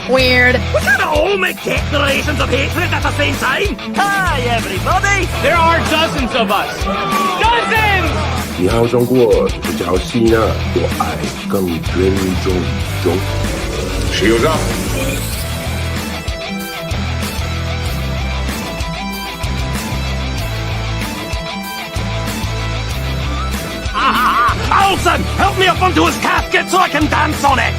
Weird. We can't all make declarations of hatred at the same time. Hi, everybody. There are dozens of us. Dozens! 你好中过比较细呢，我爱更尊重中。石油上。Alson, help me up onto his casket so I can dance on it.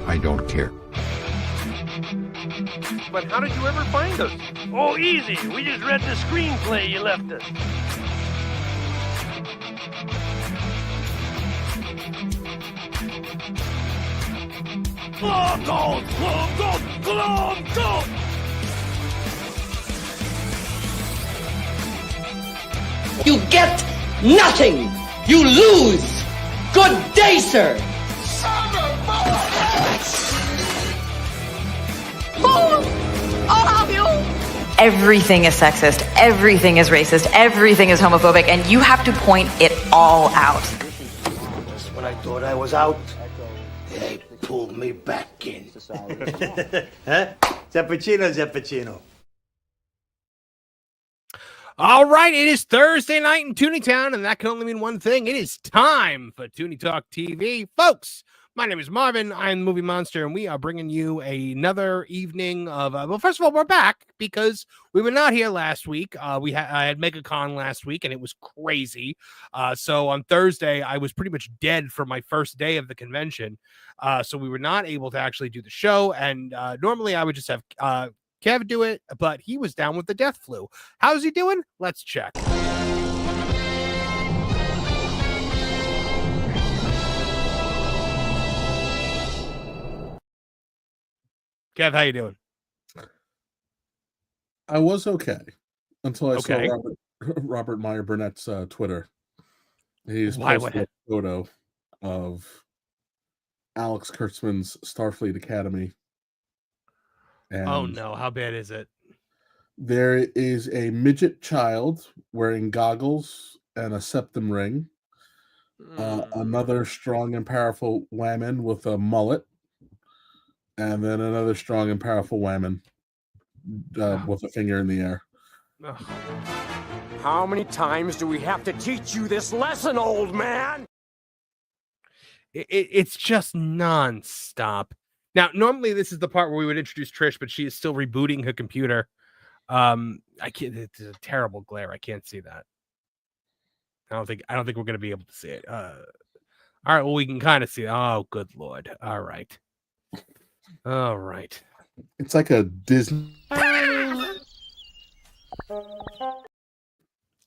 I don't care. But how did you ever find us? Oh, easy. We just read the screenplay you left us. Glom, gold! Glom, gold! Glom, gold! You get nothing! You lose! Good day, sir! I'll help you. Everything is sexist, everything is racist, everything is homophobic, and you have to point it all out. Just when I thought I was out, they pulled me back in. Huh? Zappuccino. All right, it is Thursday night in Tooney Town, and that can only mean one thing. It is time for Tooney Talk TV. Folks, my name is Marvin. I'm Movie Monster, and we are bringing you another evening of... well, first of all, we're back because we were not here last week. I had MegaCon last week, and it was crazy. So on Thursday, I was pretty much dead for my first day of the convention. So we were not able to actually do the show, and normally I would just have... Kev do it, but he was down with the death flu. How's he doing? Let's check. Kev, how you doing? I was okay until I saw Robert Meyer Burnett's Twitter. He's posted a photo of Alex Kurtzman's Starfleet Academy. And oh no, how bad is it? There is a midget child wearing goggles and a septum ring. Another strong and powerful woman with a mullet. And then another strong and powerful woman with a finger in the air. How many times do we have to teach you this lesson, old man? It's just nonstop. Now, normally this is the part where we would introduce Trish, but she is still rebooting her computer. I can't. It's a terrible glare. I can't see that. I don't think we're going to be able to see it. All right. Well, we can kind of see it. Oh, good Lord. All right. It's like a Disney.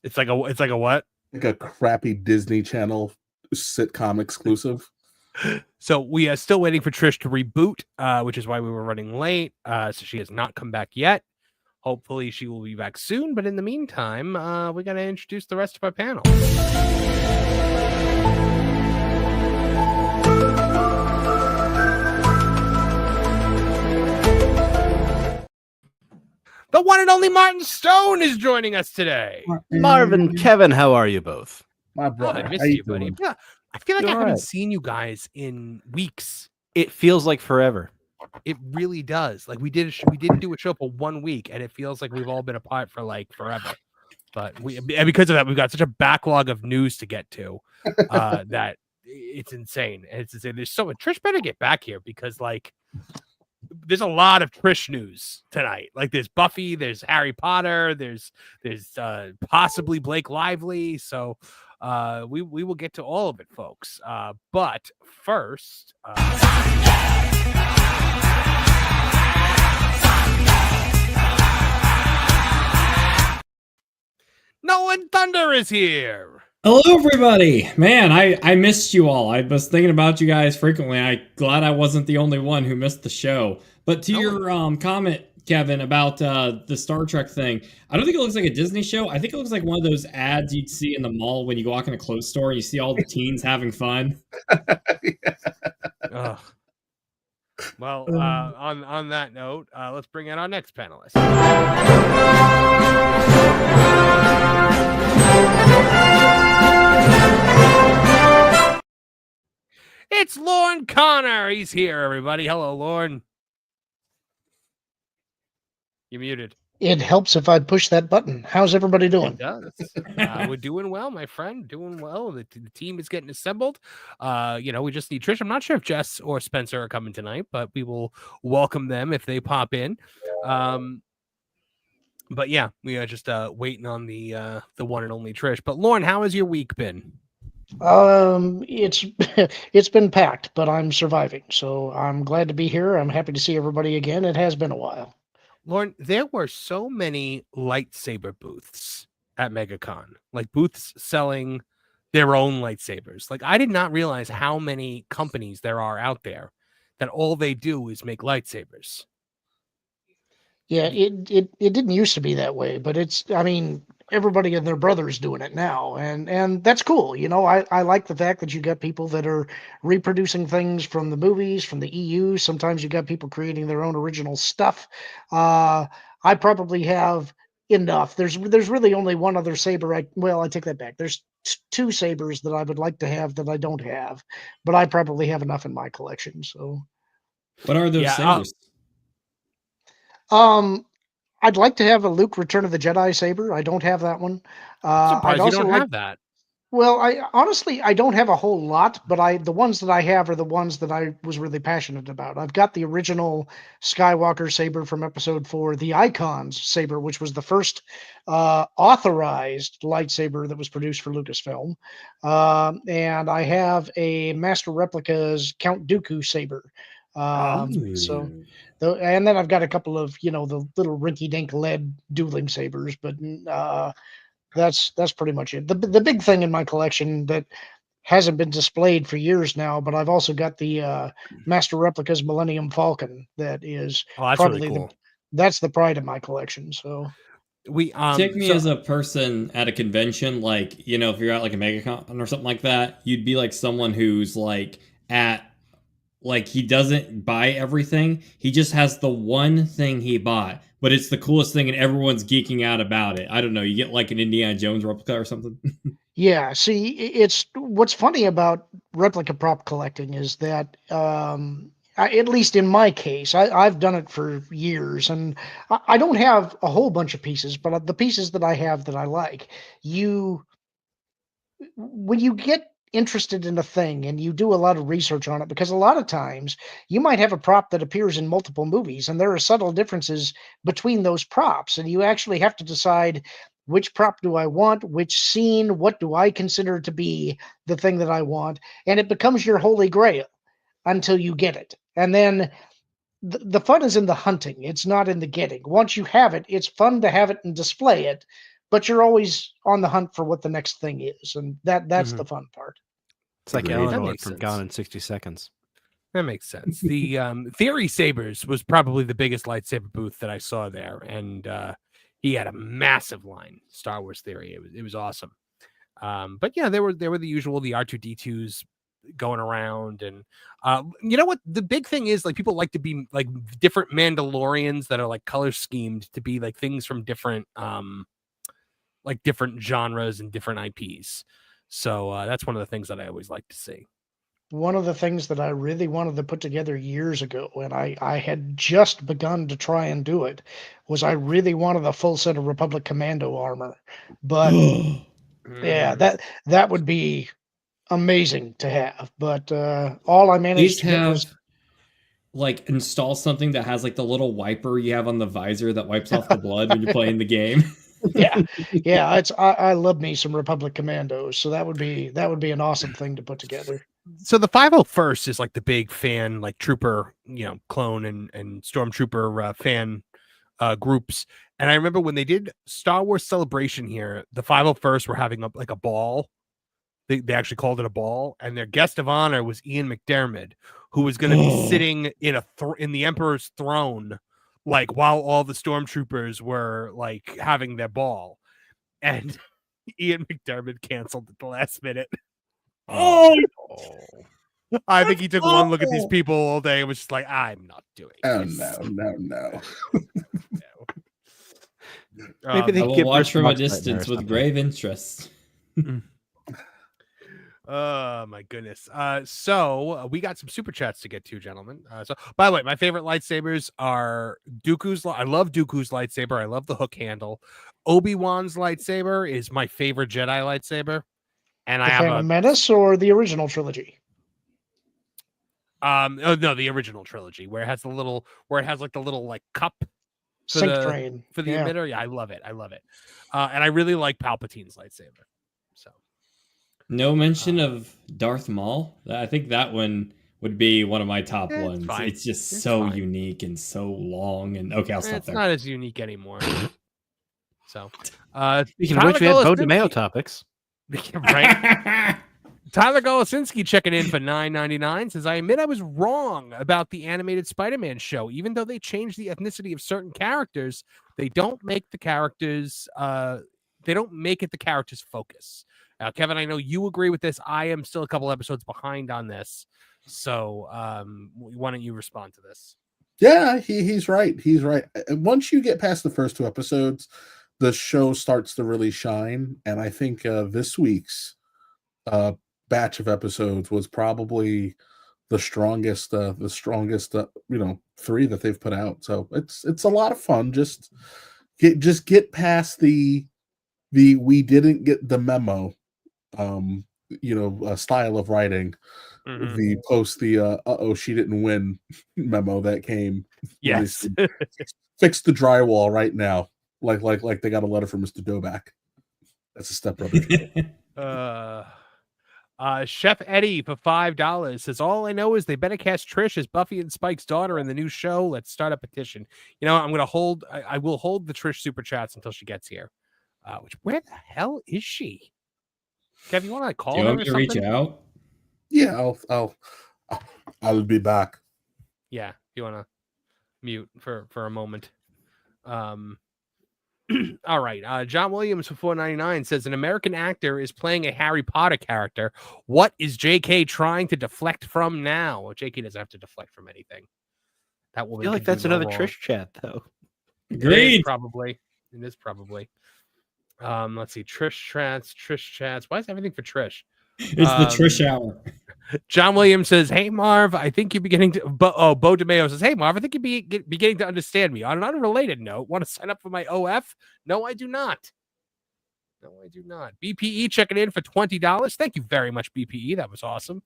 It's like a what? Like a crappy Disney Channel sitcom exclusive. So we are still waiting for Trish to reboot, which is why we were running late. So she has not come back yet. Hopefully she will be back soon. But in the meantime, we got to introduce the rest of our panel. The one and only Martin Stone is joining us today. Marvin, Kevin, how are you both? My brother. I missed you, buddy. Yeah, I feel like I haven't seen you guys in weeks. It feels like forever. It really does. Like we didn't do a show for 1 week, and it feels like we've all been apart for like forever. But because of that, we've got such a backlog of news to get to that it's insane. And it's insane. There's so much. Trish better get back here because like there's a lot of Trish news tonight. Like there's Buffy, there's Harry Potter, there's possibly Blake Lively. So We will get to all of it, folks. But first, Nolan Thunder is here. Hello, everybody. Man, I missed you all. I was thinking about you guys frequently. I'm glad I wasn't the only one who missed the show. But to your comment, Kevin, about the Star Trek thing, I don't think it looks like a Disney show. I think it looks like one of those ads you'd see in the mall when you walk in a clothes store and you see all the teens having fun. Ugh. Well, on that note, let's bring in our next panelist. It's Lorne Connor. He's here, everybody. Hello, Lorne. You're muted. It helps if I push that button. How's everybody doing? It does. We're doing well, my friend. Doing well. The team is getting assembled. We just need Trish. I'm not sure if Jess or Spencer are coming tonight, but we will welcome them if they pop in. But yeah, we are just waiting on the one and only Trish. But Lauren, how has your week been? It's been packed, but I'm surviving. So I'm glad to be here. I'm happy to see everybody again. It has been a while. Lauren, there were so many lightsaber booths at MegaCon, like booths selling their own lightsabers. Like, I did not realize how many companies there are out there that all they do is make lightsabers. Yeah, it didn't used to be that way, but everybody and their brother's doing it now, and that's cool. I like the fact that you got people that are reproducing things from the movies, from the EU. Sometimes you got people creating their own original stuff. I probably have enough. There's really only one other saber. I take that back. There's two sabers that I would like to have that I don't have, but I probably have enough in my collection. So, what are those sabers? I'd like to have a Luke Return of the Jedi saber. I don't have that one. Surprised you don't have that. Well, I don't have a whole lot, but the ones that I have are the ones that I was really passionate about. I've got the original Skywalker saber from Episode 4, the Icons saber, which was the first authorized lightsaber that was produced for Lucasfilm, and I have a Master Replica's Count Dooku saber. And then I've got a couple of the little rinky-dink lead dueling sabers, but that's pretty much it. The big thing in my collection that hasn't been displayed for years now, but I've also got the Master Replica's Millennium Falcon. That is that's probably really cool. That's the pride of my collection. So we take me as a person at a convention, like if you're at like a MegaCon or something like that, you'd be like someone who's like he doesn't buy everything. He just has the one thing he bought, but it's the coolest thing and everyone's geeking out about it. I don't know. You get like an Indiana Jones replica or something. Yeah. See, it's what's funny about replica prop collecting is that, at least in my case, I've done it for years and I don't have a whole bunch of pieces, but the pieces that I have that I like, when you get interested in a thing and you do a lot of research on it, because a lot of times you might have a prop that appears in multiple movies and there are subtle differences between those props, and you actually have to decide which prop do I want, which scene, what do I consider to be the thing that I want, and it becomes your holy grail until you get it. And then the fun is in the hunting, it's not in the getting. Once you have it, it's fun to have it and display it, but you're always on the hunt for what the next thing is, and that's the fun part. It's like Eleanor from Gone in 60 Seconds. That makes sense. The Theory Sabers was probably the biggest lightsaber booth that I saw there, and he had a massive line, Star Wars Theory. It was awesome. But yeah, there were the usual, the R2D2s going around, and you know what? The big thing is, like, people like to be like different Mandalorians that are like color schemed to be like things from different different genres and different IPs. So that's one of the things that I always like to see. One of the things that I really wanted to put together years ago, and I had just begun to try and do it, was I really wanted a full set of Republic Commando armor. But yeah, that would be amazing to have. But all I managed to get was like install something that has like the little wiper you have on the visor that wipes off the blood when you're playing the game. Yeah. I love me some Republic Commandos, so that would be an awesome thing to put together. So the 501st is like the big fan, like trooper, clone and stormtrooper fan groups. And I remember when they did Star Wars Celebration here, the 501st were having a ball. They actually called it a ball, and their guest of honor was Ian McDiarmid, who was going to be sitting in in the Emperor's throne, like while all the stormtroopers were like having their ball, and Ian McDiarmid canceled at the last minute. I think he took one look at these people all day and was just like, I'm not doing this. No. Maybe they will watch from a distance with grave interest. Oh my goodness. So we got some super chats to get to, gentlemen. So by the way, my favorite lightsabers are Dooku's. I love Dooku's lightsaber. I love the hook handle. Obi-Wan's lightsaber is my favorite Jedi lightsaber. And I have Phantom Menace or the original trilogy? The original trilogy, where it has the little cup for Sync the train. for the emitter. Yeah, I love it. And I really like Palpatine's lightsaber. So no mention of Darth Maul. I think that one would be one of my top ones. Fine. It's just so unique and so long. And okay, I'll stop it's there. not as unique anymore. So speaking of which, we had Beau DeMayo topics. Right. Tyler Golosinski checking in for $9.99 says, I admit I was wrong about the animated Spider-Man show. Even though they changed the ethnicity of certain characters, they don't make the characters it the character's focus. Kevin, I know you agree with this. I am still a couple episodes behind on this. So why don't you respond to this? Yeah, he's right. He's right. Once you get past the first 2 episodes, the show starts to really shine. And I think this week's batch of episodes was probably the strongest 3 that they've put out. So it's a lot of fun. Just get past the we didn't get the memo style of writing. Mm-hmm. The she didn't win memo that came. Yes. Fix the drywall right now. Like they got a letter from Mr. Doback. That's a stepbrother. Chef Eddie for $5 says, all I know is they better cast Trish as Buffy and Spike's daughter in the new show. Let's start a petition. I will hold the Trish super chats until she gets here. Where the hell is she? Kev, you want to call her? Do you want me to reach out? Yeah, I'll be back. Yeah, you want to mute for a moment. All right. John Williams for $4.99 says, an American actor is playing a Harry Potter character. What is JK trying to deflect from now? Well, JK doesn't have to deflect from anything. That will. I feel like that's another Trish chat, though. Agreed. It is probably. Let's see. Trish chats. Why is everything for Trish? It's the Trish hour. John Williams says, hey, Marv, I think you're beginning to... Beau DeMayo says, hey, Marv, I think you're beginning to understand me. On an unrelated note, want to sign up for my OF? No, I do not. BPE checking in for $20. Thank you very much, BPE. That was awesome.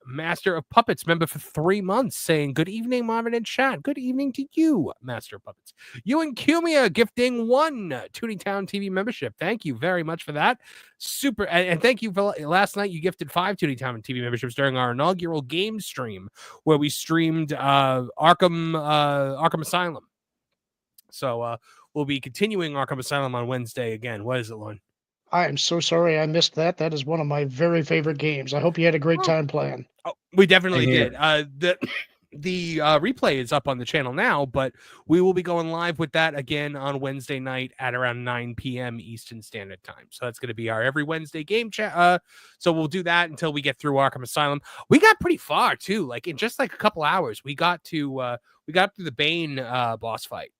Master of Puppets member for 3 months saying, good evening, Marvin and chat. Good evening to you, Master of Puppets. You and Cumia gifting 1 Tooney Town TV membership. Thank you very much for that. Super. And thank you for last night. You gifted 5 Tooney Town TV memberships during our inaugural game stream where we streamed Arkham Asylum. So we'll be continuing Arkham Asylum on Wednesday again. What is it, Lauren? I am so sorry I missed that. That is one of my very favorite games. I hope you had a great time playing. Oh, we definitely did. The replay is up on the channel now, but we will be going live with that again on Wednesday night at around 9 p.m. Eastern Standard Time. So that's going to be our every Wednesday game chat. So we'll do that until we get through Arkham Asylum. We got pretty far too. Like in just like a couple hours, we got through the Bane boss fight.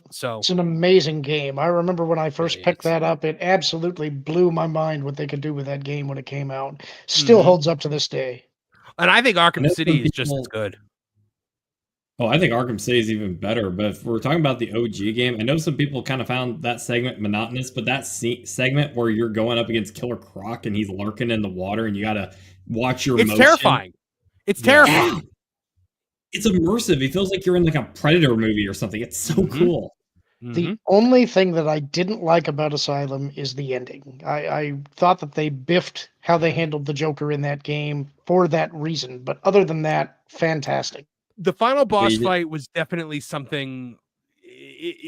So it's an amazing game. I remember when I first picked that up, it absolutely blew my mind what they could do with that game when it came out. Still holds up to this day. And I think Arkham City is just as good. Oh, I think Arkham City is even better. But if we're talking about the OG game, I know some people kind of found that segment monotonous, but that segment where you're going up against Killer Croc and he's lurking in the water and you got to watch your motion. Terrifying. It's terrifying. Yeah. It's immersive. It feels like you're in like a Predator movie or something. It's so cool. The only thing that I didn't like about Asylum is the ending. I thought that they biffed how they handled the Joker in that game for that reason. But other than that, fantastic. The final boss fight was definitely something.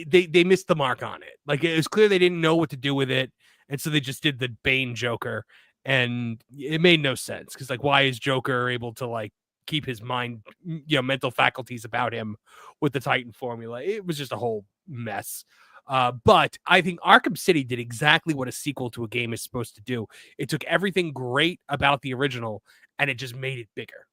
They missed the mark on it. Like, it was clear they didn't know what to do with it, and so they just did the Bane Joker, and it made no sense because, like, why is Joker able to, like, keep his mind, mental faculties about him with the Titan formula? It was just a whole mess. But I think Arkham City did exactly what a sequel to a game is supposed to do. It took everything great about the original and it just made it bigger.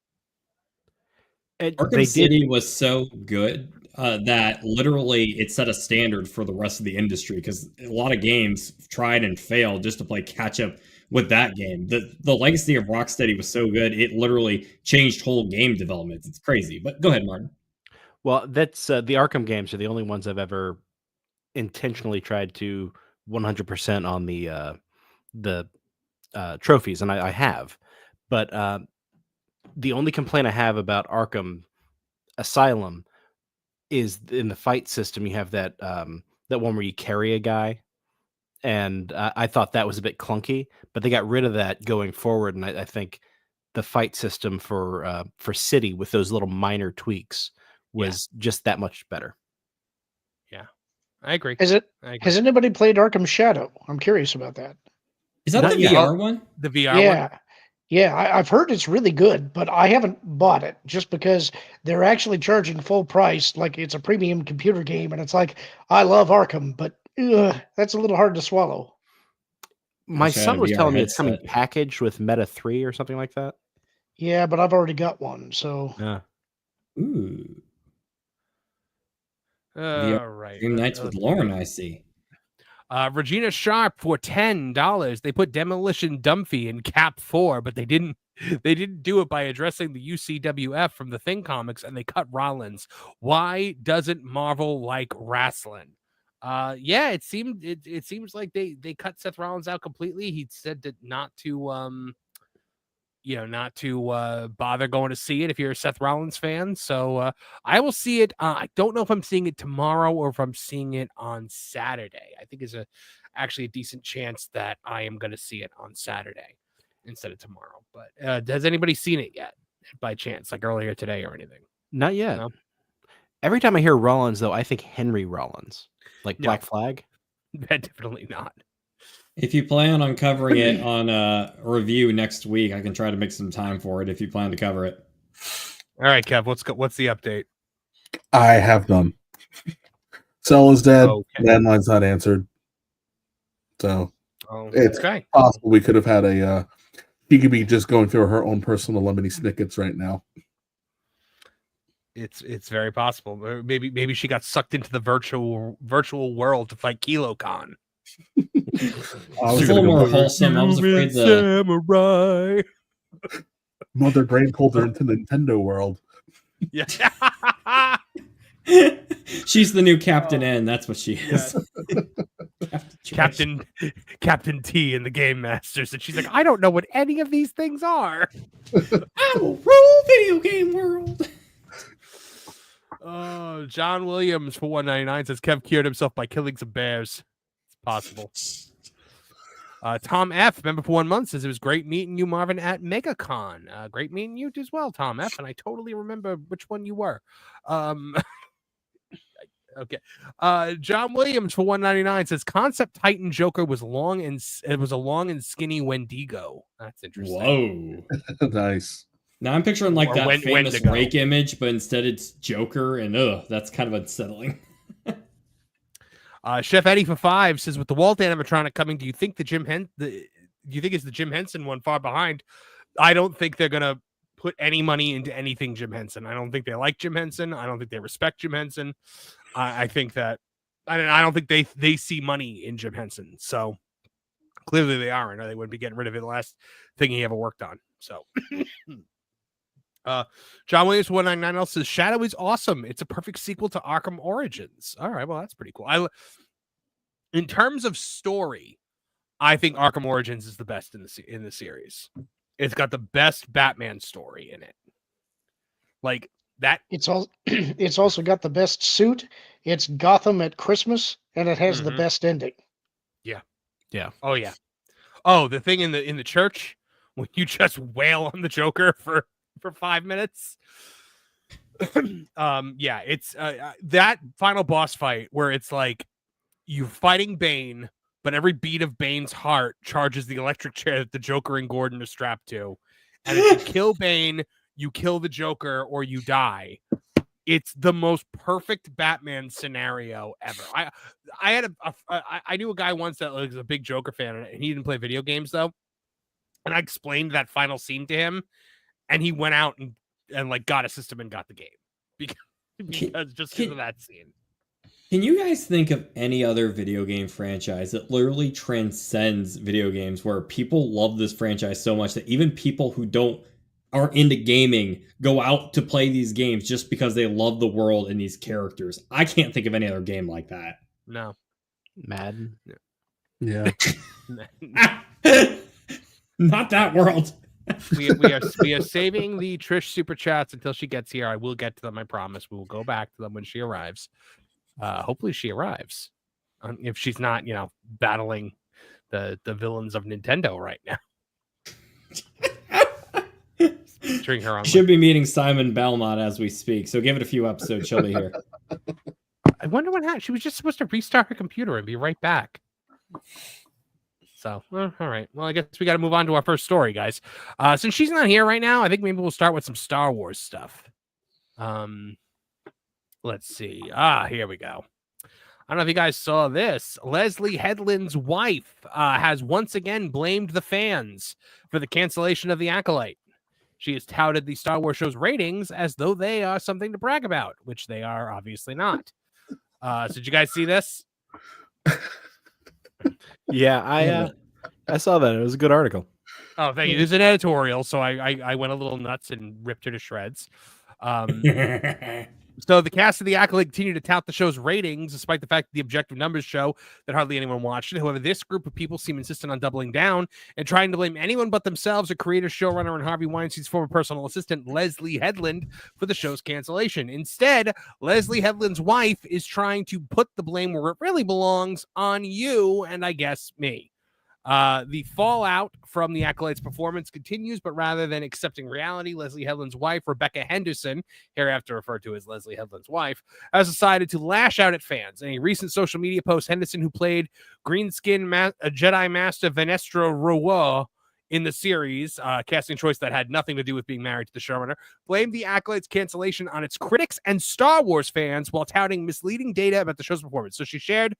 Arkham City was so good that literally it set a standard for the rest of the industry, because a lot of games tried and failed just to play catch up with that game. The legacy of Rocksteady was so good, it literally changed whole game development. It's crazy. But go ahead, Martin. Well, that's the Arkham games are the only ones I've ever intentionally tried to 100% on the trophies, and I have. But the only complaint I have about Arkham Asylum is in the fight system. You have that that one where you carry a guy, and I thought that was a bit clunky, but they got rid of that going forward, and I think the fight system for City with those little minor tweaks was just that much better. Yeah, I agree. Has anybody played Arkham Shadow? I'm curious about that. Is that the VR one? The VR one? Yeah, I've heard it's really good, but I haven't bought it just because they're actually charging full price, like it's a premium computer game, and it's like, I love Arkham, but that's a little hard to swallow. My son was telling me it's coming packaged with Meta 3 or something like that. Yeah, but I've already got one, so. Yeah. Ooh. All right. Dream Nights with Lauren, I see. Regina Sharp for $10. They put Demolition Dumphy in Cap 4, but they didn't do it by addressing the UCWF from the Thing comics, and they cut Rollins. Why doesn't Marvel like wrestling? Yeah, it seems like they cut Seth Rollins out completely. He said that not to bother going to see it if you're a Seth Rollins fan. So I will see it. I don't know if I'm seeing it tomorrow or if I'm seeing it on Saturday. I think is actually a decent chance that I am going to see it on Saturday instead of tomorrow. But has anybody seen it yet by chance, like earlier today or anything? Not yet. No? Every time I hear Rollins, though, I think Henry Rollins, like Black Flag. Definitely not. If you plan on covering it on a review next week, I can try to make some time for it if you plan to cover it. All right, Kev, what's the update? I have none. Cell is dead. Okay. Landline's not answered. So it's okay. possible we could have had she could be just going through her own personal lemony snickets right now. It's very possible. Maybe she got sucked into the virtual world to fight KiloCon. It's a little more wholesome. I was afraid Samurai. Mother Brain pulled her into Nintendo World. Yeah. She's the new Captain N. That's what she is. Captain T in the Game Masters, and she's like, I don't know what any of these things are. I will rule video game world. John Williams for $1.99 says Kev cured himself by killing some bears. It's possible. Tom F, member for 1 month, says it was great meeting you, Marvin, at MegaCon. Great meeting you as well, Tom F, and I totally remember which one you were. Okay. John Williams for $1.99 says Concept Titan Joker was long and skinny Wendigo. That's interesting. Whoa. Nice. Now I'm picturing like that famous Wendigo. Rake image, but instead it's Joker, and that's kind of unsettling. Chef Eddie for $5 says with the Walt animatronic coming, do you think it's the Jim Henson one far behind? I don't think they're gonna put any money into anything Jim Henson. I don't think they like Jim Henson. I don't think they respect Jim Henson. I think that I don't think they see money in Jim Henson. So clearly they aren't, or they wouldn't be getting rid of it. The last thing he ever worked on. So John Williams 199 else says Shadow is awesome. It's a perfect sequel to Arkham Origins. All right, well that's pretty cool. In terms of story, I think Arkham Origins is the best in the series. It's got the best Batman story in it. Like that. It's also got the best suit. It's Gotham at Christmas, and it has the best ending. Yeah. Oh yeah. Oh, the thing in the church when you just wail on the Joker for 5 minutes. Yeah, it's that final boss fight where it's like you're fighting Bane, but every beat of Bane's heart charges the electric chair that the Joker and Gordon are strapped to. And if you kill Bane, you kill the Joker or you die. It's the most perfect Batman scenario ever. I knew a guy once that was a big Joker fan, and he didn't play video games though. And I explained that final scene to him, and he went out and like got a system and got the game because of that scene. Can you guys think of any other video game franchise that literally transcends video games, where people love this franchise so much that even people who aren't into gaming go out to play these games just because they love the world and these characters? I can't think of any other game like that. No. Madden. Yeah. Not that world. we are saving the Trish super chats until she gets here. I will get to them. I promise. We will go back to them when she arrives. Hopefully she arrives. If she's not, battling the villains of Nintendo right now. Her on should be meeting Simon Belmont as we speak, so give it a few episodes, she'll be here. I wonder what happened. She was just supposed to restart her computer and be right back. So, all right. Well, I guess we got to move on to our first story, guys. Since she's not here right now, I think maybe we'll start with some Star Wars stuff. Let's see. Here we go. I don't know if you guys saw this. Leslie Headland's wife has once again blamed the fans for the cancellation of The Acolyte. She has touted the Star Wars show's ratings as though they are something to brag about, which they are obviously not. So did you guys see this? Yeah, I saw that. It was a good article. Oh, thank you. There's an editorial, so I went a little nuts and ripped her to shreds. So the cast of The Acolyte continued to tout the show's ratings, despite the fact that the objective numbers show that hardly anyone watched it. However, this group of people seem insistent on doubling down and trying to blame anyone but themselves, a creator, showrunner, and Harvey Weinstein's former personal assistant, Leslie Headland, for the show's cancellation. Instead, Leslie Headland's wife is trying to put the blame where it really belongs, on you and I guess me. The fallout from The Acolyte's performance continues, but rather than accepting reality, Leslie Headland's wife, Rebecca Henderson, hereafter referred to as Leslie Headland's wife, has decided to lash out at fans. In a recent social media post, Henderson, who played Greenskin Jedi Master Venestra Rowa in the series, casting choice that had nothing to do with being married to the showrunner, blamed The Acolyte's cancellation on its critics and Star Wars fans while touting misleading data about the show's performance. So she shared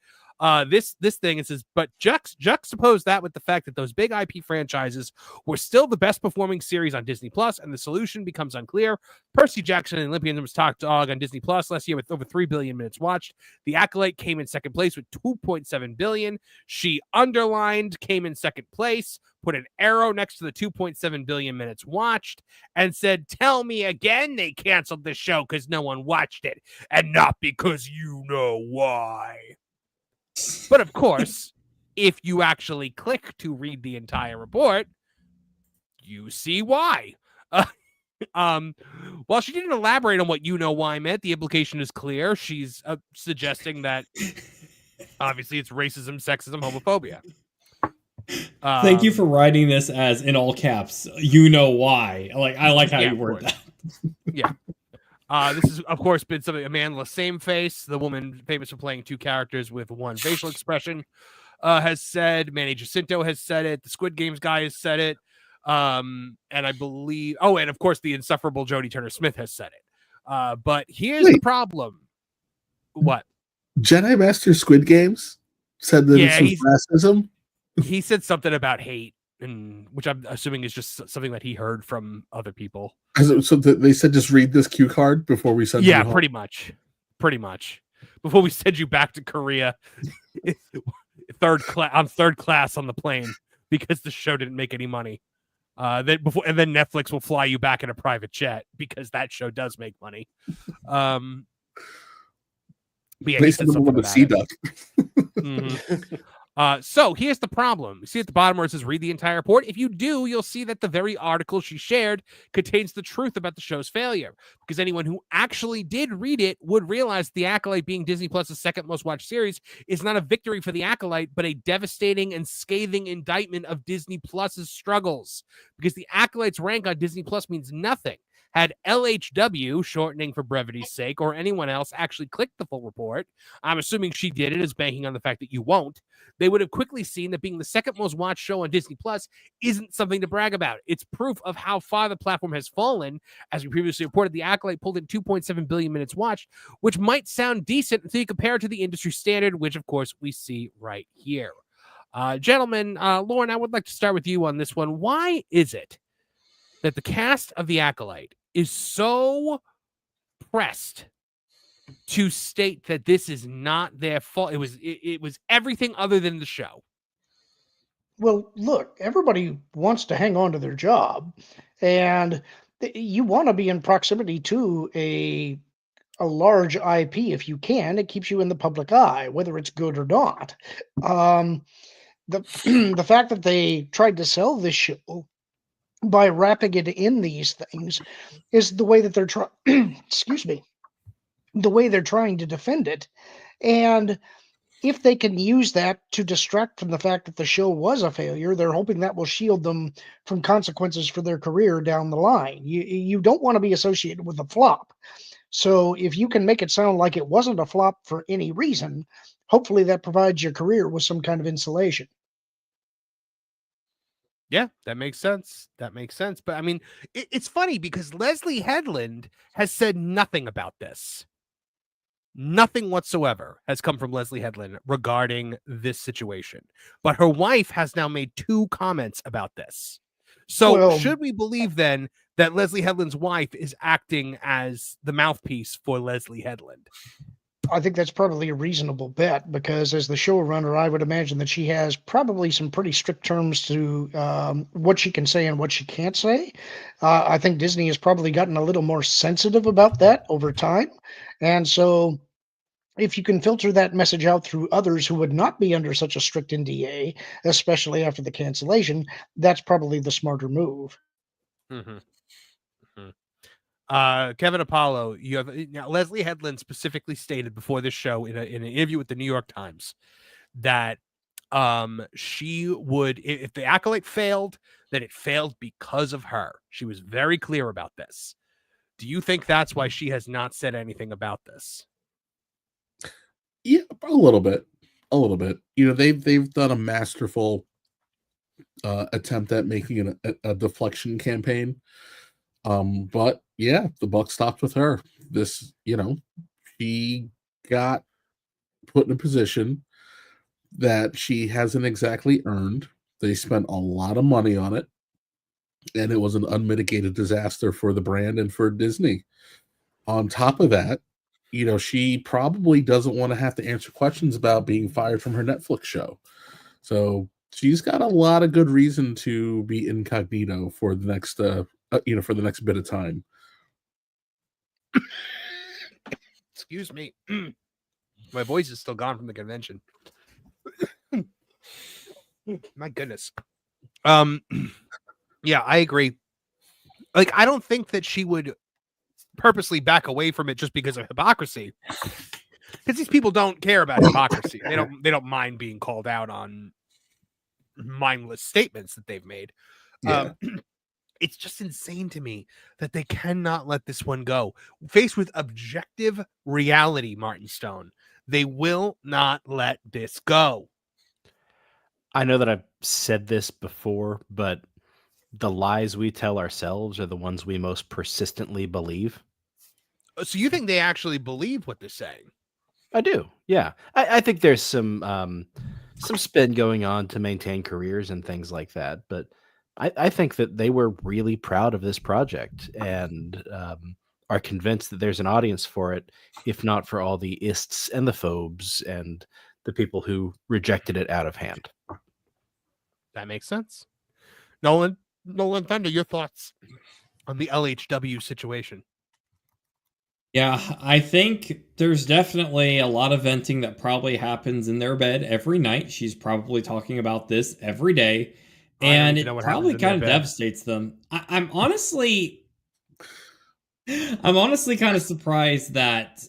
this thing. It says, but juxtapose that with the fact that those big IP franchises were still the best performing series on Disney Plus, and the solution becomes unclear. Percy Jackson and Olympian was Top Dog on Disney Plus last year with over 3 billion minutes watched. The Acolyte came in second place with 2.7 billion. She underlined came in second place, put an arrow next to the 2.7 billion minutes watched, and said, tell me again they canceled the show because no one watched it, and not because you know why. But of course, if you actually click to read the entire report, you see why. While she didn't elaborate on what you know why meant, the implication is clear. She's suggesting that obviously it's racism, sexism, homophobia. Thank you for writing this as in all caps. You know why? I like how you word that. Yeah. This has, of course, been something Amanda Sameface, the woman famous for playing two characters with one facial expression, has said. Manny Jacinto has said it. The Squid Games guy has said it. And I believe, and of course, the insufferable Jodie Turner-Smith has said it. But here's the problem. What? Jedi Master Squid Games said that it's racism. He said something about hate, and which I'm assuming is just something that he heard from other people. So they said just read this cue card before we send you home? pretty much before we send you back to Korea. third class on the plane because the show didn't make any money. Then Netflix will fly you back in a private jet because that show does make money. But yeah, they said the one with Sea Duck. So here's the problem. You see at the bottom where it says read the entire report. If you do, you'll see that the very article she shared contains the truth about the show's failure. Because anyone who actually did read it would realize The Acolyte being Disney Plus's second most watched series is not a victory for The Acolyte, but a devastating and scathing indictment of Disney Plus's struggles. Because The Acolyte's rank on Disney Plus means nothing. Had LHW, shortening for brevity's sake, or anyone else actually clicked the full report, I'm assuming she did it, is banking on the fact that you won't, they would have quickly seen that being the second most watched show on Disney Plus isn't something to brag about. It's proof of how far the platform has fallen. As we previously reported, The Acolyte pulled in 2.7 billion minutes watched, which might sound decent until you compare it to the industry standard, which, of course, we see right here. Gentlemen, Lauren, I would like to start with you on this one. Why is it that the cast of The Acolyte is so pressed to state that this is not their fault? It was everything other than the show. Well, look, everybody wants to hang on to their job, and you want to be in proximity to a large IP if you can. It keeps you in the public eye, whether it's good or not. The the fact that they tried to sell this show by wrapping it in these things is the way that they're trying. Excuse me. The way they're trying to defend it, and if they can use that to distract from the fact that the show was a failure, they're hoping that will shield them from consequences for their career down the line. You don't want to be associated with a flop. So if you can make it sound like it wasn't a flop for any reason, hopefully that provides your career with some kind of insulation. Yeah, that makes sense. That makes sense. But I mean, it's funny because Leslie Headland has said nothing about this. Nothing whatsoever has come from Leslie Headland regarding this situation. But her wife has now made 2 comments about this. So should we believe then that Leslie Headland's wife is acting as the mouthpiece for Leslie Headland? I think that's probably a reasonable bet, because as the showrunner, I would imagine that she has probably some pretty strict terms to what she can say and what she can't say. I think Disney has probably gotten a little more sensitive about that over time. And so if you can filter that message out through others who would not be under such a strict NDA, especially after the cancellation, that's probably the smarter move. Mm-hmm. Kevin Apollo, you have now, Leslie Headland specifically stated before this show in an interview with the New York Times that she would, if the Acolyte failed, that it failed because of her. She was very clear about this. Do you think that's why she has not said anything about this? Yeah, a little bit. You know, they've done a masterful attempt at making a deflection campaign. But yeah, the buck stopped with her. This, you know, she got put in a position that she hasn't exactly earned. They spent a lot of money on it, and it was an unmitigated disaster for the brand and for Disney. On top of that, you know, she probably doesn't want to have to answer questions about being fired from her Netflix show. So she's got a lot of good reason to be incognito for the next, for the next bit of time. Excuse me. My voice is still gone from the convention. My goodness. Yeah, I agree. Like, I don't think that she would purposely back away from it just because of hypocrisy, because these people don't care about hypocrisy. They don't mind being called out on mindless statements that they've made. Yeah. It's just insane to me that they cannot let this one go. Faced with objective reality, Martin Stone, they will not let this go. I know that I've said this before, but the lies we tell ourselves are the ones we most persistently believe. So you think they actually believe what they're saying? I do. Yeah. I think there's some spin going on to maintain careers and things like that. But I think that they were really proud of this project and are convinced that there's an audience for it, if not for all the ists and the phobes and the people who rejected it out of hand. That makes sense. Nolan Thunder, your thoughts on the LHW situation? Yeah, I think there's definitely a lot of venting that probably happens in their bed every night. She's probably talking about this every day, and it probably kind of devastates them. I'm honestly kind of surprised that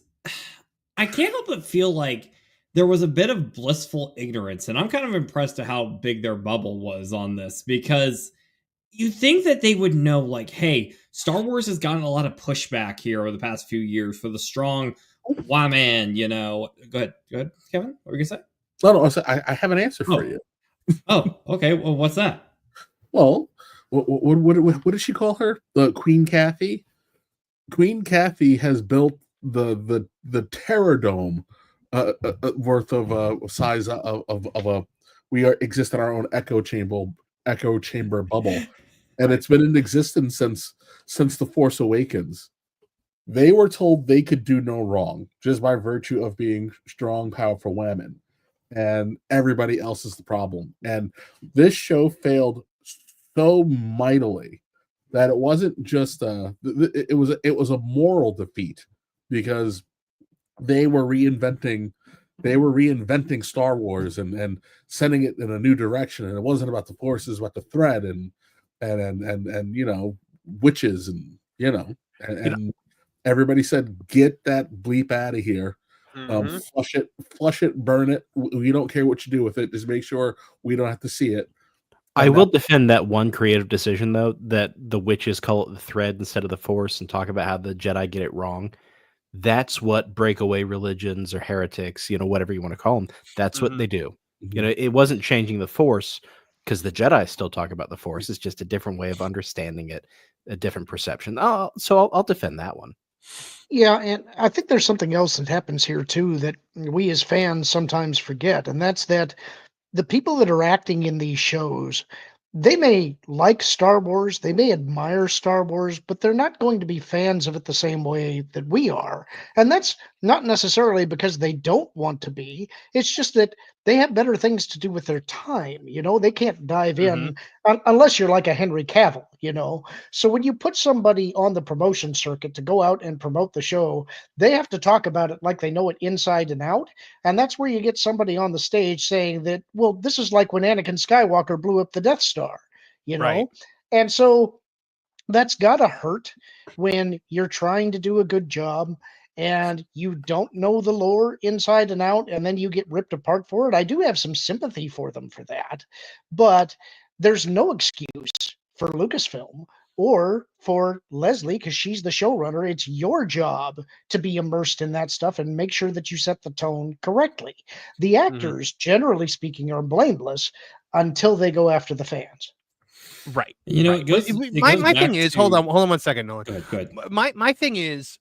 I can't help but feel like there was a bit of blissful ignorance, and I'm kind of impressed at how big their bubble was on this, because you think that they would know, like, hey, Star Wars has gotten a lot of pushback here over the past few years for the strong woman, you know. Go ahead, Kevin. What were you gonna say? No, I have an answer for you. Oh, okay. Well, what's that? Well, what did she call her? The Queen Kathy. Queen Kathy has built the Terror Dome worth of size of a. We exist in our own echo chamber bubble, and it's been in existence since The Force Awakens. They were told they could do no wrong just by virtue of being strong, powerful women, and everybody else is the problem. And this show failed so mightily that it wasn't just it was a moral defeat, because they were reinventing Star Wars and sending it in a new direction, and it wasn't about the Force, it was about the thread and you know, witches and you know, and everybody said, get that bleep out of here. Flush it, burn it. We don't care what you do with it, just make sure we don't have to see it. I will defend that one creative decision, though, that the witches call it the thread instead of the Force and talk about how the Jedi get it wrong. That's what breakaway religions or heretics, you know, whatever you want to call them, that's what they do. You know, it wasn't changing the Force, because the Jedi still talk about the Force. It's just a different way of understanding it, a different perception. So I'll defend that one. Yeah, and I think there's something else that happens here too that we as fans sometimes forget, and that's that the people that are acting in these shows, they may like Star Wars, they may admire Star Wars, but they're not going to be fans of it the same way that we are. And that's not necessarily because they don't want to be. It's just that they have better things to do with their time. You know, they can't dive in unless you're like a Henry Cavill, you know. So when you put somebody on the promotion circuit to go out and promote the show, they have to talk about it like they know it inside and out. And that's where you get somebody on the stage saying that, well, this is like when Anakin Skywalker blew up the Death Star, you know. Right. And so that's gotta hurt when you're trying to do a good job and you don't know the lore inside and out, and then you get ripped apart for it. I do have some sympathy for them for that, but there's no excuse for Lucasfilm or for Leslie, because she's the showrunner. It's your job to be immersed in that stuff and make sure that you set the tone correctly. The actors, generally speaking, are blameless until they go after the fans. Right. You know, right. My thing is, hold on 1 second, Nolan. Go ahead. My thing is,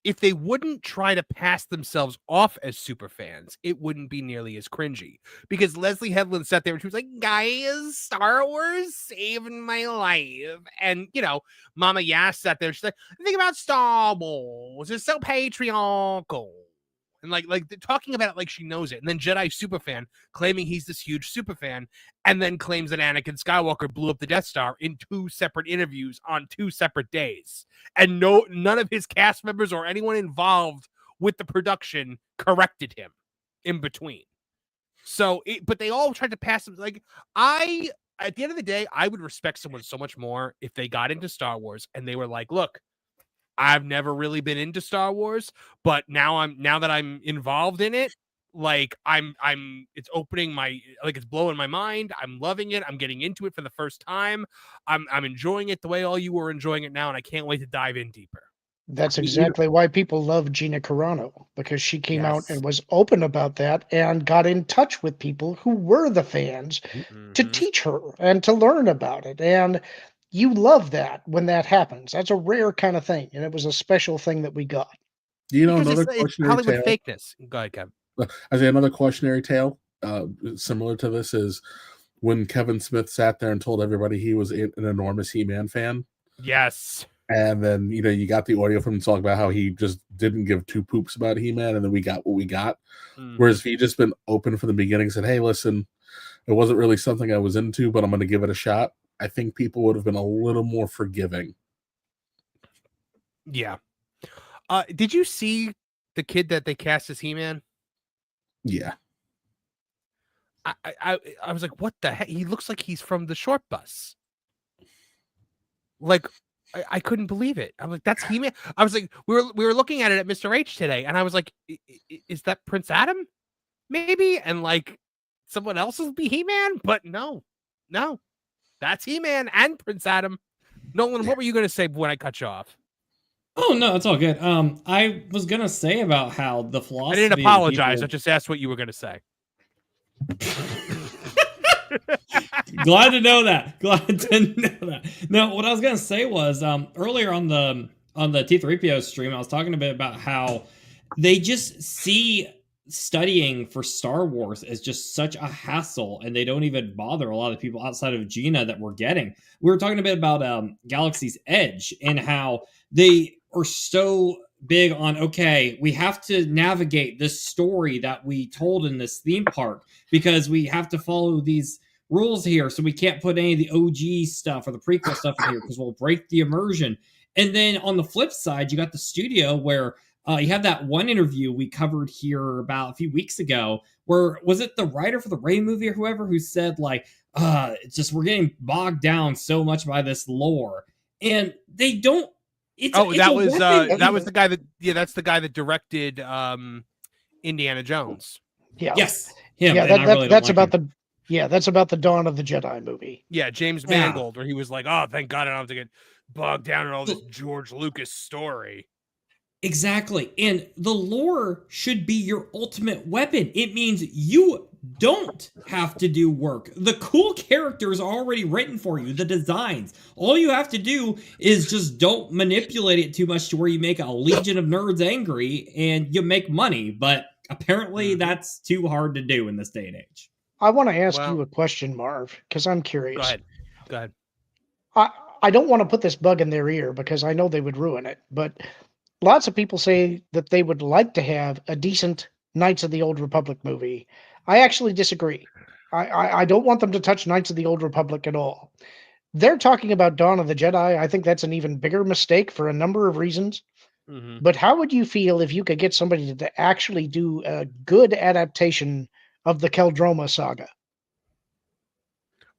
if they wouldn't try to pass themselves off as super fans, it wouldn't be nearly as cringy. Because Leslie Headland sat there and she was like, guys, Star Wars saving my life. And, you know, Mama Yass sat there, she's like, think about Star Wars. It's so patriarchal. And like they're talking about it like she knows it. And then Jedi superfan claiming he's this huge superfan, and then claims that Anakin Skywalker blew up the Death Star in 2 separate interviews on 2 separate days. And none of his cast members or anyone involved with the production corrected him in between. So, but they all tried to pass him. Like, at the end of the day, I would respect someone so much more if they got into Star Wars and they were like, look, I've never really been into Star Wars, but now that I'm involved in it, like it's opening it's blowing my mind. I'm loving it. I'm getting into it for the first time. I'm enjoying it the way all you are enjoying it now, and I can't wait to dive in deeper. That's exactly why people love Gina Carano, because she came out and was open about that and got in touch with people who were the fans to teach her and to learn about it. And you love that when that happens. That's a rare kind of thing, and it was a special thing that we got. You know, Because another it's cautionary Hollywood tale. fakeness. Go ahead, Kevin. I say another cautionary tale similar to this is when Kevin Smith sat there and told everybody he was an enormous He-Man fan. Yes. And then, you know, you got the audio from him talking about how he just didn't give 2 poops about He-Man, and then we got what we got. Whereas if he just been open from the beginning and said, hey, listen, it wasn't really something I was into, but I'm going to give it a shot, I think people would have been a little more forgiving. Yeah. Did you see the kid that they cast as He-Man? Yeah. I was like, what the heck? He looks like he's from the Short Bus. Like, I couldn't believe it. I'm like, that's He-Man. I was like, we were looking at it at Mr. H today, and I was like, is that Prince Adam? Maybe, and like someone else will be He-Man, but no, that's He-Man and Prince Adam. Nolan, what were you going to say when I cut you off? Oh no, it's all good. I was gonna say about how the philosophy. I didn't apologize. I just asked what you were going to say. Glad to know that. No, what I was gonna say was earlier on the T3PO stream, I was talking a bit about how they just see studying for Star Wars as just such a hassle, and they don't even bother a lot of people outside of Gina that we're getting. We were talking a bit about Galaxy's Edge and how they are so big on, okay, we have to navigate this story that we told in this theme park because we have to follow these rules here, so we can't put any of the OG stuff or the prequel stuff in here because we'll break the immersion. And then on the flip side, you got the studio where you have that one interview we covered here about a few weeks ago where, was it the writer for the Rey movie or whoever, who said like, it's just, we're getting bogged down so much by this lore. And they don't, that was the guy that, that's the guy that directed Indiana Jones. Yeah. Yes. Him, that's about the Dawn of the Jedi movie. Yeah, James Mangold, where he was like, oh, thank God I don't have to get bogged down in all this George Lucas story. Exactly. And the lore should be your ultimate weapon. It means you don't have to do work. The cool characters are already written for you, the designs. All you have to do is just don't manipulate it too much to where you make a legion of nerds angry and you make money. But apparently that's too hard to do in this day and age. I want to ask you a question, Marv, because I'm curious. Go ahead. I don't want to put this bug in their ear because I know they would ruin it, but lots of people say that they would like to have a decent Knights of the Old Republic movie. I actually disagree. I don't want them to touch Knights of the Old Republic at all. They're talking about Dawn of the Jedi. I think that's an even bigger mistake for a number of reasons. Mm-hmm. But how would you feel if you could get somebody to actually do a good adaptation of the Keldroma saga?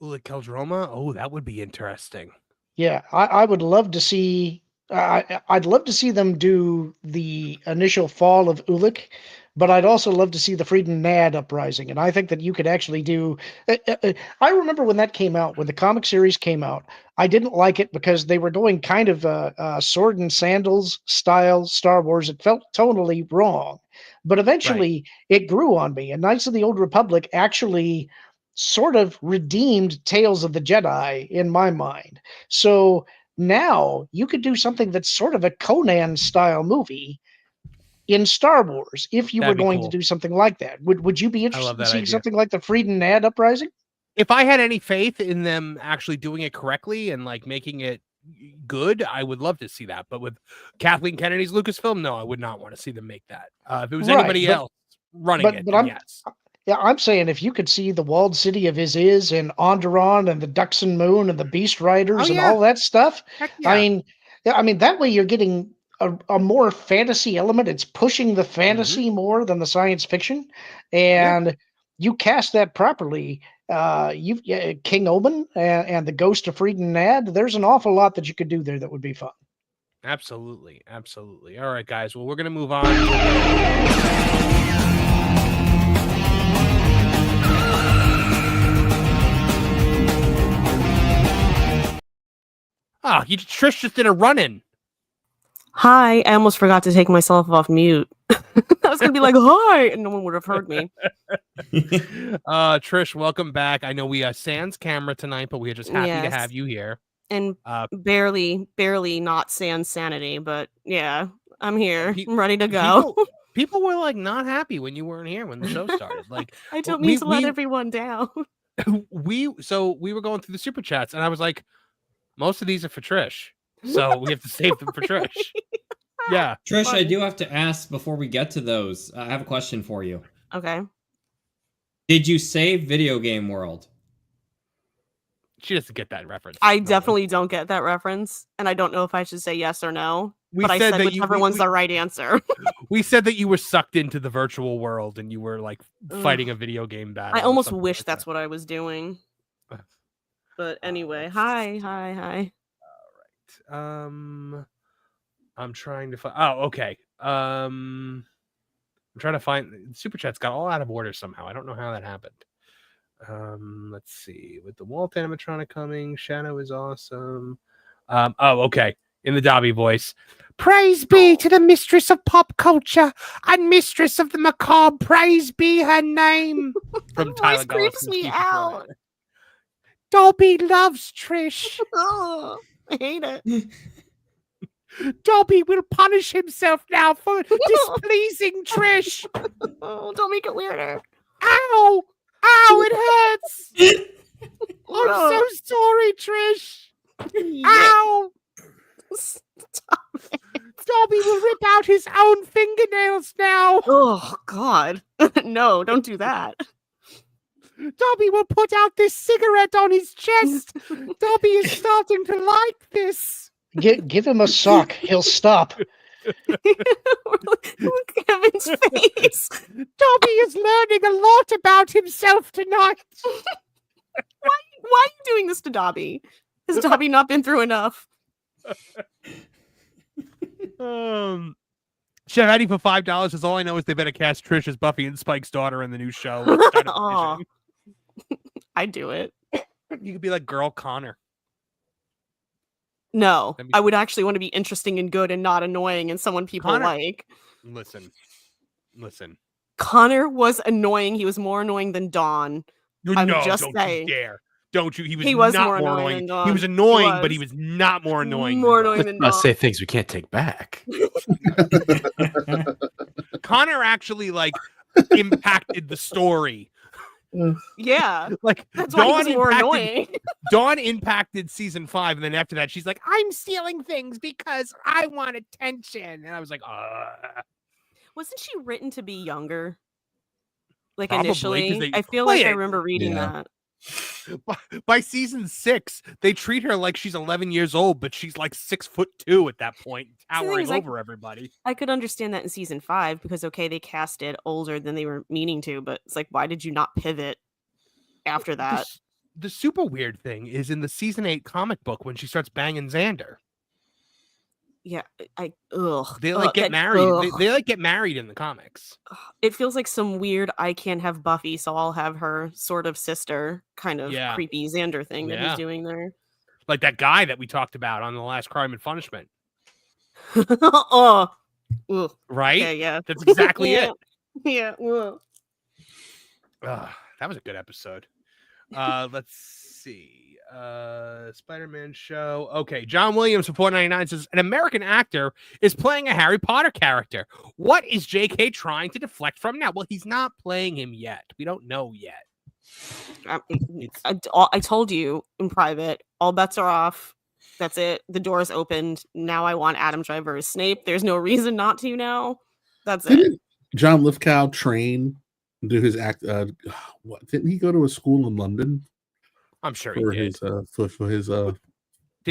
Ooh, the Keldroma? Oh, that would be interesting. Yeah, I would love to see. I'd love to see them do the initial fall of Ulick, but I'd also love to see the Freedom Nad uprising. And I think that you could actually do. I remember when that came out, when the comic series came out, I didn't like it because they were going kind of sword and sandals style Star Wars. It felt totally wrong, but eventually it grew on me. And Knights of the Old Republic actually sort of redeemed Tales of the Jedi in my mind. So now you could do something that's sort of a Conan style movie in Star Wars if you were going to do something like that. Would you be interested in seeing something like the Freedom Nad uprising? If I had any faith in them actually doing it correctly and like making it good, I would love to see that. But with Kathleen Kennedy's Lucasfilm, no, I would not want to see them make that. If it was anybody else running it, then yes. Yeah, I'm saying if you could see the walled city of Is and Onderon and the Duxon Moon and the Beast Riders and all that stuff, I mean that way you're getting a more fantasy element. It's pushing the fantasy more than the science fiction, and you cast that properly. You've King Omen and the Ghost of Freedom Nad. There's an awful lot that you could do there that would be fun. Absolutely. All right, guys. Well, we're gonna move on. Trish just did a run-in. Hi, I almost forgot to take myself off mute. I was going to be like, hi, and no one would have heard me. Trish, welcome back. I know we sans camera tonight, but we're just happy to have you here. And barely not sans sanity, but yeah, I'm here. I'm ready to go. People were like not happy when you weren't here when the show started. Like I don't mean to let everyone down. we were going through the super chats, and I was like, most of these are for Trish, so we have to save them for Trish. Yeah, Trish, I do have to ask before we get to those. I have a question for you. Okay. Did you save Video Game World? She doesn't get that reference. I definitely don't get that reference, and I don't know if I should say yes or no. We but I said said that whichever one's the right answer. We said that you were sucked into the virtual world and you were like fighting a video game battle. I almost wish that's what I was doing. But anyway, hi. All right. I'm trying to find. Oh, okay. I'm trying to find. Super Chat's got all out of order somehow. I don't know how that happened. Let's see. With the Walt animatronic coming, Shadow is awesome. Okay. In the Dobby voice. Praise be to the mistress of pop culture and mistress of the macabre. Praise be her name. From Tyler creeps me out. Dobby loves Trish. Oh, I hate it. Dobby will punish himself now for displeasing Trish. Oh, don't make it weirder. Ow! Ow, it hurts. I'm so sorry, Trish. Ow! Stop it. Dobby will rip out his own fingernails now. Oh, God. No, don't do that. Dobby will put out this cigarette on his chest. Dobby is starting to like this. Give him a sock. He'll stop. Look at Kevin's face. Dobby is learning a lot about himself tonight. Why are you doing this to Dobby? Has Dobby not been through enough? Chef Eddie for $5 says all I know is they better cast Trish as Buffy and Spike's daughter in the new show. Aw. I'd do it. You could be like Girl Connor. No, I would actually want to be interesting and good and not annoying and someone people Connor, like. Listen. Connor was annoying. He was more annoying than Dawn. I'm just saying. You dare. Don't you? He was not more annoying than Dawn. He was annoying, but he was not more annoying. More annoying than Dawn. Let's say things we can't take back. Connor actually impacted the story. Yeah, that's Dawn why he was more annoying. Dawn impacted season 5, and then after that, she's like, "I'm stealing things because I want attention," and I was like, Wasn't she written to be younger? Like Probably, 'cause initially, I feel like I remember reading that. By season 6, they treat her like she's 11 years old, but she's like 6'2" at that point, towering over everybody. I could understand that in season 5 because they cast it older than they were meaning to, but it's like, why did you not pivot after that? The super weird thing is in the season 8 comic book when she starts banging Xander. Yeah, they get married. They get married in the comics. It feels like some weird I can't have Buffy, so I'll have her sort of sister kind of creepy Xander thing that he's doing there. Like that guy that we talked about on the last Crime and Punishment. Right? Okay, yeah. That's exactly it. Yeah. That was a good episode. Let's see. Spider-Man show. Okay, John Williams for $4.99 says an American actor is playing a Harry Potter character. What is JK trying to deflect from now? Well, he's not playing him yet. We don't know yet. I told you in private, all bets are off. That's it. The door is opened. Now I want Adam Driver as Snape. There's no reason not to now. That's it. John Lithgow train, do his act. What didn't he go to a school in London? I'm sure he did. For his did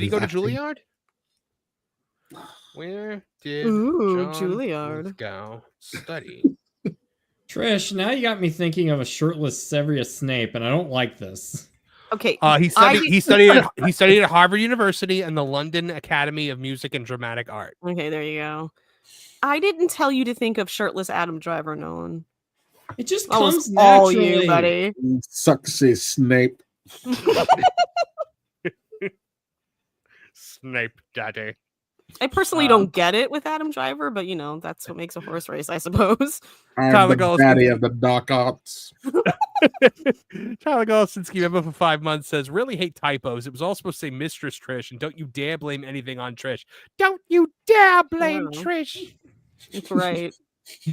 he go to Juilliard? Where did John Juilliard Lithgow study? Trish, now you got me thinking of a shirtless Severus Snape, and I don't like this. Okay. He studied at Harvard University and the London Academy of Music and Dramatic Art. Okay, there you go. I didn't tell you to think of shirtless Adam Driver, Nolan. It just that comes was naturally. All you, buddy. Sucksy Snape. Snape daddy. I personally don't get it with Adam Driver, but that's what makes a horse race, I suppose. I'm the daddy of the dark arts. Tyler Golsinski, member for 5 months, says, really hate typos. It was all supposed to say Mistress Trish, and don't you dare blame anything on Trish. Don't you dare blame Trish. That's right.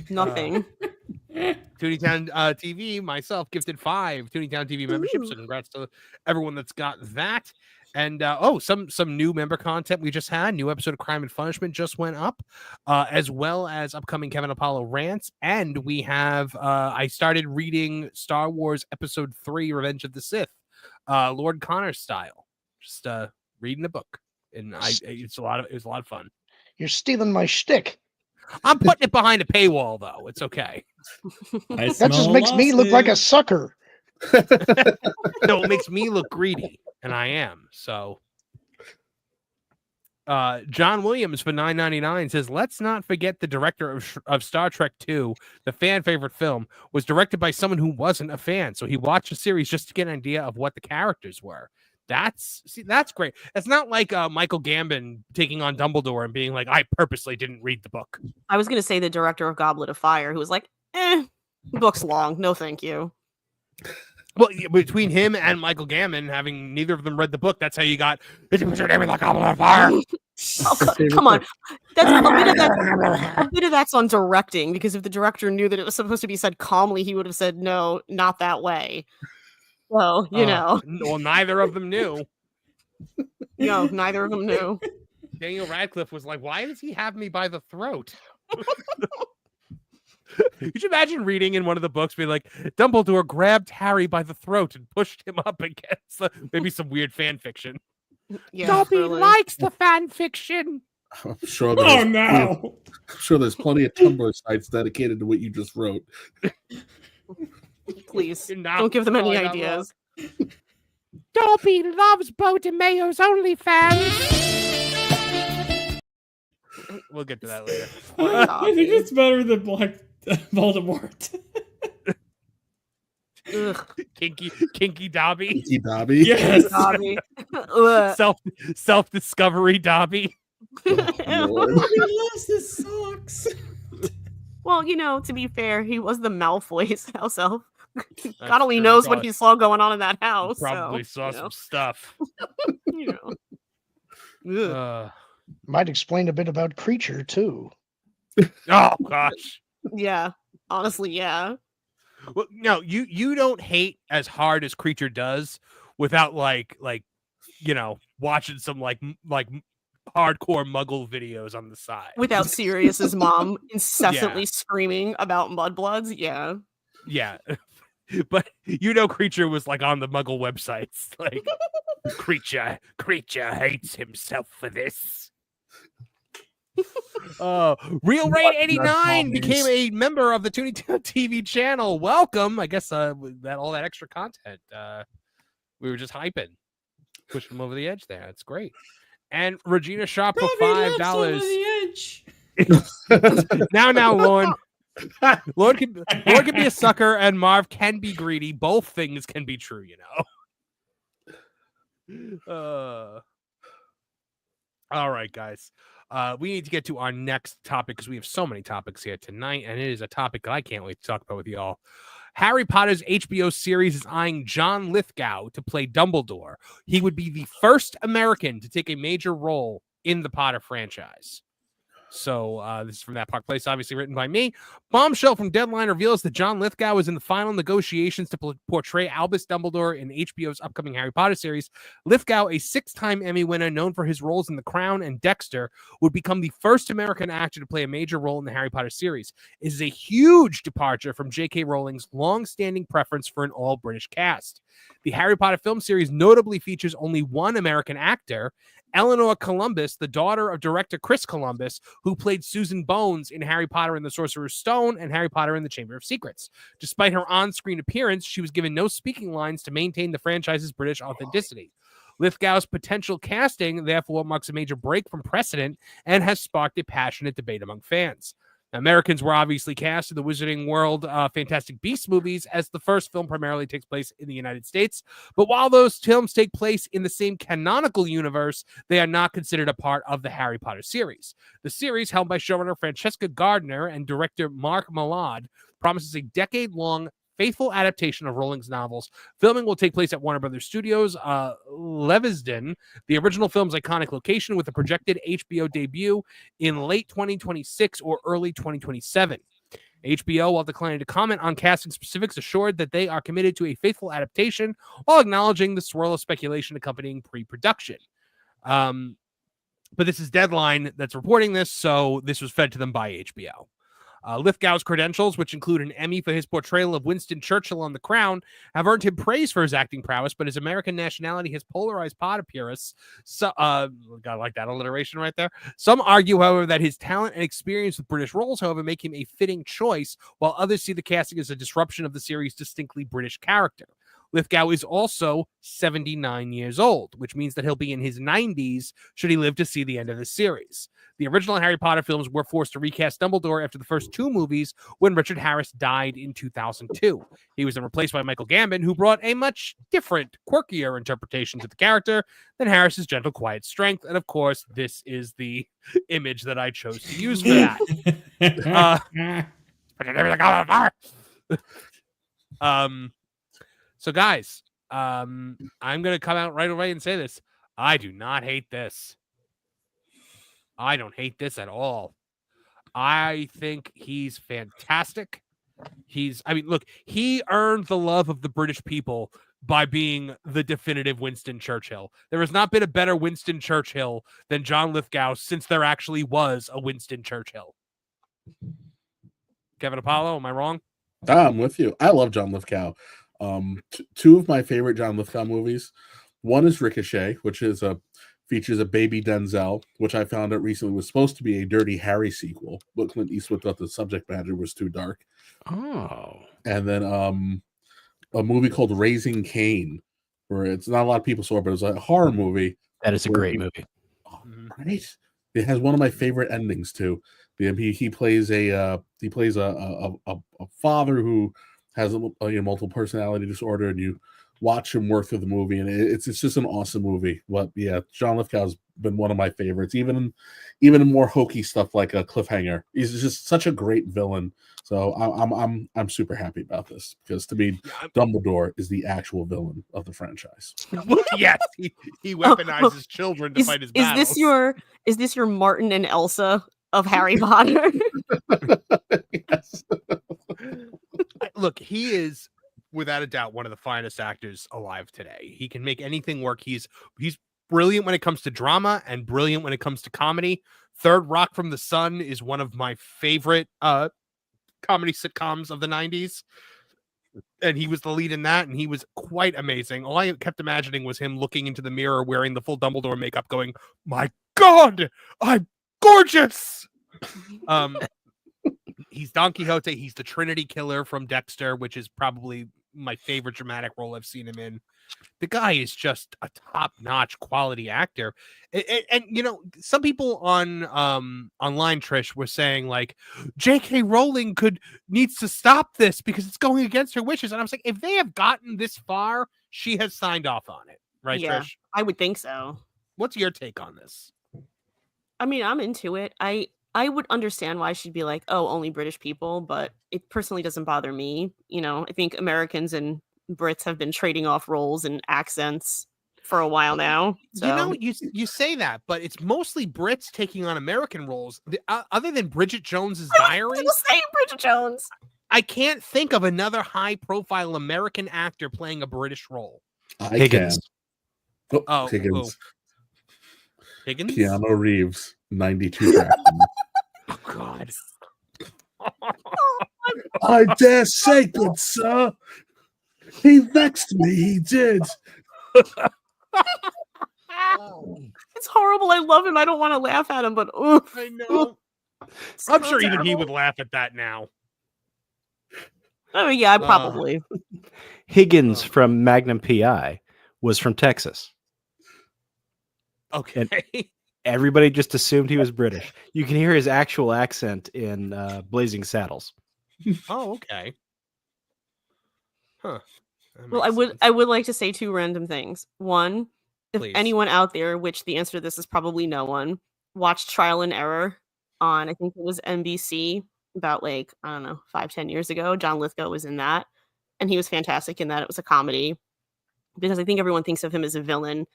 Nothing. Tooney Town TV, myself, gifted 5 Tooney Town TV memberships. So congrats to everyone that's got that. And some new member content we just had. New episode of Crime and Punishment just went up, as well as upcoming Kevin Apollo rants. And we have I started reading Star Wars Episode 3, Revenge of the Sith. Lord Connor style, just reading the book, and it was a lot of fun. You're stealing my shtick. I'm putting it behind a paywall, though. It's okay. That just makes me look like a sucker. No, it makes me look greedy, and I am. So, John Williams for $9.99 says, "Let's not forget the director of Star Trek II, the fan favorite film, was directed by someone who wasn't a fan. So he watched the series just to get an idea of what the characters were." That's great. It's not like Michael Gambon taking on Dumbledore and being like, "I purposely didn't read the book." I was going to say the director of Goblet of Fire, who was like, book's long. No, thank you. Well, between him and Michael Gambon, having neither of them read the book, that's how you got, "Did you put your name in the Goblet of Fire?" Come on. That's a bit of that's on directing, because if the director knew that it was supposed to be said calmly, he would have said, "No, not that way." Well, you know. Well, neither of them knew. No, neither of them knew. Daniel Radcliffe was like, "Why does he have me by the throat?" Could you imagine reading in one of the books, being like, Dumbledore grabbed Harry by the throat and pushed him up against maybe some weird fan fiction? Yeah, Dobby likes the fan fiction. I'm sure no! I'm sure there's plenty of Tumblr sites dedicated to what you just wrote. Please, don't give them any ideas. Dobby loves Beau DeMayo's OnlyFans. We'll get to that later. I think it's better than Black Voldemort. Kinky Dobby. Kinky Dobby. Yes. Dobby. Self-discovery Dobby. He loves his socks. Well, you know, to be fair, he was the Malfoy's house elf. God only true. knows what he saw going on in that house. Probably so, saw some stuff. You know. Might explain a bit about Creature too. Oh gosh. Yeah. Honestly, yeah. Well, no, you don't hate as hard as Creature does without like watching some like hardcore Muggle videos on the side. Without Sirius's mom incessantly screaming about mudbloods. Yeah. Yeah. But Creature was like on the Muggle websites, like Creature hates himself for this. Real Rain 89 became a member of the Tooney Town TV channel. Welcome. I guess that all that extra content. We were just hyping, pushing them over the edge there. That's great. And Regina Shaw put $5. Now, Lauren. Lord can be a sucker and Marv can be greedy. Both things can be true, you know. All right, guys. We need to get to our next topic because we have so many topics here tonight, and it is a topic that I can't wait to talk about with y'all. Harry Potter's HBO series is eyeing John Lithgow to play Dumbledore. He would be the first American to take a major role in the Potter franchise. So this is from That Park Place, obviously written by me. Bombshell from Deadline reveals that John Lithgow is in the final negotiations to portray Albus Dumbledore in HBO's upcoming Harry Potter series. Lithgow, a 6-time Emmy winner known for his roles in The Crown and Dexter, would become the first American actor to play a major role in the Harry Potter series. It is a huge departure from J.K. Rowling's long-standing preference for an all-British cast. The Harry Potter film series notably features only one American actor, Eleanor Columbus, the daughter of director Chris Columbus, who played Susan Bones in Harry Potter and the Sorcerer's Stone and Harry Potter and the Chamber of Secrets. Despite her on-screen appearance, she was given no speaking lines to maintain the franchise's British authenticity. Lithgow's potential casting, therefore, marks a major break from precedent and has sparked a passionate debate among fans. Americans were obviously cast in the Wizarding World Fantastic Beasts movies, as the first film primarily takes place in the United States. But while those films take place in the same canonical universe, they are not considered a part of the Harry Potter series. The series, held by showrunner Francesca Gardner and director Mark Mallard, promises a decade-long faithful adaptation of Rowling's novels. Filming will take place at Warner Brothers Studios, Leavesden, the original film's iconic location, with a projected HBO debut in late 2026 or early 2027. HBO, while declining to comment on casting specifics, assured that they are committed to a faithful adaptation while acknowledging the swirl of speculation accompanying pre-production. But this is Deadline that's reporting this, so this was fed to them by HBO. Lithgow's credentials, which include an Emmy for his portrayal of Winston Churchill on The Crown, have earned him praise for his acting prowess, but his American nationality has polarized pod purists. So, gotta like that alliteration right there. Some argue, however, that his talent and experience with British roles, however, make him a fitting choice, while others see the casting as a disruption of the series' distinctly British character. Lithgow is also 79 years old, which means that he'll be in his 90s should he live to see the end of the series. The original Harry Potter films were forced to recast Dumbledore after the first 2 movies when Richard Harris died in 2002. He was then replaced by Michael Gambon, who brought a much different, quirkier interpretation to the character than Harris's gentle, quiet strength. And of course, this is the image that I chose to use for that. So guys, I'm going to come out right away and say this. I do not hate this. I don't hate this at all. I think he's fantastic. Look, he earned the love of the British people by being the definitive Winston Churchill. There has not been a better Winston Churchill than John Lithgow since there actually was a Winston Churchill. Kevin Apollo, am I wrong? I'm with you. I love John Lithgow. 2 of my favorite John Lithgow movies. One is Ricochet, which is features a baby Denzel, which I found out recently was supposed to be a Dirty Harry sequel, but Clint Eastwood thought the subject matter was too dark. Oh. And then a movie called Raising Cain, where it's not a lot of people saw it, but it's a horror movie. That is a great movie. Oh, right. It has one of my favorite endings too. He plays a father who has a multiple personality disorder, and you watch him work through the movie, and it's just an awesome movie. But yeah, John Lithgow's been one of my favorites, even in more hokey stuff like a Cliffhanger. He's just such a great villain. So I'm super happy about this, because to me, Dumbledore is the actual villain of the franchise. Yes, he weaponizes children to fight his battles. Is this your Martin and Elsa of Harry Potter? Yes. Look, he is without a doubt one of the finest actors alive today. He can make anything work. He's brilliant when it comes to drama and brilliant when it comes to comedy. Third Rock from the Sun is one of my favorite comedy sitcoms of the 90s. And he was the lead in that, and he was quite amazing. All I kept imagining was him looking into the mirror wearing the full Dumbledore makeup going, "My God, I'm gorgeous!" He's Don Quixote. He's the Trinity Killer from Dexter, which is probably my favorite dramatic role I've seen him in. The guy is just a top-notch quality actor. And you know, some people on online, Trish, were saying like J.K. Rowling needs to stop this because it's going against her wishes. And I was like, if they have gotten this far, she has signed off on it, right, Yeah, Trish? I would think so. What's your take on this? I mean, I'm into it. I would understand why she'd be like, oh, only British people, but it personally doesn't bother me. You know, I think Americans and Brits have been trading off roles and accents for a while now. So. You know, you say that, but it's mostly Brits taking on American roles. Other than Bridget Jones's Diary, say Bridget Jones. I can't think of another high-profile American actor playing a British role. Higgins. Higgins. Higgins? Keanu Reeves, 92 tracks. Oh, God. I dare say, good sir, he vexed me, he did. It's horrible. I love him. I don't want to laugh at him, but oof. I know. I'm sure even he would laugh at that now. Oh, yeah, probably. Higgins from Magnum PI was from Texas. Okay. And everybody just assumed he was British. You can hear his actual accent in Blazing Saddles. Oh, okay. Huh. Well, I would like to say 2 random things. One, if Please. anyone out there, which the answer to this is probably no one, watched Trial and Error on, I think it was NBC about 5-10 years ago. John Lithgow was in that, and he was fantastic in that. It was a comedy, because I think everyone thinks of him as a villain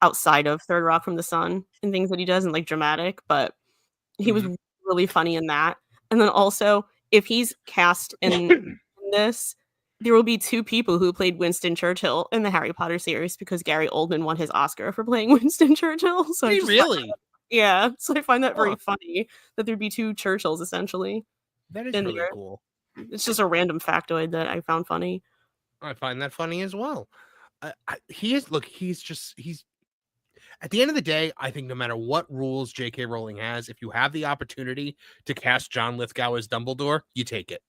outside of Third Rock from the Sun and things that he does and like dramatic, but he was really funny in that. And then also, if he's cast in this, there will be 2 people who played Winston Churchill in the Harry Potter series, because Gary Oldman won his Oscar for playing Winston Churchill. So really? Yeah. So I find that very funny that there'd be 2 Churchills essentially. That is in really there. cool. It's just a random factoid that I found funny. I find that funny as well. He's at the end of the day, I think no matter what rules J.K. Rowling has, if you have the opportunity to cast John Lithgow as Dumbledore, you take it.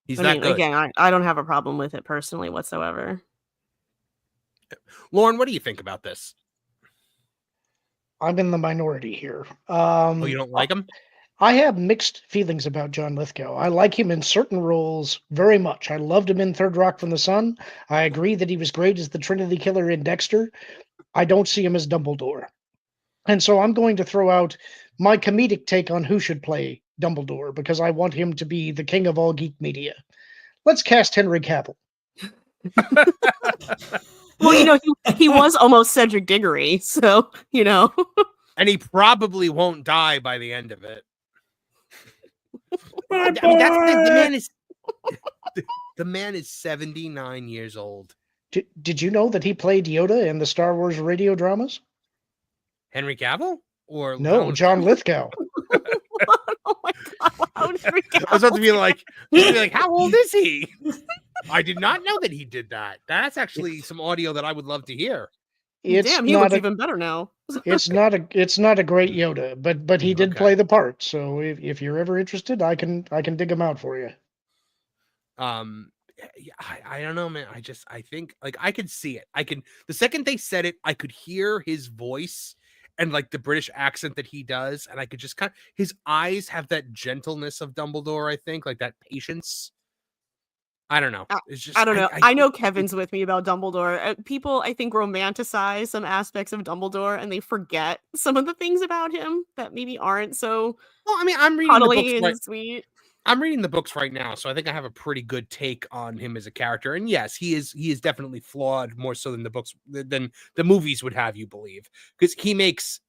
He's that good. Again, I don't have a problem with it personally whatsoever. Lauren, what do you think about this? I'm in the minority here. Oh, you don't like him? I have mixed feelings about John Lithgow. I like him in certain roles very much. I loved him in Third Rock from the Sun. I agree that he was great as the Trinity Killer in Dexter. I don't see him as Dumbledore. And so I'm going to throw out my comedic take on who should play Dumbledore because I want him to be the king of all geek media. Let's cast Henry Cavill. Well, he was almost Cedric Diggory, so, And he probably won't die by the end of it. I mean, the man is 79 years old. Did you know that he played Yoda in the Star Wars radio dramas? Henry Cavill? Or no, John Lithgow. Oh my God! How did Henry Cavill I was about to be like, how old is he? I did not know that he did that. That's actually some audio that I would love to hear. Damn, he looks even better now. It's not a great Yoda, but he did play the part. So if you're ever interested, I can dig him out for you. I don't know, man. I think like I could see it. The second they said it, I could hear his voice and like the British accent that he does, and I could just his eyes have that gentleness of Dumbledore. I think like that patience. I don't know. It's just I don't know. I know Kevin's with me about Dumbledore. People, I think, romanticize some aspects of Dumbledore, and they forget some of the things about him that maybe aren't so. Well, I mean, I'm reading the books and sweet. I'm reading the books right now, so I think I have a pretty good take on him as a character. And yes, he is definitely flawed more so than the books than the movies would have you believe, because he makes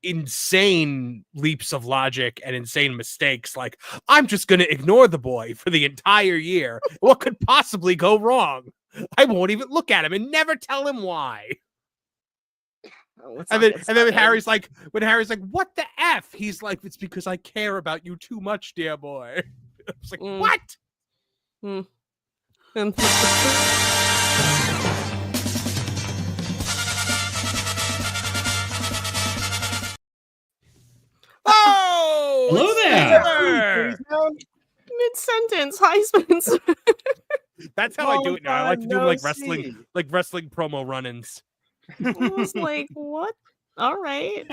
insane leaps of logic and insane mistakes. Like, I'm just going to ignore the boy for the entire year. What could possibly go wrong? I won't even look at him and never tell him why. And then when Harry's like, what the F? He's like, it's because I care about you too much, dear boy. I was like, what? Oh! Hello there! Mid-sentence, hi Spencer. That's how I do it now. I like to do like wrestling promo run-ins. I was like, what? All right.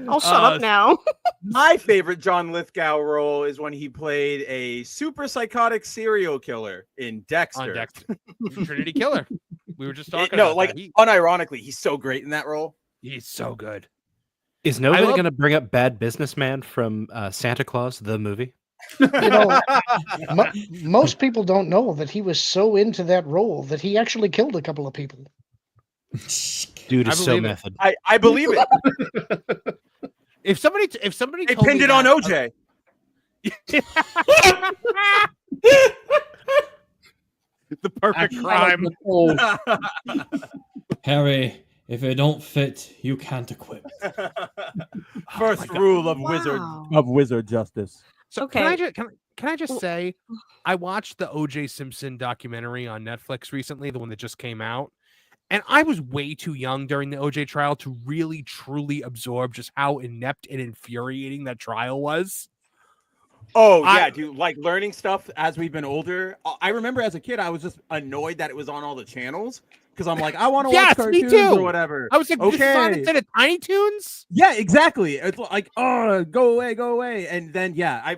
I'll shut up now. My favorite John Lithgow role is when he played a super psychotic serial killer in Dexter. On Dexter. Trinity Killer. We were just talking about that. Unironically, he's so great in that role. He's so good. Is nobody going to bring up Bad Businessman from Santa Claus, the movie? Most people don't know that he was so into that role that he actually killed a couple of people. Dude is so method. I believe it. If somebody they pinned it on OJ. The perfect crime. Harry, if it don't fit, you can't equip. First rule of wizard justice. So okay. Can I just say, I watched the O.J. Simpson documentary on Netflix recently, the one that just came out, and I was way too young during the O.J. trial to really truly absorb just how inept and infuriating that trial was. Oh yeah, dude! Like learning stuff as we've been older. I remember as a kid, I was just annoyed that it was on all the channels because I'm like, I want to watch cartoons or whatever. I was like, okay, this is on instead of Tiny Toons. Yeah, exactly. It's like, oh, go away. And then I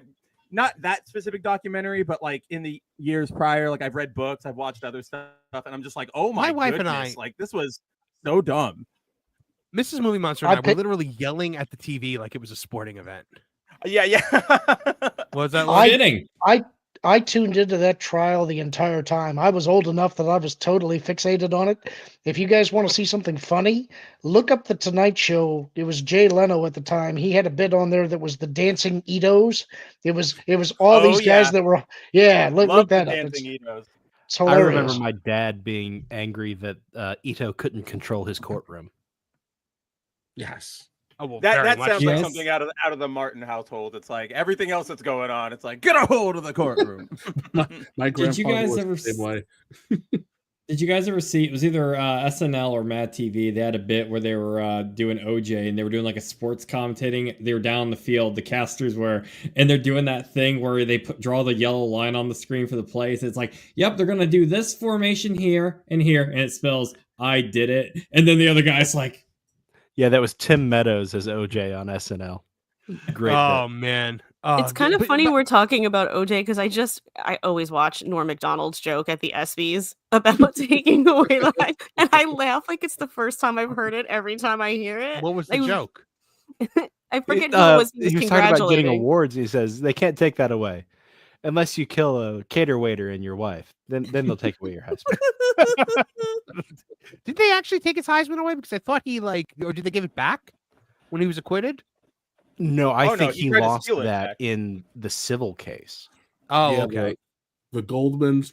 not that specific documentary, but like in the years prior, like I've read books, I've watched other stuff, and I'm just like, oh my wife goodness, and I, like this was so dumb. Mrs. Movie Monster and I were literally yelling at the TV like it was a sporting event. Yeah. Was that like I tuned into that trial the entire time. I was old enough that I was totally fixated on it. If you guys want to see something funny, look up the Tonight Show. It was Jay Leno at the time. He had a bit on there that was the dancing Itos. It was all these guys that were look that up. It's hilarious. I remember my dad being angry that Ito couldn't control his courtroom. Yes. Oh, well, that much sounds so. like something out of the Martin household. It's like everything else that's going on. It's like, get a hold of the courtroom. My Did you grandfather guys was ever the same way. Did you guys ever see? It was either SNL or Mad TV. They had a bit where they were doing OJ, and they were doing like a sports commentating. They were down the field, the casters were, and they're doing that thing where they draw the yellow line on the screen for the plays. It's like, yep, they're gonna do this formation here, and it spells "I did it," and then the other guy's like, yeah, that was Tim Meadows as OJ on SNL. Great. Oh man. It's kind of funny we're talking about OJ because I always watch Norm Macdonald's joke at the ESPYs about taking away life, and I laugh like it's the first time I've heard it every time I hear it. What was the joke? I forget who it was. He was talking about getting awards. He says they can't take that away unless you kill a cater waiter and your wife. Then they'll take away your husband. Did they actually take his Heisman away? Because I thought or did they give it back when he was acquitted? No, I think he tried to lost steal it that back. in the civil case. Oh, Yeah, okay. The Goldmans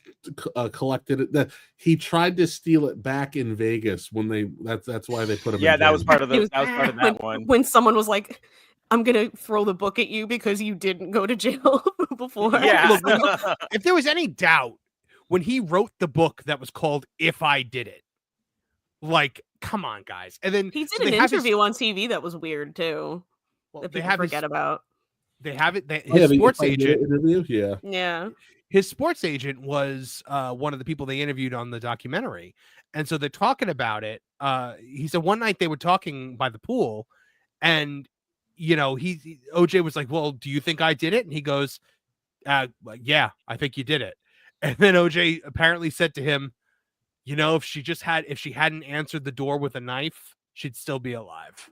collected it. That he tried to steal it back in Vegas when that's why they put him. Yeah, in that was jail. part of that one. When someone was like, "I'm gonna throw the book at you because you didn't go to jail before." Yeah. Look, if there was any doubt when he wrote the book that was called "If I Did It," like, come on, guys. And then he did an interview on TV that was weird too. That people forget about. They have it. His sports agent. Interview? Yeah. His sports agent was one of the people they interviewed on the documentary. And so they're talking about it. He said one night they were talking by the pool and, OJ was like, well, do you think I did it? And he goes, yeah, I think you did it. And then OJ apparently said to him, if she hadn't answered the door with a knife, she'd still be alive.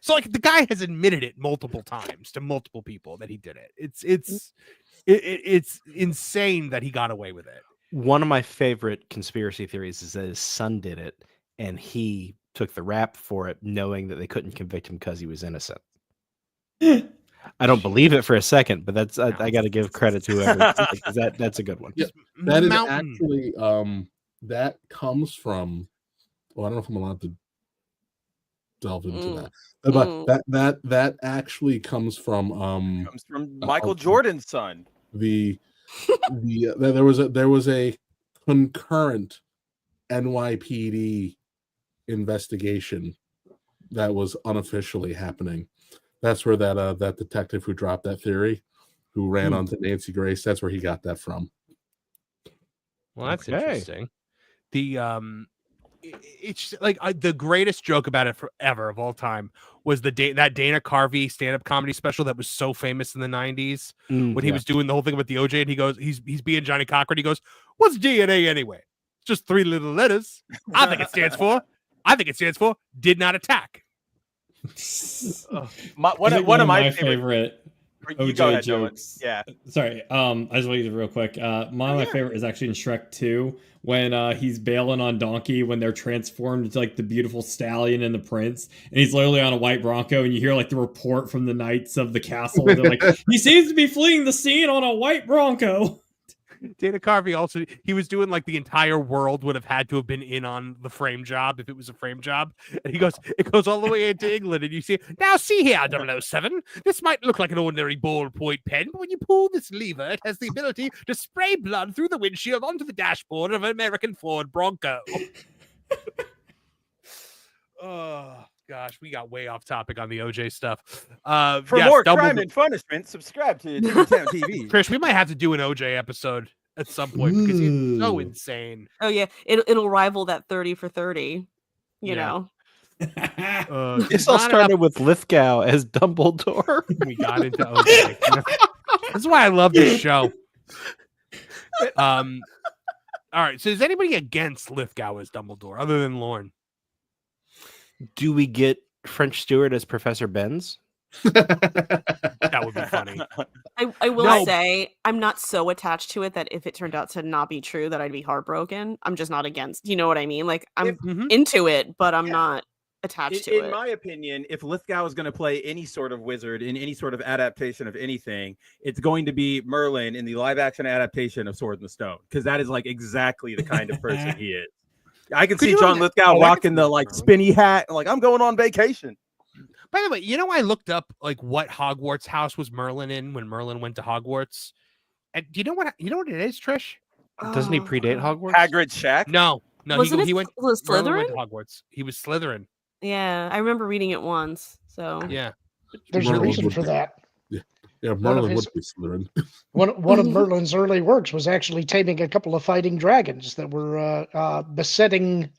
So like the guy has admitted it multiple times to multiple people that he did it. It's insane that he got away with it. One of my favorite conspiracy theories is that his son did it and he took the rap for it, knowing that they couldn't convict him because he was innocent. I don't believe it for a second, but that's I got to give credit to whoever. That's a good one. Yeah, that is actually that comes from. Well, I don't know if I'm allowed to delve into that, but that actually comes from Michael Jordan's son. There was a concurrent NYPD investigation that was unofficially happening. That's where that detective who dropped that theory, who ran onto Nancy Grace, that's where he got that from. Well, that's interesting. It's like the greatest joke about it forever of all time was that Dana Carvey stand-up comedy special that was so famous in the 90s when he was doing the whole thing about the OJ, and he goes, he's being Johnny Cochran. He goes, "What's DNA anyway? It's just 3 little letters. I think it stands for did not attack." One of my favorite OJ jokes. Yeah. Sorry. I just want to real quick. One of my favorite is actually in Shrek 2 when he's bailing on Donkey when they're transformed into like the beautiful stallion and the prince, and he's literally on a white Bronco, and you hear like the report from the knights of the castle. They're like, he seems to be fleeing the scene on a white Bronco. Dana Carvey also, he was doing like the entire world would have had to have been in on the frame job if it was a frame job. And he goes, it goes all the way into England, and you see, now see here, 007, this might look like an ordinary ballpoint pen, but when you pull this lever, it has the ability to spray blood through the windshield onto the dashboard of an American Ford Bronco. Oh gosh, we got way off topic on the OJ stuff. For more crime and punishment, subscribe to Tooney Town TV. Chris, we might have to do an OJ episode at some point because he's so insane. Oh yeah, it'll rival that 30 for 30. You know. This all started with Lithgow as Dumbledore. We got into OJ. This is why I love this show. All right. So is anybody against Lithgow as Dumbledore other than Lorne? Do we get French Stewart as Professor Benz? That would be funny. I will say I'm not so attached to it that if it turned out to not be true that I'd be heartbroken. I'm just not against. You know what I mean? Like I'm into it, but I'm not attached to it. In my opinion, if Lithgow is going to play any sort of wizard in any sort of adaptation of anything, it's going to be Merlin in the live action adaptation of Sword in the Stone, because that is like exactly the kind of person he is. I can see John Lithgow rocking the like spinny hat, like I'm going on vacation. By the way, you know, I looked up like what Hogwarts house was Merlin in when Merlin went to Hogwarts. And do you know what it is, Trish? Doesn't he predate Hogwarts? Hagrid's shack? No, Wasn't he went. was Merlin went Slytherin? to Hogwarts. He was Slytherin. Yeah, I remember reading it once. So yeah, there's a reason for that. Yeah, Merlin would be Slytherin. One of Merlin's early works was actually taming a couple of fighting dragons that were besetting.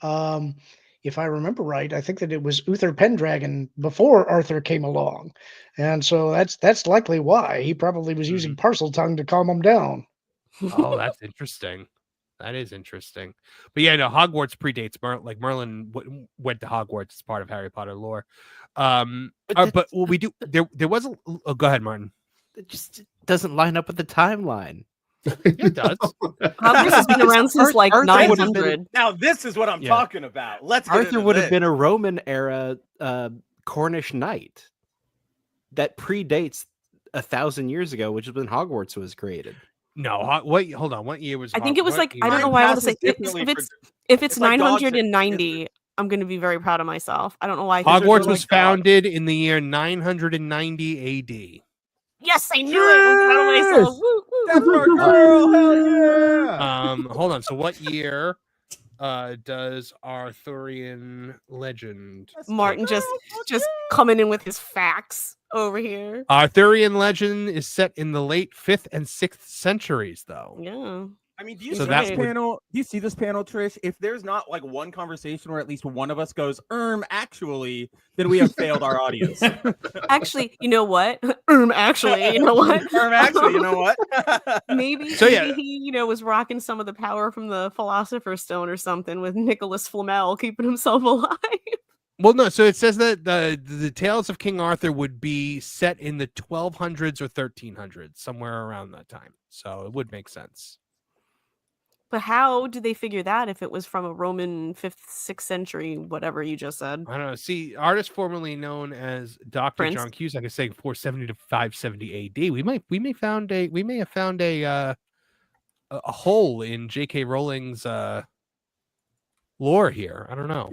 If I remember right, I think that it was Uther Pendragon before Arthur came along, and so that's likely why he probably was using Parseltongue to calm them down. Oh, that's interesting. That is interesting. But yeah, no, Hogwarts predates Merlin. Like Merlin went to Hogwarts as part of Harry Potter lore. But what we do there was a. Go ahead, Martin. It just doesn't line up with the timeline. It does. Hogwarts has been around since like Arthur 900. Now this is what I'm talking about. Let's. Arthur would have been a Roman era Cornish knight that predates 1,000 years ago, which is when Hogwarts was created. No, hold on. What year was? I think it was like I don't know why I want to say if it's 990. I'm going to be very proud of myself. I don't know why. Hogwarts was founded in the year 990 AD. Yes, I knew it. I was proud of myself. Woo, woo, That's woo. our girl. Hell yeah. Hold on. So what year does Arthurian legend? Martin just coming in with his facts over here. Arthurian legend is set in the late 5th and 6th centuries, though. Yeah. I mean, do you So see that this would- panel? Do you see this panel, Trish? If there's not like one conversation where at least one of us goes, actually, then we have failed our audience. Actually, you know what? Actually, you know what? Actually, you know what? Maybe he, was rocking some of the power from the Philosopher's Stone or something with Nicholas Flamel keeping himself alive. Well, no. So it says that the Tales of King Arthur would be set in the 1200s or 1300s, somewhere around that time. So it would make sense. But how did they figure that if it was from a Roman 5th, 6th century, whatever you just said? I don't know. See, artist formerly known as Dr. Prince? John Cusack is saying 470 to 570 AD. We may have found a hole in J.K. Rowling's lore here. I don't know.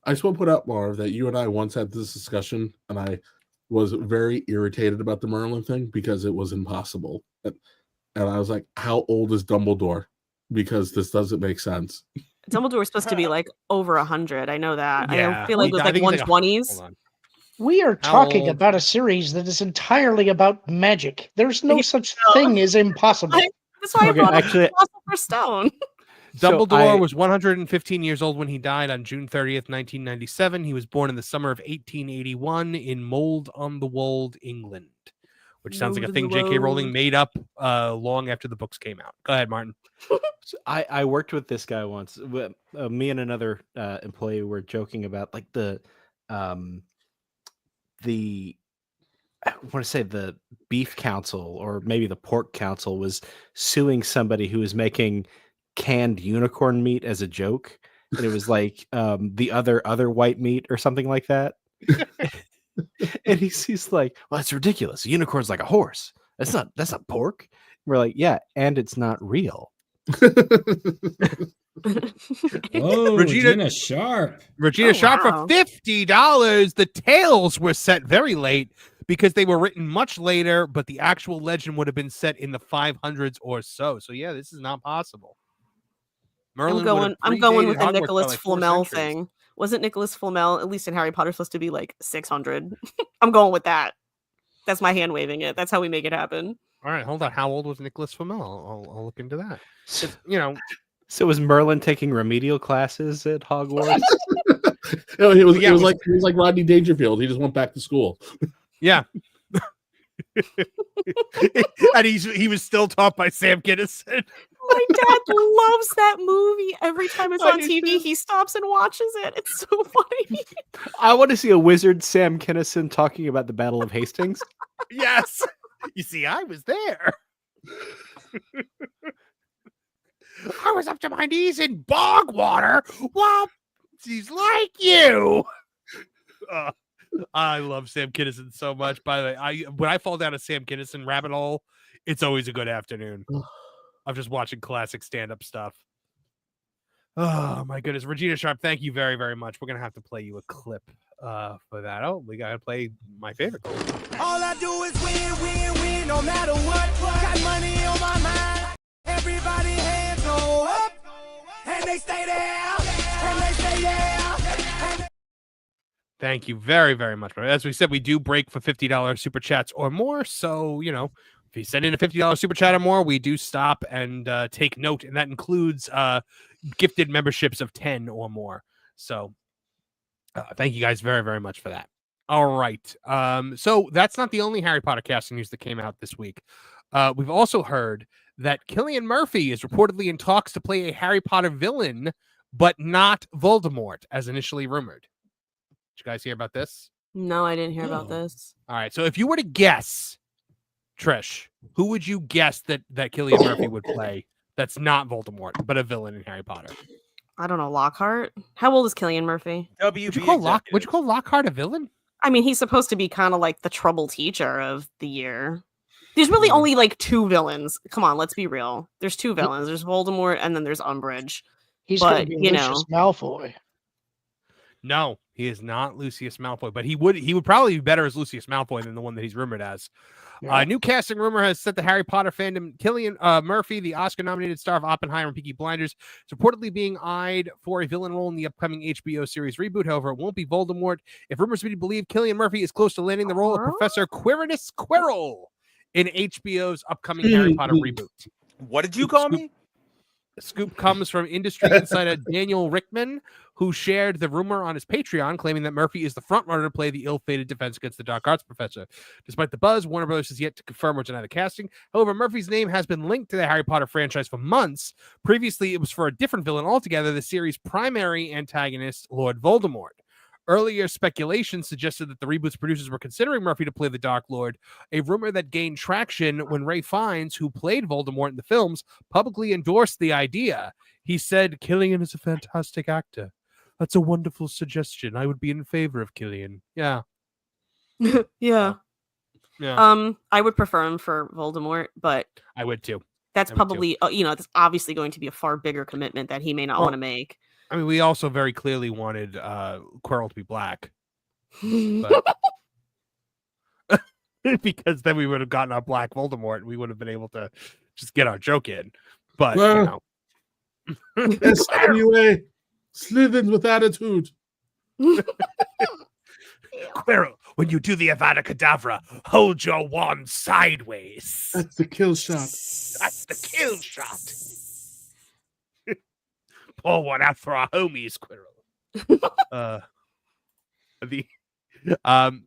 I just want to put out, Marv, that you and I once had this discussion, and I was very irritated about the Merlin thing because it was impossible. And I was like, how old is Dumbledore? Because this doesn't make sense. Dumbledore was supposed to be like over 100. I know that. Yeah. I feel like it was like 120s. Hold on. We are talking about a series that is entirely about magic. There's no such thing as impossible. That's why I brought up Philosopher's Stone. Dumbledore was 115 years old when he died on June 30th, 1997. He was born in the summer of 1881 in Mold on the Wold, England, which sounds like a thing J.K. Rowling made up long after the books came out. Go ahead, Martin. So I worked with this guy once. Me and another employee were joking about like the I want to say the beef council or maybe the pork council was suing somebody who was making canned unicorn meat as a joke, and it was like the other white meat or something like that. And he's like, well, that's ridiculous. A unicorn's like a horse. That's not pork. We're like, yeah, and it's not real. Oh, Regina Sharp. Sharp wow. for $50. The tales were set very late because they were written much later, but the actual legend would have been set in the 500s or so. So yeah, this is not possible. I'm going with the Nicholas Flamel thing. Wasn't Nicholas Flamel, at least in Harry Potter, supposed to be like 600? I'm going with that. That's my hand waving it. That's how we make it happen. All right, hold on. How old was Nicholas Flamel? I'll look into that. So was Merlin taking remedial classes at Hogwarts? It was like Rodney Dangerfield. He just went back to school. Yeah. And he was still taught by Sam Kinison. My dad loves that movie. Every time it's on TV, he stops and watches it. It's so funny. I want to see a wizard Sam Kinison talking about the Battle of Hastings. Yes. You see, I was there. I was up to my knees in bog water. Well, he's like you. I love Sam Kinison so much. By the way, when I fall down a Sam Kinison rabbit hole, it's always a good afternoon. I'm just watching classic stand-up stuff. Oh my goodness, Regina Sharp, thank you very, very much. We're gonna have to play you a clip for that. Oh, we gotta play my favorite. All I do is win, win, win, no matter what. Got money on my mind. Everybody hands go up, and they stay there, and they stay there. Thank you very, very much. As we said, we do break for $50 super chats or more. So, you know, if you send in a $50 super chat or more, we do stop and take note. And that includes gifted memberships of 10 or more. So thank you guys very, very much for that. All right. So that's not the only Harry Potter casting news that came out this week. We've also heard that Cillian Murphy is reportedly in talks to play a Harry Potter villain, but not Voldemort, as initially rumored. Did you guys hear about this? No, I didn't hear about this. All right. So if you were to guess, Trish, who would you guess that Cillian Murphy would play that's not Voldemort, but a villain in Harry Potter? I don't know, Lockhart. How old is Cillian Murphy? Would you call Lockhart a villain? I mean, he's supposed to be kind of like the trouble teacher of the year. There's really only like 2 villains. Come on, let's be real. There's 2 villains. There's Voldemort and then there's Umbridge. He's going to be Lucius Malfoy. No, he is not Lucius Malfoy, but he would probably be better as Lucius Malfoy than the one that he's rumored as. Yeah. New casting rumor has set the Harry Potter fandom. Cillian Murphy, the Oscar-nominated star of Oppenheimer and Peaky Blinders, is reportedly being eyed for a villain role in the upcoming HBO series reboot. However, it won't be Voldemort. If rumors be believed, Cillian Murphy is close to landing the role of Professor Quirinus Quirrell in HBO's upcoming Harry Potter reboot. What did you call me? The scoop comes from industry insider Daniel Rickman, who shared the rumor on his Patreon, claiming that Murphy is the frontrunner to play the ill-fated Defense Against the Dark Arts professor. Despite the buzz, Warner Bros. Has yet to confirm or deny the casting. However, Murphy's name has been linked to the Harry Potter franchise for months. Previously, it was for a different villain altogether, the series' primary antagonist, Lord Voldemort. Earlier speculation suggested that the reboot's producers were considering Murphy to play the Dark Lord, a rumor that gained traction when Ray Fiennes, who played Voldemort in the films, publicly endorsed the idea. He said, "Cillian is a fantastic actor. That's a wonderful suggestion. I would be in favor of Cillian." Yeah. Yeah. Yeah. I would prefer him for Voldemort, but I would too. That's probably, it's obviously going to be a far bigger commitment that he may not want to make. I mean, we also very clearly wanted Quirrell to be black. But because then we would have gotten our black Voldemort and we would have been able to just get our joke in. But, SWA, Slytherin with attitude. Quirrell, when you do the Avada Kedavra, hold your wand sideways. That's the kill shot. That's the kill shot. Pour one out for our homies, Quirrell.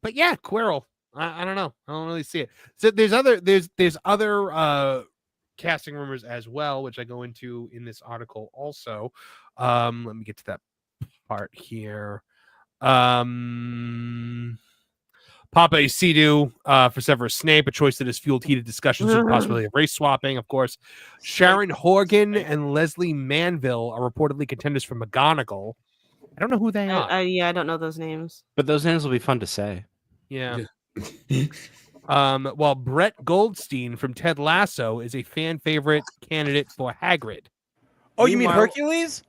But yeah, Quirrell. I don't know. I don't really see it. So there's other casting rumors as well, which I go into in this article also. Let me get to that part here. Papa Isidu for Severus Snape, a choice that has fueled heated discussions with the possibility of race swapping, of course. Sharon Horgan and Leslie Manville are reportedly contenders for McGonagall. I don't know who they are. I don't know those names. But those names will be fun to say. Yeah. While Brett Goldstein from Ted Lasso is a fan favorite candidate for Hagrid. Oh, you mean Hercules?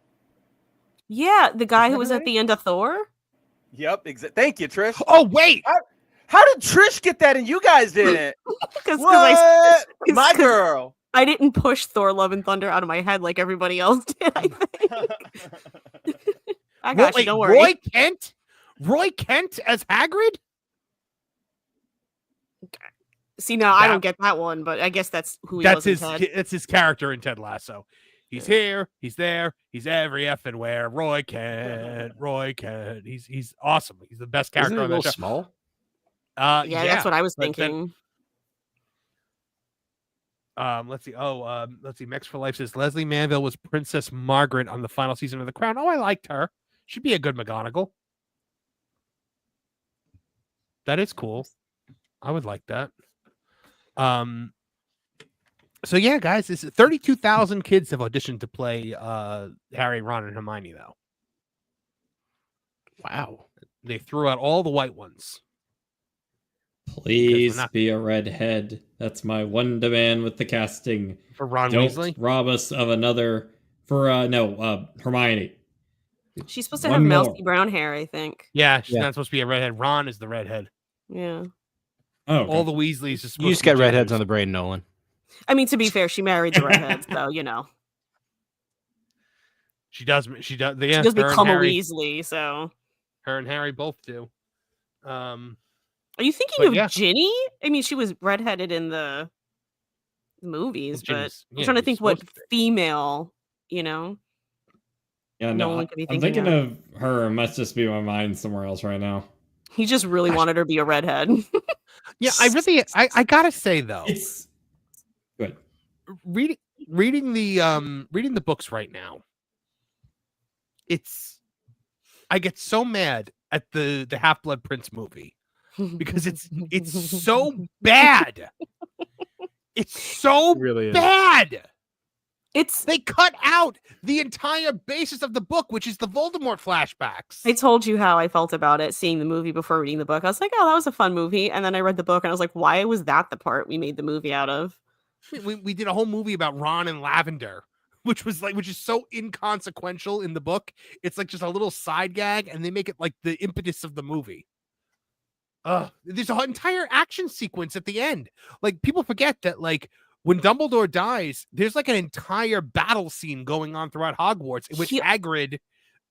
Yeah, the guy who was at the end of Thor? Yep. Thank you, Trish. Oh, wait. How did Trish get that and you guys didn't? Because my girl. I didn't push Thor Love and Thunder out of my head like everybody else did, I think. I got you, don't worry. Roy Kent as Hagrid? See, now I don't get that one, but I guess that's who he was in Ted. That's his character in Ted Lasso. He's here, he's there, he's every effing where. Roy Kent. He's awesome. He's the best character on that show. Small? Yeah, that's what I was thinking. Let's see. Let's see. Mex for Life says Leslie Manville was Princess Margaret on the final season of The Crown. Oh, I liked her. She'd be a good McGonagall. That is cool. I would like that. So yeah, guys, 32,000 kids have auditioned to play Harry, Ron, and Hermione, though. Wow. They threw out all the white ones. Please be a redhead. That's my one demand with the casting. For Ron Don't Weasley? rob us of another. For Hermione. She's supposed to have mousy brown hair, I think. Yeah, she's not supposed to be a redhead. Ron is the redhead. Yeah. Oh, all the Weasleys are supposed You just to get be redheads gingers. on the brain, Nolan. I mean, to be fair, she married the redhead, so you know. She does. She does. Yeah, She does her and become a Harry- Weasley, so. Her and Harry both do. Are you thinking of Ginny? I mean, she was redheaded in the movies, Well, but Ginny's- I'm yeah, trying to she's think what supposed to female, you know. Yeah, No no, one could be I'm thinking thinking of her. It must just be my mind somewhere else right now. He just really wanted her to be a redhead. Yeah, I gotta say though, it's good. Reading the books right now. I get so mad at the Half-Blood Prince movie because it's so bad. It's so really is. bad. They cut out the entire basis of the book, which is the Voldemort flashbacks. I told you how I felt about it seeing the movie before reading the book. I was like, oh, that was a fun movie. And then I read the book and I was like, why was that the part we made the movie out of? We did a whole movie about Ron and Lavender, which is so inconsequential in the book. It's like just a little side gag, and they make it like the impetus of the movie. There's an entire action sequence at the end. Like, people forget that, like, when Dumbledore dies, there's like an entire battle scene going on throughout Hogwarts in which Hagrid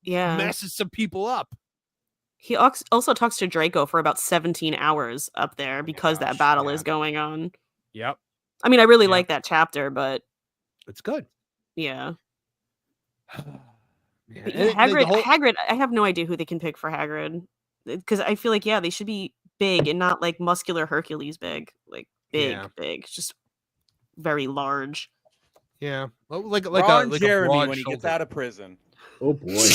messes some people up. He also talks to Draco for about 17 hours up there because that battle is going on. Yep. I mean, I really like that chapter, but it's good. Yeah. But And Hagrid, I have no idea who they can pick for Hagrid. Because I feel like, they should be big and not like muscular Hercules big. Like big. Just very large. Yeah. Like Ron a Jeremy broad when he gets shoulder. out of prison. Oh boy.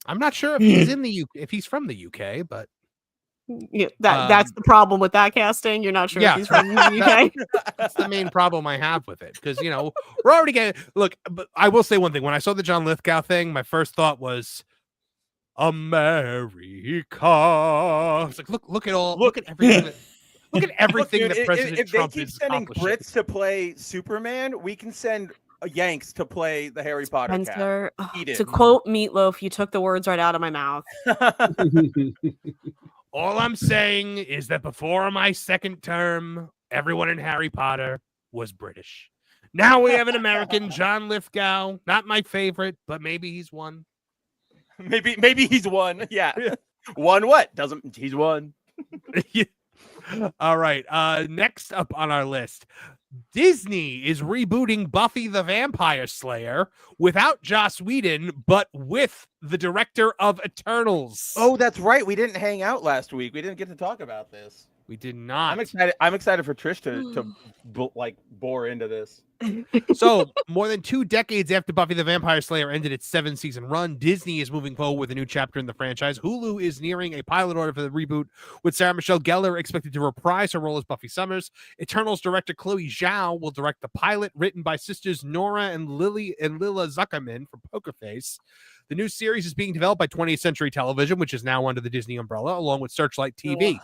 I'm not sure if he's in the if he's from the UK, but Yeah, that's the problem with that casting. You're not sure if he's from the UK. That's the main problem I have with it, because we're already getting but I will say one thing. When I saw the John Lithgow thing, my first thought was America. It's like look at everything that Dude, that President if Trump they keep is sending accomplishing. Brits to play Superman, we can send Yanks to play the Harry Potter cat. Spencer, Eat it. to quote Meatloaf, you took the words right out of my mouth. All I'm saying is that before my second term, everyone in Harry Potter was British. Now we have an American, John Lithgow. Not my favorite, but maybe he's one. Maybe he's one. Yeah. One what? He's one. All right. Next up on our list, Disney is rebooting Buffy the Vampire Slayer without Joss Whedon, but with the director of Eternals. Oh, that's right. We didn't hang out last week. We didn't get to talk about this. We did not. I'm excited for Trish to bore into this. So, more than 2 decades after Buffy the Vampire Slayer ended its 7-season run, Disney is moving forward with a new chapter in the franchise. Hulu is nearing a pilot order for the reboot, with Sarah Michelle Gellar expected to reprise her role as Buffy Summers. Eternals director Chloe Zhao will direct the pilot, written by sisters Nora and Lila Zuckerman from Poker Face. The new series is being developed by 20th Century Television, which is now under the Disney umbrella, along with Searchlight TV.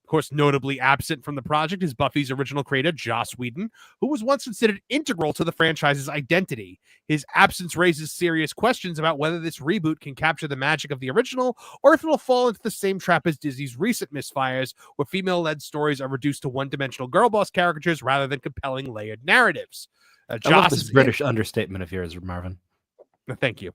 Of course, notably absent from the project is Buffy's original creator, Joss Whedon, who was once considered integral to the franchise's identity. His absence raises serious questions about whether this reboot can capture the magic of the original, or if it will fall into the same trap as Disney's recent misfires, where female-led stories are reduced to one-dimensional girl boss caricatures rather than compelling layered narratives. I love this British understatement of yours, Marvin. Thank you.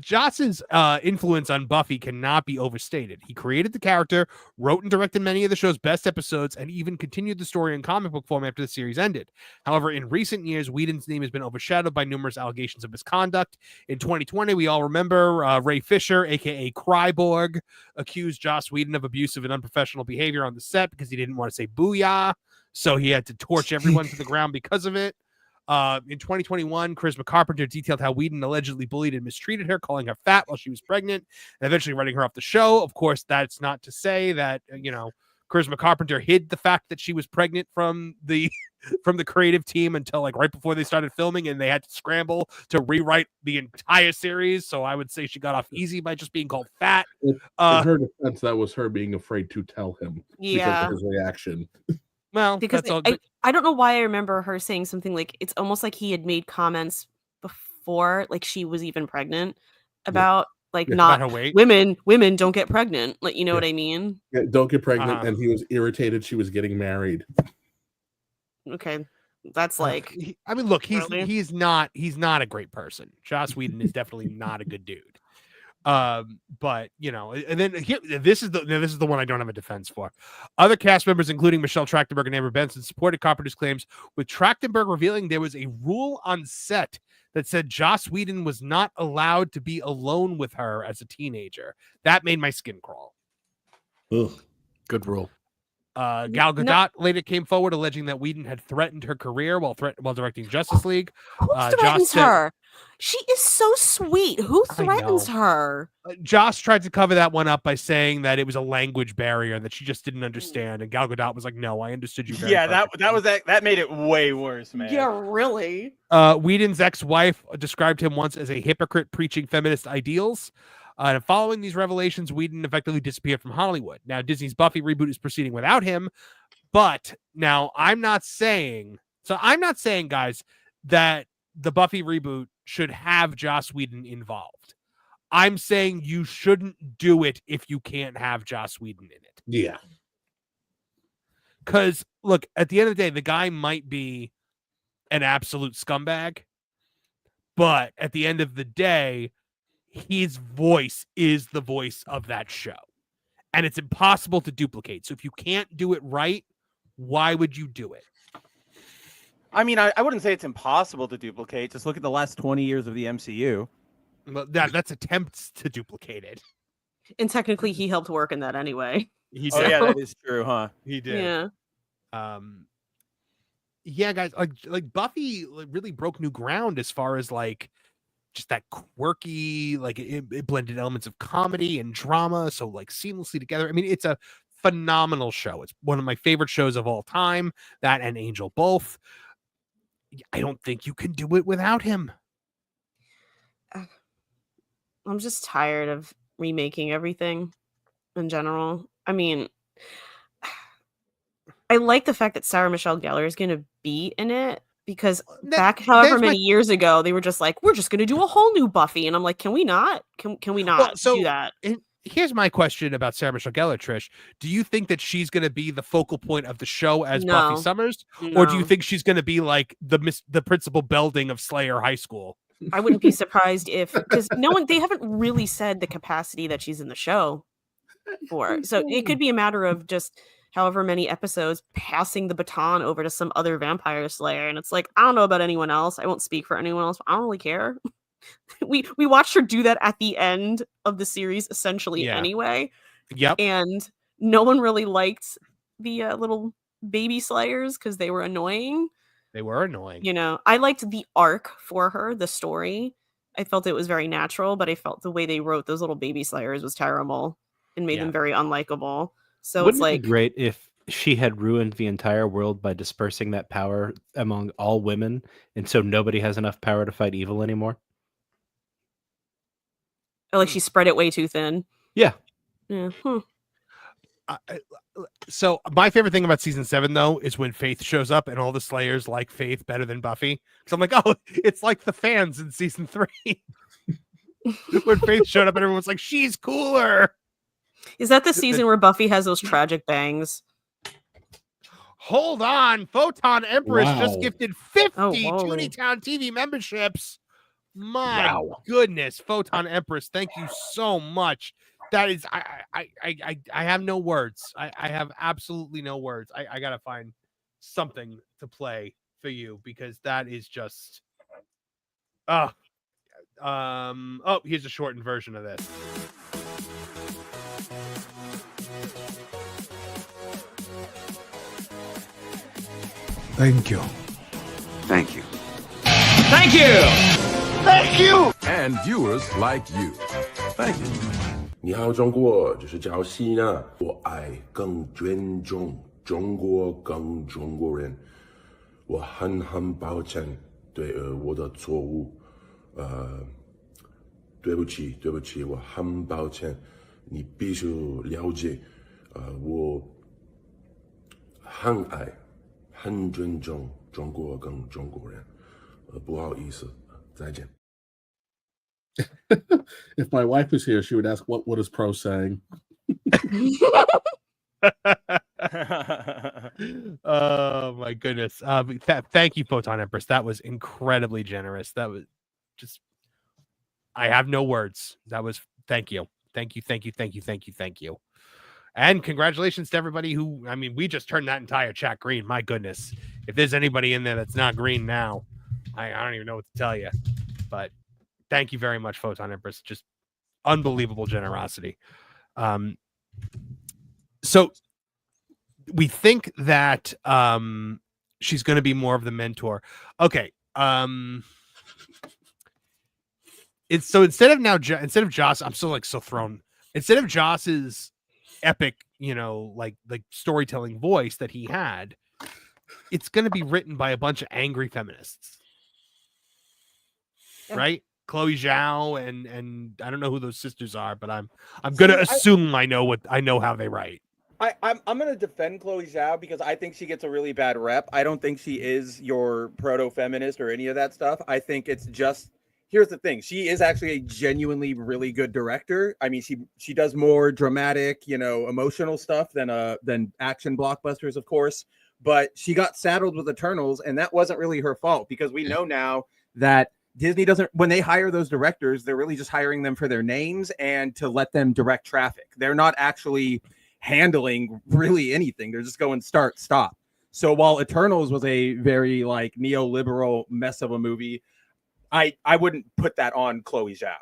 Joss's influence on Buffy cannot be overstated. He created the character, wrote and directed many of the show's best episodes, and even continued the story in comic book form after the series ended. However, in recent years, Whedon's name has been overshadowed by numerous allegations of misconduct. In 2020, we all remember Ray Fisher, aka Cryborg, accused Joss Whedon of abusive and unprofessional behavior on the set because he didn't want to say booyah, so he had to torch everyone to the ground because of it. In 2021, Charisma Carpenter detailed how Whedon allegedly bullied and mistreated her, calling her fat while she was pregnant, and eventually writing her off the show. Of course, that's not to say that, Charisma Carpenter hid the fact that she was pregnant from the creative team until like right before they started filming, and they had to scramble to rewrite the entire series. So I would say she got off easy by just being called fat. In her defense, that was her being afraid to tell him Yeah. because of his reaction. Well, Because that's all. I don't know why I remember her saying something like, it's almost like he had made comments before like she was even pregnant about like Yeah, not about her weight. women don't get pregnant. Like, you know what I mean? Yeah, don't get pregnant, and he was irritated she was getting married. Okay. That's like I mean, look, really? he's not a great person. Joss Whedon is definitely not a good dude. But you know, and then here, this is the one I don't have a defense for. Other cast members, including Michelle Trachtenberg and Amber Benson, supported Carpenter's claims, with Trachtenberg revealing there was a rule on set that said Joss Whedon was not allowed to be alone with her as a teenager. That made my skin crawl. Ugh. Good rule. Gal Gadot later came forward alleging that Whedon had threatened her career while directing Justice League. Who threatens her? She is so sweet. Who threatens her? Joss tried to cover that one up by saying that it was a language barrier that she just didn't understand, and Gal Gadot was like, "No, I understood you." Yeah, that made it way worse, man. Yeah, really. Whedon's ex-wife described him once as a hypocrite preaching feminist ideals. And following these revelations, Whedon effectively disappeared from Hollywood. Now, Disney's Buffy reboot is proceeding without him, but now I'm not saying, guys, that the Buffy reboot should have Joss Whedon involved. I'm saying you shouldn't do it if you can't have Joss Whedon in it. Yeah. Because, look, at the end of the day, the guy might be an absolute scumbag, but at the end of the day, his voice is the voice of that show, and it's impossible to duplicate. So if you can't do it right, why would you do it? I mean, I wouldn't say it's impossible to duplicate. Just look at the last 20 years of the MCU. Well, that's attempts to duplicate it. And technically, he helped work in that anyway. He Oh did. yeah, that is true, huh? He did. Yeah. Yeah, guys, like Buffy really broke new ground as far as like just that quirky, like it blended elements of comedy and drama so like seamlessly together. I mean, it's a phenomenal show. It's one of my favorite shows of all time. That and Angel both. I don't think you can do it without him. I'm just tired of remaking everything in general. I mean, I like the fact that Sarah Michelle Gellar is going to be in it, because back however many years ago, they were just like, we're just going to do a whole new Buffy. And I'm like, can we not? Can we not do that? Here's my question about Sarah Michelle Gellar, Trish. Do you think that she's going to be the focal point of the show as Buffy Summers? No. Or do you think she's going to be like the Principal Belding of Slayer High School? I wouldn't be surprised if, because they haven't really said the capacity that she's in the show for. So it could be a matter of just however many episodes passing the baton over to some other vampire slayer. And it's like, I don't know about anyone else. I won't speak for anyone else. I don't really care. we watched her do that at the end of the series essentially anyway. Yep. And no one really liked the little baby slayers because they were annoying. They were annoying. You know, I liked the arc for her, the story. I felt it was very natural, but I felt the way they wrote those little baby slayers was terrible and made them very unlikable. So Wouldn't it's like it be great if she had ruined the entire world by dispersing that power among all women, and so nobody has enough power to fight evil anymore? Like she spread it way too thin. Yeah. Yeah. So my favorite thing about season 7 though is when Faith shows up and all the Slayers like Faith better than Buffy. Because I'm like, oh, it's like the fans in season 3. When Faith showed up and everyone's like, she's cooler. Is that the season where Buffy has those tragic bangs? Hold on. Photon Empress just Wow. gifted 50 Oh, whoa. Tooney Town TV memberships. My goodness, Photon Empress, thank you so much. That is, I have no words. I have absolutely no words. I gotta find something to play for you because that is just, oh, here's a shortened version of this. Thank you. Thank you. Thank you! Thank you! And viewers like you. Thank you. 你好，中国，这是赵希娜。我爱更尊重中国，更中国人。我很抱歉对我的错误，对不起，我很抱歉。你必须了解，我很爱、很尊重中国跟中国人。不好意思，再见。If my wife was here, she would ask, what is Pro saying? Oh my goodness. Thank you, Photon Empress. That was incredibly generous. That was just, I have no words. That was, thank you. Thank you. And congratulations to everybody who, I mean, we just turned that entire chat green. My goodness. If there's anybody in there that's not green now, I don't even know what to tell you. But thank you very much, Photon Empress. Just unbelievable generosity. So we think that she's going to be more of the mentor. Okay. It's so instead of Joss, I'm still like so thrown. Instead of Joss's epic, like storytelling voice that he had, it's going to be written by a bunch of angry feminists, right? Chloe Zhao and I don't know who those sisters are, but I'm going to assume I know how they write. I'm going to defend Chloe Zhao because I think she gets a really bad rep. I don't think she is your proto-feminist or any of that stuff. I think it's just, here's the thing. She is actually a genuinely really good director. I mean, she does more dramatic, emotional stuff than action blockbusters, of course. But she got saddled with Eternals, and that wasn't really her fault because we know now that Disney doesn't, when they hire those directors, they're really just hiring them for their names and to let them direct traffic. They're not actually handling really anything. They're just going start, stop. So while Eternals was a very like neoliberal mess of a movie, I wouldn't put that on Chloe Zhao.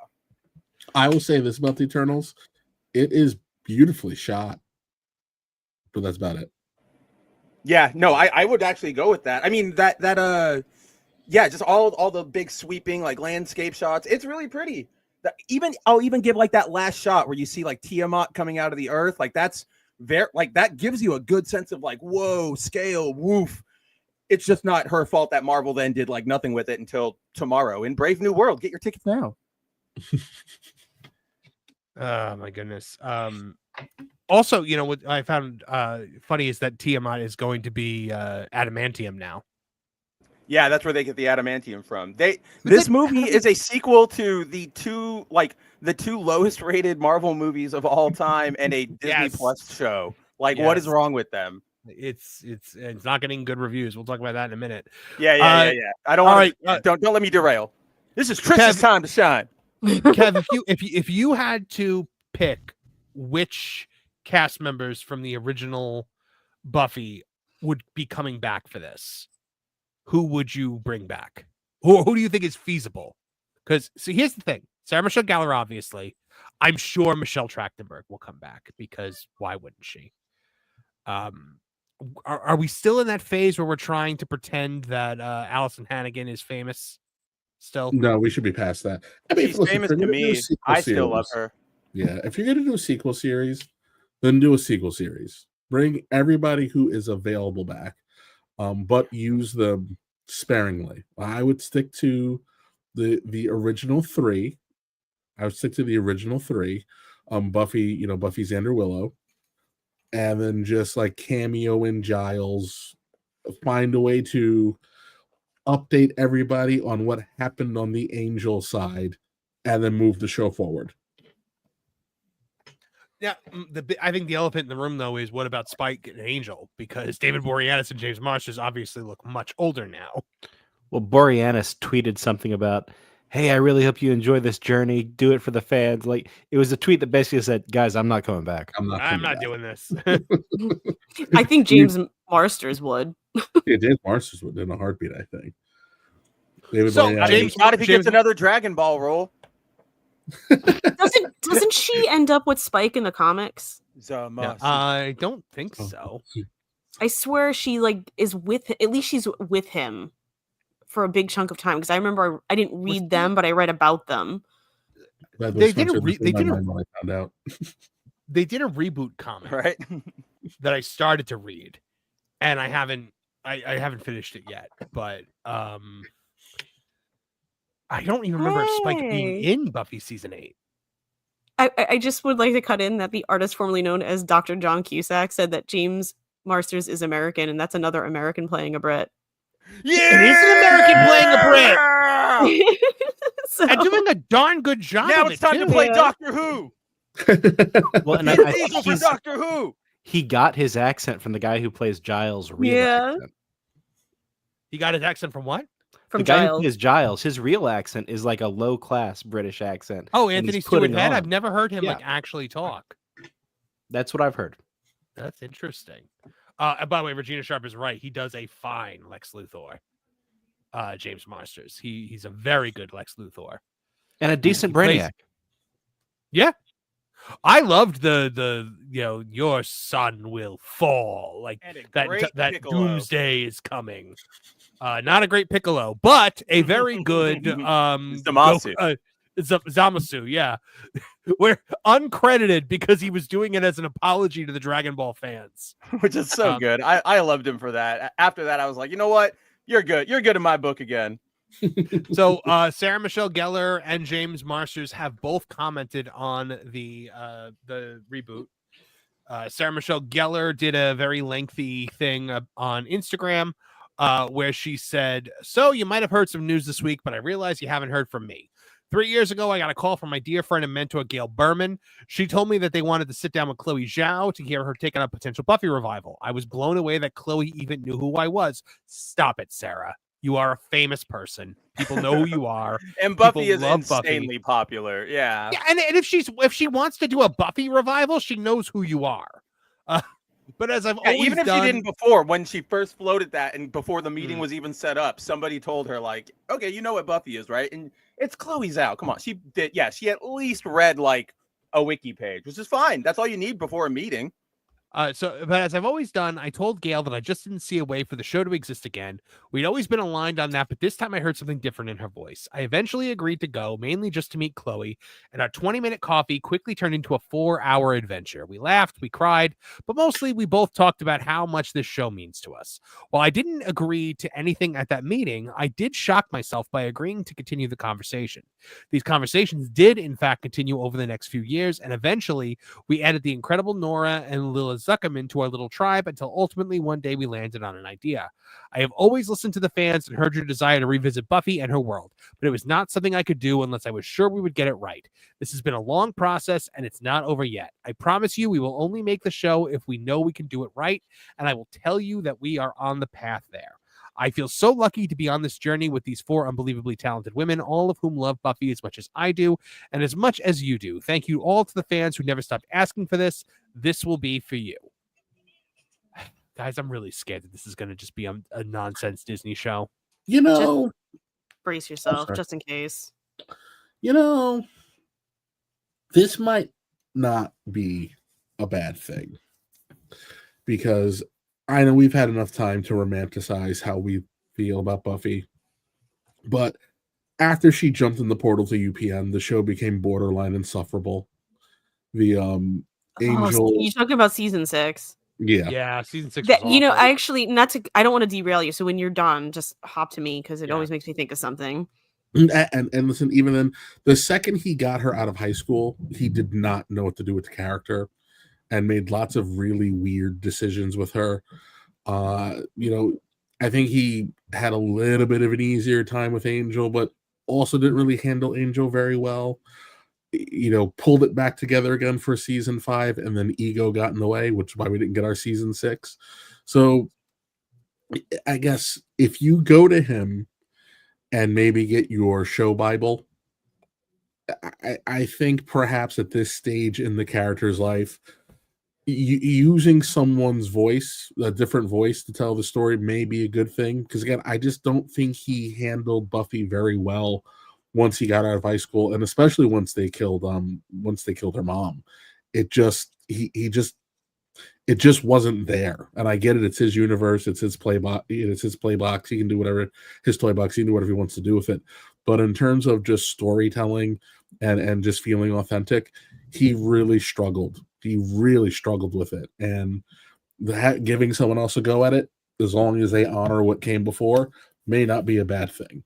I will say this about the Eternals. It is beautifully shot. But that's about it. Yeah, no, I would actually go with that. I mean, yeah, just all the big sweeping like landscape shots. It's really pretty. I'll even give like that last shot where you see like Tiamat coming out of the earth. Like that's very like that gives you a good sense of like, whoa, scale, woof. It's just not her fault that Marvel then did like nothing with it until tomorrow in Brave New World. Get your tickets now. Oh my goodness. Also, what I found funny is that Tiamat is going to be adamantium now. Yeah, that's where they get the adamantium from. This movie is a sequel to the two lowest rated Marvel movies of all time and a Disney Plus show. Like, what is wrong with them? It's not getting good reviews. We'll talk about that in a minute. Yeah. I don't want to. Don't let me derail. This is Chris's time to shine. Kev, if you had to pick which cast members from the original Buffy would be coming back for this, who would you bring back? Who do you think is feasible? Because here's the thing: Sarah Michelle Gellar, obviously. I'm sure Michelle Trachtenberg will come back because why wouldn't she? Are we still in that phase where we're trying to pretend that Allison Hannigan is famous still? No, we should be past that. I mean, she's famous to me. I still love her. Yeah, if you're going to do a sequel series, then do a sequel series. Bring everybody who is available back, but use them sparingly. I would stick to the original three. Buffy, Buffy, Xander Willow, and then just like cameo in Giles. Find a way to update everybody on what happened on the Angel side, and then move the show forward. Yeah, I think the elephant in the room, though, is what about Spike and Angel? Because David Boreanaz and James Marsters obviously look much older now. Well, Boreanaz tweeted something about, hey, I really hope you enjoy this journey. Do it for the fans. Like, it was a tweet that basically said, guys, I'm not coming back. I'm not doing this. I think James Marsters would. Yeah, James Marsters would in a heartbeat, I think. James, not if he gets another Dragon Ball role. Doesn't she end up with Spike in the comics? No, I don't think so. I swear she is with, at least she's with him for a big chunk of time, because I remember I didn't read them, but I read about them. They did a reboot comic, right? That I started to read, and I haven't finished it yet, but I don't even remember Spike being in Buffy season 8. I just would like to cut in that the artist formerly known as Dr. John Cusack said that James Marsters is American, and that's another American playing a Brit. Yeah, it is an American playing a Brit. And doing a darn good job. Now of it's it, time too. to play Doctor Who. Well, and It's I think Diesel for Doctor Who. he got his accent from the guy who plays Giles' real accent. He got his accent from what? The guy who plays Giles, his real accent is like a low-class British accent. Oh, and Anthony he's Stewart putting Head. on. I've never heard him Yeah. like actually talk. That's what I've heard. That's interesting. And by the way, Regina Sharp is right. He does a fine Lex Luthor. James Marsters. He's a very good Lex Luthor. And a decent He plays- Brainiac. Yeah. I loved the your son will fall. Like that great Piccolo. doomsday is coming. Not a great Piccolo, but a very good Zamasu. Zamasu, yeah. We're uncredited because he was doing it as an apology to the Dragon Ball fans. Which is so good. I loved him for that. After that, I was like, you know what? You're good. You're good in my book again. So Sarah Michelle Gellar and James Marsters have both commented on the reboot. Sarah Michelle Gellar did a very lengthy thing on Instagram where she said, "So you might have heard some news this week, but I realize you haven't heard from me. 3 years ago, I got a call from my dear friend and mentor, Gail Berman. She told me that they wanted to sit down with Chloe Zhao to hear her take on a potential Buffy revival. I was blown away that Chloe even knew who I was. Stop it, Sarah. You are a famous person. People know who you are. And Buffy People is love insanely popular. Yeah. Yeah, and if she wants to do a Buffy revival, she knows who you are. But as I've always even if done, she didn't before, when she first floated that and before the meeting was even set up, somebody told her like, okay, you know what Buffy is, right? And it's Chloe Zhao. Come on. She did. Yeah. She at least read like a wiki page, which is fine. That's all you need before a meeting. But as I've always done, I told Gail that I just didn't see a way for the show to exist again. We'd always been aligned on that, but this time I heard something different in her voice. I eventually agreed to go, mainly just to meet Chloe, and our 20-minute coffee quickly turned into a 4-hour adventure. We laughed, we cried, but mostly we both talked about how much this show means to us. While I didn't agree to anything at that meeting, I did shock myself by agreeing to continue the conversation. These conversations did, in fact, continue over the next few years, and eventually we added the incredible Nora and Lila Zuckerman to our little tribe until ultimately one day we landed on an idea. I have always listened to the fans and heard your desire to revisit Buffy and her world, but it was not something I could do unless I was sure we would get it right. This has been a long process and it's not over yet. I promise you we will only make the show if we know we can do it right, and I will tell you that we are on the path there. I feel so lucky to be on this journey with these 4 unbelievably talented women, all of whom love Buffy as much as I do, and as much as you do. Thank you all to the fans who never stopped asking for this. This will be for you." Guys, I'm really scared that this is going to just be a nonsense Disney show. You know, Brace yourself, sorry. just in case. you know, this might not be a bad thing because I know we've had enough time to romanticize how we feel about Buffy, but after she jumped in the portal to UPN, the show became borderline insufferable. The Angel, Oh, you're talking about season 6. Yeah, season 6 That, was you know, awful. I actually I don't want to derail you. So when you're done, just hop to me because it always makes me think of something. and listen, even then, the second he got her out of high school, he did not know what to do with the character and made lots of really weird decisions with her. You know, I think he had a little bit of an easier time with Angel, but also didn't really handle Angel very well. You know, pulled it back together again for season 5, and then ego got in the way, which is why we didn't get our season 6. So I guess if you go to him and maybe get your show Bible, I think perhaps at this stage in the character's life, using someone's voice, a different voice to tell the story may be a good thing. Because again, I just don't think he handled Buffy very well once he got out of high school, and especially once they killed her mom. It just it just wasn't there. And I get it, it's his universe, it's his play box, he can do whatever, his toy box, he can do whatever he wants to do with it. But in terms of just storytelling and just feeling authentic, he really struggled with it. And giving someone else a go at it, as long as they honor what came before, may not be a bad thing.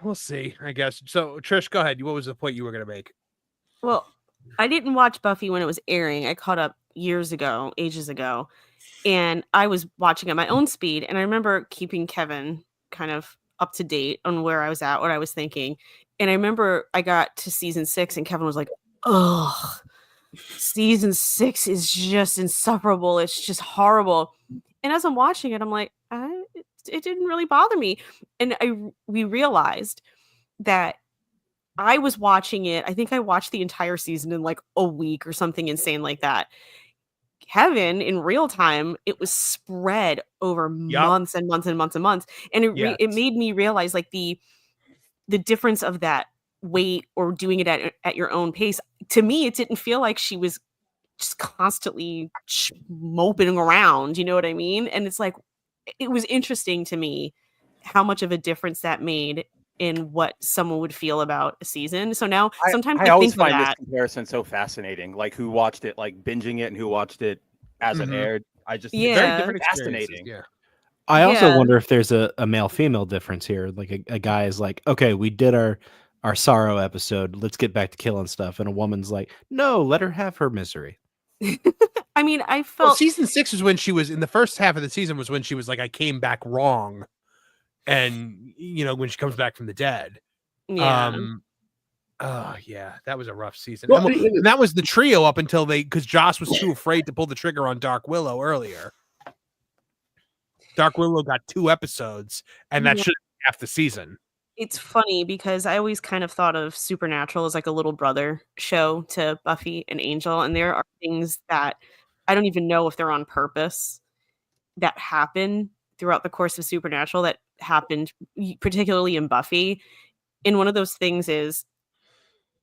We'll see, I guess. So, Trish, go ahead. What was the point you were going to make? Well, I didn't watch Buffy when it was airing. I caught up ages ago, and I was watching at my own speed. And I remember keeping Kevin kind of up to date on where I was at, what I was thinking. And I remember I got to season 6 and Kevin was like, ugh, season 6 is just insufferable. It's just horrible. And as I'm watching it, I'm like, it didn't really bother me. And we realized that I was watching it. I think I watched the entire season in like a week or something insane like that. Kevin, in real time, it was spread over months and months and months and months. And it made me realize like the difference of that weight or doing it at your own pace. To me, it didn't feel like she was just constantly moping around. You know what I mean? And it's like, it was interesting to me how much of a difference that made in what someone would feel about a season. So now sometimes I always think of find this that. comparison so fascinating. Like who watched it, like binging it, and who watched it as it aired. I just Yeah. it's very different, fascinating. Yeah. I also wonder if there's a male-female difference here. Like a guy is like, okay, we did our sorrow episode. Let's get back to killing stuff. And a woman's like, no, let her have her misery. I mean, I felt season 6 was when she was in the first half of the season was when she was like, I came back wrong. And when she comes back from the dead. Yeah. Yeah, that was a rough season. Well, And that was the trio up until because Joss was too afraid to pull the trigger on Dark Willow earlier. Dark Willow got 2 episodes, and that should have half the season. It's funny because I always kind of thought of Supernatural as like a little brother show to Buffy and Angel. And there are things that I don't even know if they're on purpose that happen throughout the course of Supernatural that happened particularly in Buffy. And one of those things is,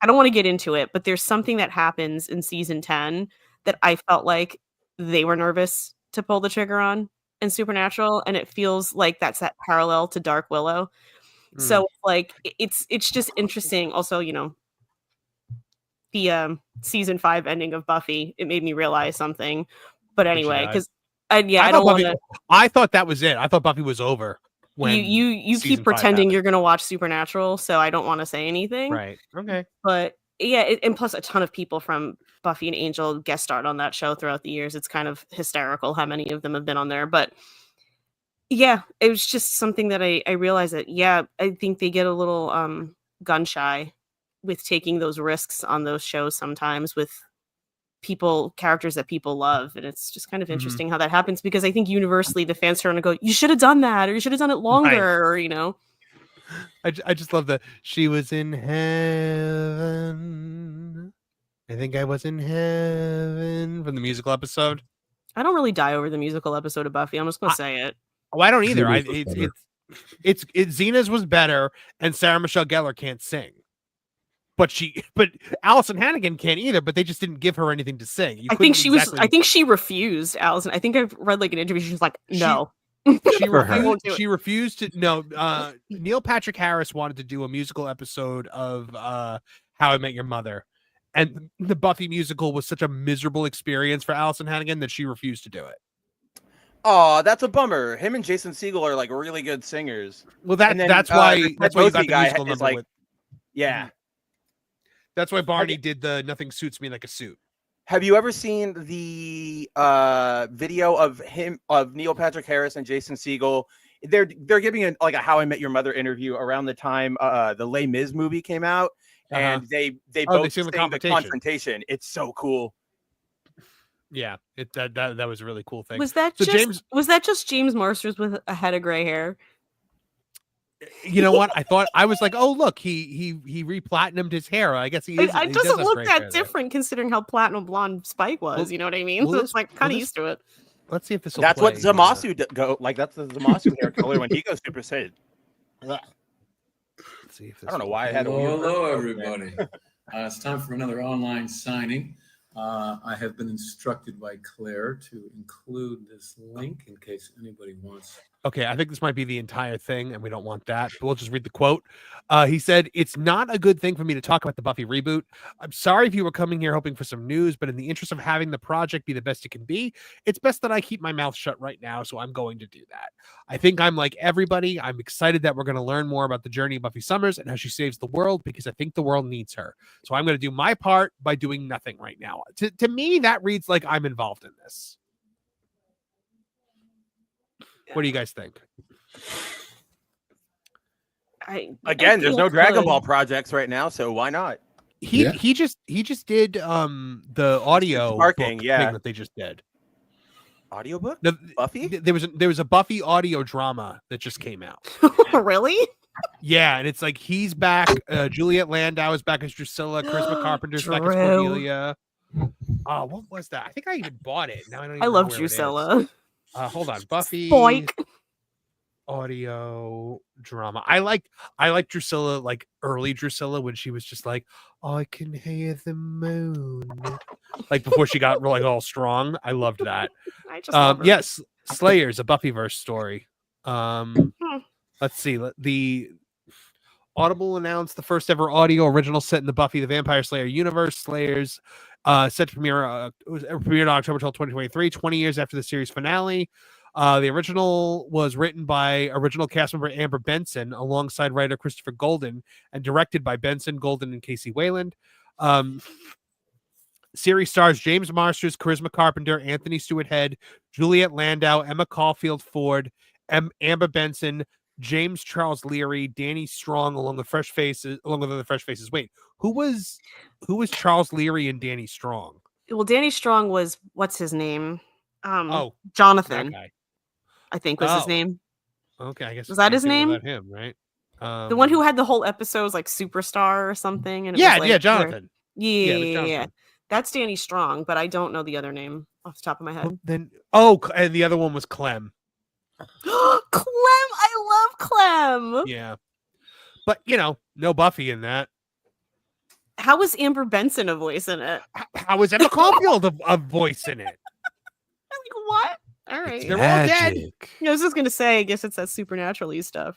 I don't want to get into it, but there's something that happens in season 10 that I felt like they were nervous to pull the trigger on in Supernatural. And it feels like that's that parallel to Dark Willow. So like, it's just interesting. Also, the season 5 ending of Buffy, it made me realize something, but anyway, because I don't want to. I thought that was it. I thought Buffy was over. When you keep pretending you're going to watch Supernatural, so I don't want to say anything. Right. Okay. But yeah, and plus a ton of people from Buffy and Angel guest starred on that show throughout the years. It's kind of hysterical how many of them have been on there. But yeah, it was just something that I realized that, I think they get a little gun shy with taking those risks on those shows sometimes with characters that people love. And it's just kind of interesting how that happens, because I think universally the fans turn and go, you should have done that, or you should have done it longer, or I just love that she was in heaven. I think I was in heaven from the musical episode. I don't really die over the musical episode of Buffy. I'm just gonna say it. Oh, I don't either. It's Xena's was better, and Sarah Michelle Gellar can't sing. But Allison Hannigan can't either, but they just didn't give her anything to sing. I think she refused, Allison. I think I've read like an interview. She's like, no. She refused to. No, Neil Patrick Harris wanted to do a musical episode of How I Met Your Mother. And the Buffy musical was such a miserable experience for Allison Hannigan that she refused to do it. Oh, that's a bummer. Him and Jason Segel are like really good singers. Well, that's why you got the musical number with. Yeah. That's why Barney did the Nothing Suits Me Like a Suit. Have you ever seen the video of Neil Patrick Harris and Jason Segel? They're giving a How I Met Your Mother interview around the time the Les Mis movie came out, and they both sing the Confrontation. It's so cool. Yeah, that was a really cool thing. Was that just James Marsters with a head of gray hair? You know what? I was like, oh look, he re-platinumed his hair. I guess he doesn't look that different considering how platinum blonde Spike was. Well, you know what I mean? So it's like kind of used to it. Let's see if this. That's what Zamasu go like. That's the Zamasu hair color when he goes Super Saiyan. Let's see if I don't know why I had. Hello, everybody. It's time for another online signing. I have been instructed by Claire to include this link in case anybody wants. Okay, I think this might be the entire thing, and we don't want that. But we'll just read the quote. He said, "It's not a good thing for me to talk about the Buffy reboot. I'm sorry if you were coming here hoping for some news, but in the interest of having the project be the best it can be, it's best that I keep my mouth shut right now, so I'm going to do that. I think I'm like everybody. I'm excited that we're going to learn more about the journey of Buffy Summers and how she saves the world, because I think the world needs her. So I'm going to do my part by doing nothing right now." To me, that reads like I'm involved in this. What do you guys think? Again, there's no feel Dragon good. Ball projects right now, so why not? He just did the audio Sparking, book yeah. thing that they just did. Audiobook? The, Buffy? There was a Buffy audio drama that just came out. Really? Yeah, and it's like he's back. Juliet Landau is back as Drusilla. Charisma Carpenter's back as Drew. Cordelia. Oh, what was that? I think I even bought it. Now I don't even I know love where it is. Drusilla. Hold on, Buffy Boink. audio drama. I like Drusilla, like early Drusilla when she was just like, I can hear the moon, like before she got like all strong. I loved that. I just love her. Yes, Slayer's a Buffyverse story. Let's see. The Audible announced the first ever audio original set in the Buffy the Vampire Slayer universe. Slayer's set to premiere. Premiered on October 12, 2023, 20 years after the series finale. The original was written by original cast member Amber Benson alongside writer Christopher Golden and directed by Benson, Golden, and Casey Wayland. Series stars James Marsters, Charisma Carpenter, Anthony Stewart Head, Juliet Landau, Emma Caulfield Ford, Amber Benson, James Charles Leary, Danny Strong, along with other fresh faces. Wait, who was Charles Leary and Danny Strong? Well, Danny Strong was what's his name? that Jonathan. guy. I think was his name. Okay, I guess Was that his name? About him, right? The one who had the whole episode was like Superstar or something. And it Yeah, was like, yeah, Jonathan. Yeah, it was Jonathan. That's Danny Strong, but I don't know the other name off the top of my head. And the other one was Clem. Clem, I love Clem. Yeah, but no Buffy in that. How was Amber Benson a voice in it? How was Emma Caulfield a voice in it? I'm like, what? All right, They're all dead. I was just gonna say, I guess it's that supernaturally stuff,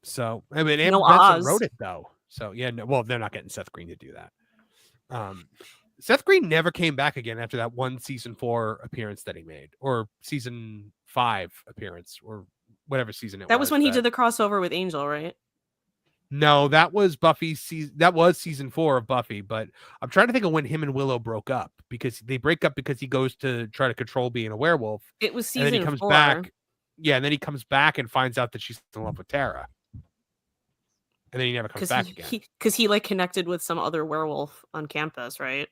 So I mean, Amber No Benson Oz. wrote it though. So yeah, well, they're not getting Seth Green to do that. Seth Green never came back again after that one season 4 appearance that he made, or season 5 appearance, or whatever season it was. That was when he did the crossover with Angel, right? No, that was Buffy's season. That was season 4 of Buffy. But I'm trying to think of when him and Willow broke up, because they break up because he goes to try to control being a werewolf. It was and then he season comes 4. back. Yeah, and then he comes back and finds out that she's in love with Tara. And then he never comes back again. Because he like connected with some other werewolf on campus, right?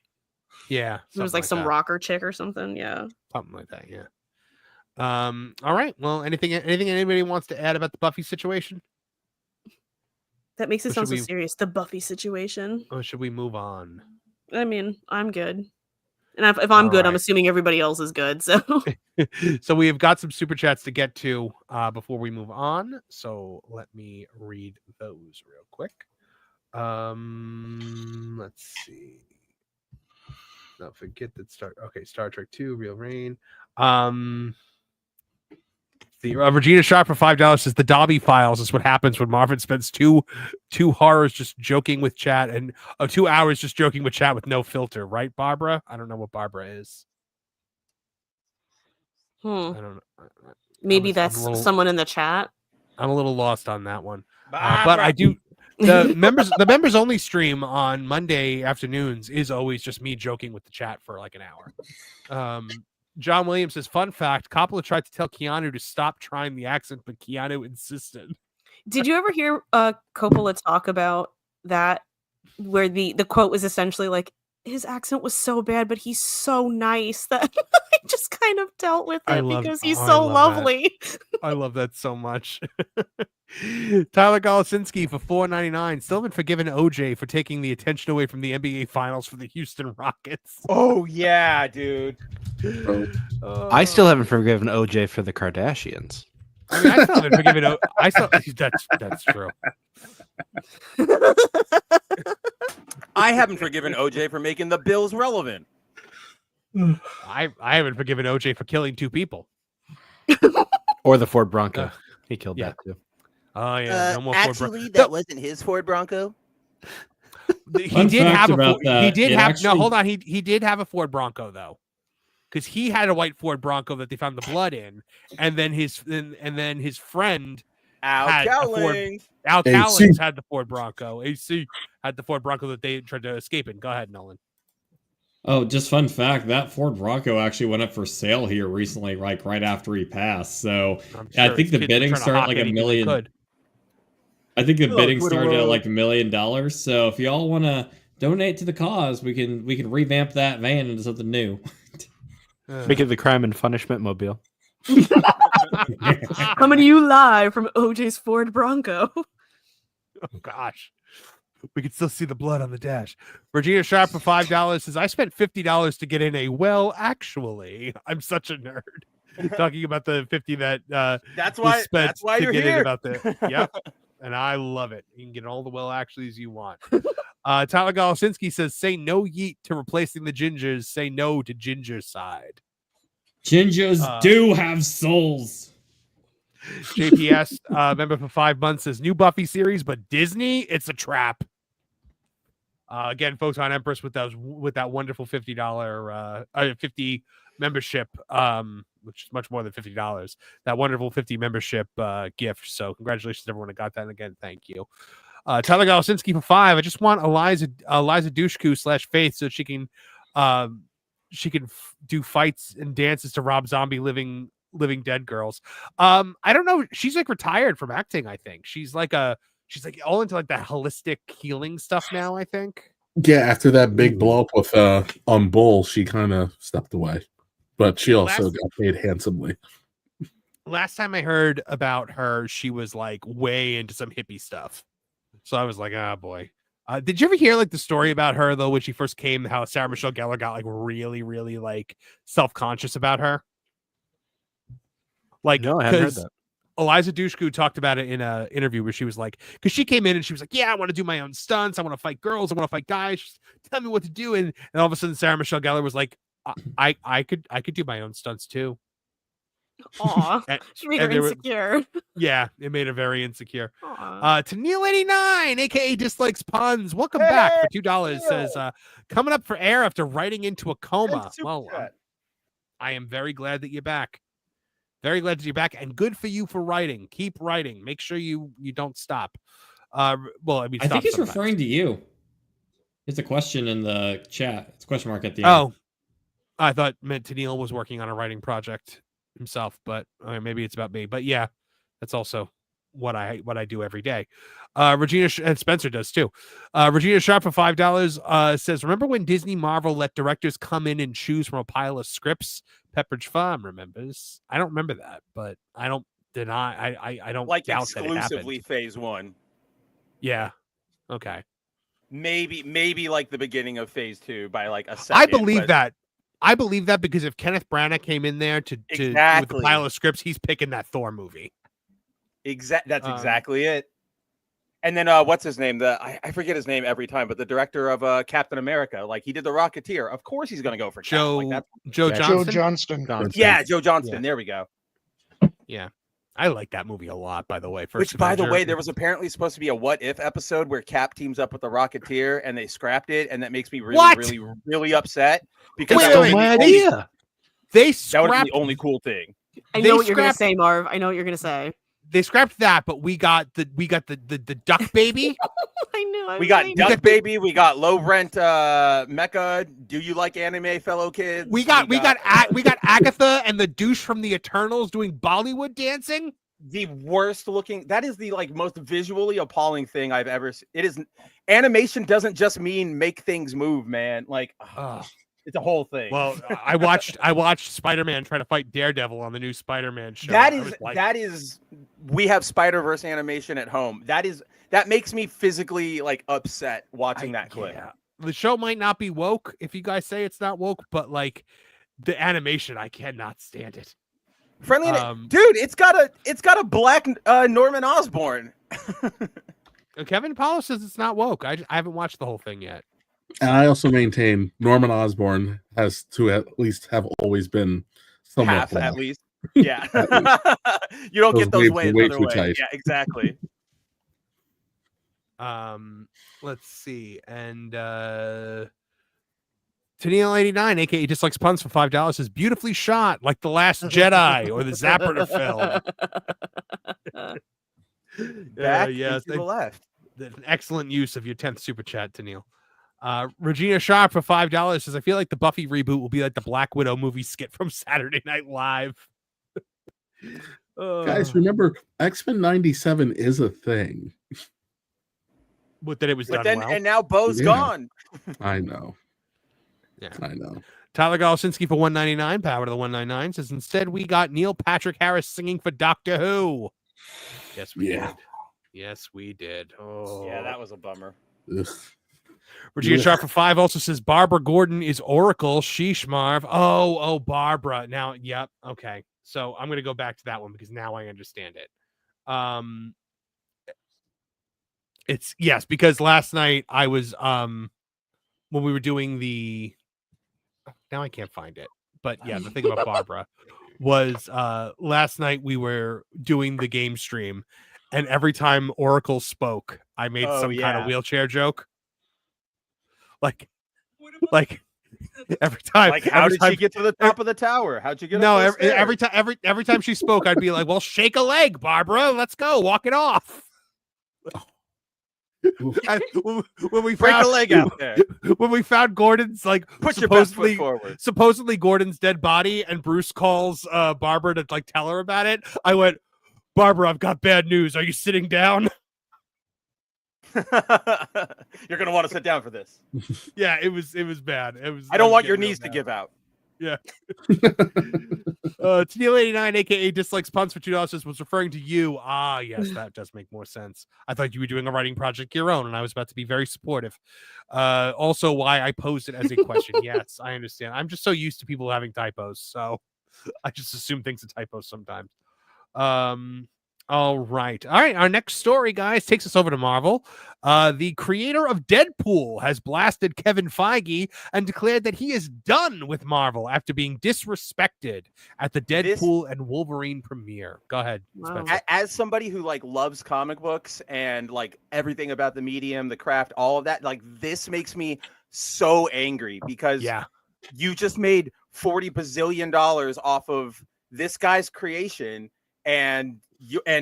Yeah, It was like some that. rocker chick or something. Yeah. Something like that, yeah. All right. Well, anything anybody wants to add about the Buffy situation? That makes it Or sound should so we- serious. The Buffy situation. Or should we move on? I mean, I'm good. And if I'm All good, I'm right. assuming everybody else is good. So So we have got some super chats to get to before we move on. So let me read those real quick. Let's see. Don't forget that Star Trek 2, Real Rain. The Regina Sharp for $5 says the Dobby Files is what happens when Marvin spends two horrors just joking with chat and 2 hours just joking with chat with no filter, right, Barbara? I don't know what Barbara is. I don't know. maybe I'm that's a little- someone in the chat. I'm a little lost on that one, but I do. The members only stream on Monday afternoons is always just me joking with the chat for like an hour. John Williams says, fun fact, Coppola tried to tell Keanu to stop trying the accent, but Keanu insisted. Did you ever hear Coppola talk about that, where the quote was essentially like, his accent was so bad, but he's so nice that I just kind of dealt with it because he's so lovely. I love that so much. Tyler Golosinski for $4.99. Still haven't forgiven OJ for taking the attention away from the NBA Finals for the Houston Rockets. Oh yeah, dude. I still haven't forgiven OJ for the Kardashians. I mean, I still haven't forgiven. That's true. I haven't forgiven OJ for making the Bills relevant. I haven't forgiven OJ for killing 2 people. Or the Ford Bronco. He killed that too. Oh yeah, no more Ford Actually, Bronco. that wasn't his Ford Bronco. He did have a about that, he did it have actually- no hold on he did have a Ford Bronco though, because he had a white Ford Bronco that they found the blood in, and then his friend Al had a Ford. Cowlings. Al AC. Cowlings had the Ford Bronco. AC had the Ford Bronco that they tried to escape in. Go ahead, Nolan. Oh, just fun fact, that Ford Bronco actually went up for sale here recently, like right after he passed. So I think the bidding started like $1 million. I think the bidding started at like $1 million. So if y'all want to donate to the cause, we can revamp that van into something new. Make it the crime and punishment mobile. Coming to you live from OJ's Ford Bronco. Oh gosh, we can still see the blood on the dash. Regina Sharp for $5 says, I spent $50 to get in a well. Actually, I'm such a nerd. Talking about the 50 that that's was why spent that's why to you're get here. in about the yep. And I love it. You can get all the well actuallys you want. Tyler Golosinski says, say no yeet to replacing the gingers. Say no to ginger side. Gingers do have souls. JPS member for 5 months says, new Buffy series, but Disney, it's a trap. Again, Photon Empress with that wonderful $50 50 membership, which is much more than $50. That wonderful 50 membership gift. So congratulations to everyone that got that. And again, thank you. Tyler Golosinski for 5. I just want Eliza Dushku / Faith so she can do fights and dances to Rob Zombie living dead girls. I don't know. She's like retired from acting. I think she's like all into like that holistic healing stuff now. I think. Yeah, after that big blow up with on Bull, she kind of stepped away, but she also got paid handsomely. Last time I heard about her, she was like way into some hippie stuff. So I was like, oh boy. Did you ever hear like the story about her though when she first came? How Sarah Michelle Gellar got like really, really like self-conscious about her. Like, no, I haven't heard that. Eliza Dushku talked about it in an interview where she was like, because she came in and she was like, yeah, I want to do my own stunts. I want to fight girls. I want to fight guys. Just tell me what to do. And all of a sudden, Sarah Michelle Gellar was like, I could do my own stunts too. Aw, she made her insecure. Yeah, it made her very insecure. To Neil89, aka Dislikes Puns, welcome back for $2. Says, coming up for air after writing into a coma. Well, I am very glad that you're back. Very glad that you're back, and good for you for writing. Keep writing. Make sure you don't stop. Well, I mean, I think he's sometimes. referring to you. It's a question in the chat. It's a question mark at the end. Oh, I thought meant Neil was working on a writing project himself, but maybe it's about me. But yeah, that's also what I do every day. Regina and Spencer does too. Regina Sharp for $5 says, remember when Disney Marvel let directors come in and choose from a pile of scripts? Pepperidge Farm remembers. I don't remember that, but I don't deny. I don't like doubt that it happened. exclusively phase 1. Yeah. Okay. Maybe like the beginning of phase 2 by like a second. I believe that. I believe that because if Kenneth Branagh came in there to with a pile of scripts, he's picking that Thor movie. That's exactly it. And then what's his name? I forget his name every time, but the director of Captain America, like he did the Rocketeer. Of course, he's going to go for Joe Johnston. Yeah, Joe Johnston. Yeah. There we go. Yeah, I like that movie a lot. By the way, which by the way, there was apparently supposed to be a What If episode where Cap teams up with the Rocketeer, and they scrapped it, and that makes me really upset because my idea. They scrapped that would be the only cool thing. I know what you're going to say, Marv. I know what you're going to say. They scrapped that, but we got the Duck Baby. I know. We got Duck Baby. We got Low Rent Mecha. Do you like anime, fellow kids? We got Agatha and the douche from the Eternals doing Bollywood dancing. The worst looking. That is the like most visually appalling thing I've ever seen. It is animation doesn't just mean make things move, man. Like. It's a whole thing. Well, I watched Spider-Man try to fight Daredevil on the new Spider-Man show. That is we have Spider-Verse animation at home. That makes me physically like upset watching that clip. Yeah. The show might not be woke if you guys say it's not woke, but like the animation, I cannot stand it. Friendly, dude, it's got a black Norman Osborn. Kevin Powell says it's not woke. I haven't watched the whole thing yet. And I also maintain Norman Osborn has to at least have always been somewhat half, black. at least. Yeah. You don't get those ways way other too way. tight. Yeah, exactly. Let's see. And Tennille89, aka Dislikes Puns for $5 says beautifully shot like The Last Jedi or the Zapper film. Back yes, to the left. An excellent use of your 10th super chat, Tennille. Regina Sharp for $5 says, I feel like the Buffy reboot will be like the Black Widow movie skit from Saturday Night Live. Guys, remember, X-Men 97 is a thing. But then it was But done then, well. and now Beau's Yeah. gone. I know. Yeah. I know. Tyler Golosinski for $1.99. Power to the 199 says, instead we got Neil Patrick Harris singing for Doctor Who. Yes, we did. Yes, we did. Oh, Yeah, that was a bummer. Ugh. Regina Ugh. Sharp for $5 also says Barbara Gordon is Oracle. Sheesh, Marv. Oh, Barbara. Now, yep. Okay. So I'm going to go back to that one because now I understand it. It's yes, because last night I was when we were doing the now I can't find it. But yeah, the thing about Barbara was last night we were doing the game stream, and every time Oracle spoke, I made some kind of wheelchair joke. Like every time. Like, how did she get to the top of the tower? How'd you get? No, up those every stairs? time she spoke, I'd be like, "Well, shake a leg, Barbara. Let's go, walk it off." And when we Break found a leg out there. when we found Gordon's like Put your best foot forward. supposedly Gordon's dead body, and Bruce calls Barbara to like tell her about it. I went, Barbara, I've got bad news. Are you sitting down? You're gonna want to sit down for this. Yeah, it was bad. I don't want your knees to give out. Yeah. Neil89, aka Dislikes Puns for $2 was referring to you. Ah, yes, that does make more sense. I thought you were doing a writing project your own, and I was about to be very supportive. Also, why I posed it as a question. Yes, I understand. I'm just so used to people having typos, so I just assume things are typos sometimes. All right. Our next story, guys, takes us over to Marvel. The creator of Deadpool has blasted Kevin Feige and declared that he is done with Marvel after being disrespected at the Deadpool and Wolverine premiere. Go ahead, Spencer. As somebody who like loves comic books and like everything about the medium, the craft, all of that, like this makes me so angry because you just made $40 bazillion off of this guy's creation, and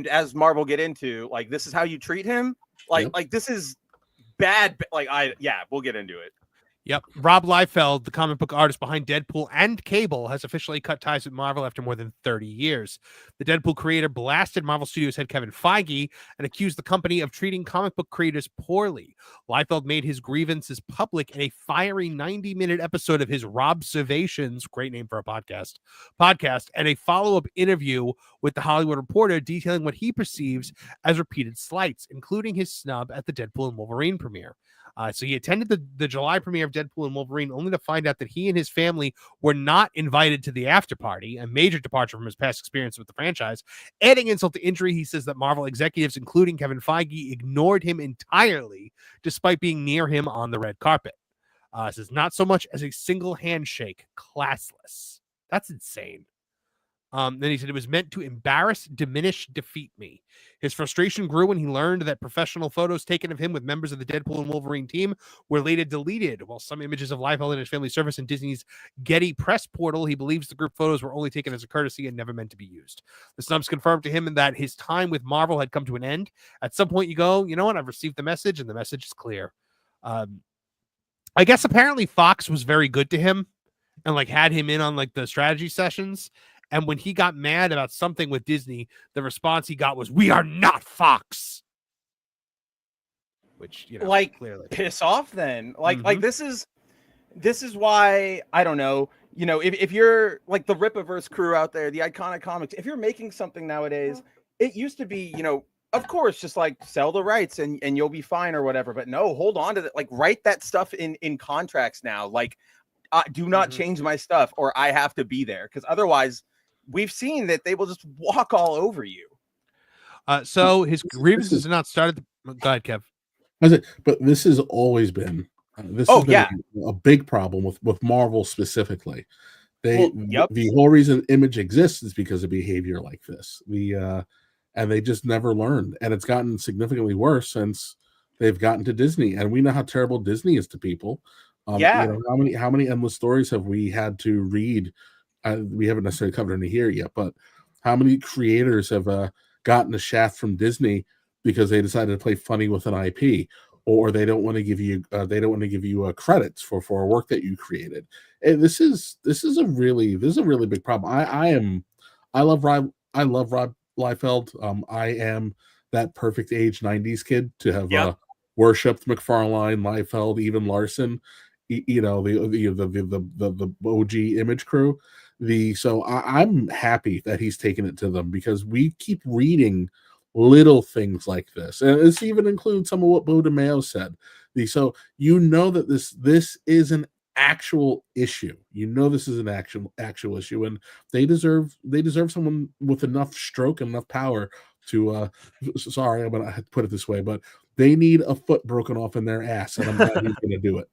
as Marvel get into, like, this is how you treat him. Like this is bad. Like we'll get into it. Yep. Rob Liefeld, the comic book artist behind Deadpool and Cable, has officially cut ties with Marvel after more than 30 years. The Deadpool creator blasted Marvel Studios head Kevin Feige and accused the company of treating comic book creators poorly. Liefeld made his grievances public in a fiery 90-minute episode of his Robservations, great name for a podcast, and a follow-up interview with the Hollywood Reporter detailing what he perceives as repeated slights, including his snub at the Deadpool and Wolverine premiere. So he attended the July premiere of Deadpool and Wolverine only to find out that he and his family were not invited to the after party, a major departure from his past experience with the franchise. Adding insult to injury, he says that Marvel executives, including Kevin Feige, ignored him entirely despite being near him on the red carpet. Says not so much as a single handshake, classless. That's insane. Then he said it was meant to embarrass, diminish, defeat me. His frustration grew when he learned that professional photos taken of him with members of the Deadpool and Wolverine team were later deleted, while some images of Liefeld and his family surface in Disney's Getty press portal. He believes the group photos were only taken as a courtesy and never meant to be used. The snubs confirmed to him that his time with Marvel had come to an end. At some point you go, you know what, I've received the message, and the message is clear. I guess apparently Fox was very good to him and like had him in on like the strategy sessions. And when he got mad about something with Disney, the response he got was, "We are not Fox." Which, you know, like clearly piss off then. Like this is why, I don't know, you know, if you're like the Rippaverse crew out there, the Iconic Comics, if you're making something nowadays, it used to be, you know, of course, just like sell the rights and you'll be fine or whatever. But no, hold on to that. Like write that stuff in contracts now. Like do not change my stuff or I have to be there, because otherwise we've seen that they will just walk all over you. So his grievances did not start at the... Go ahead, Kev. But this has always been a big problem with Marvel specifically. The whole reason Image exists is because of behavior like this. And they just never learned, and it's gotten significantly worse since they've gotten to Disney. And we know how terrible Disney is to people. You know, how many endless stories have we had to read? We haven't necessarily covered any here yet, but how many creators have gotten a shaft from Disney because they decided to play funny with an IP? or they don't want to give you credits for work that you created. And this is a really big problem. I love Rob Liefeld. I am that perfect age 90s kid to have worshipped McFarlane, Liefeld, even Larson, the OG Image crew. So I'm happy that he's taken it to them, because we keep reading little things like this, and this even includes some of what Beau DeMayo said. So that this is an actual issue. This is an actual issue, and they deserve someone with enough stroke and enough power to sorry, I'm gonna put it this way, but they need a foot broken off in their ass, and I'm glad he's gonna do it.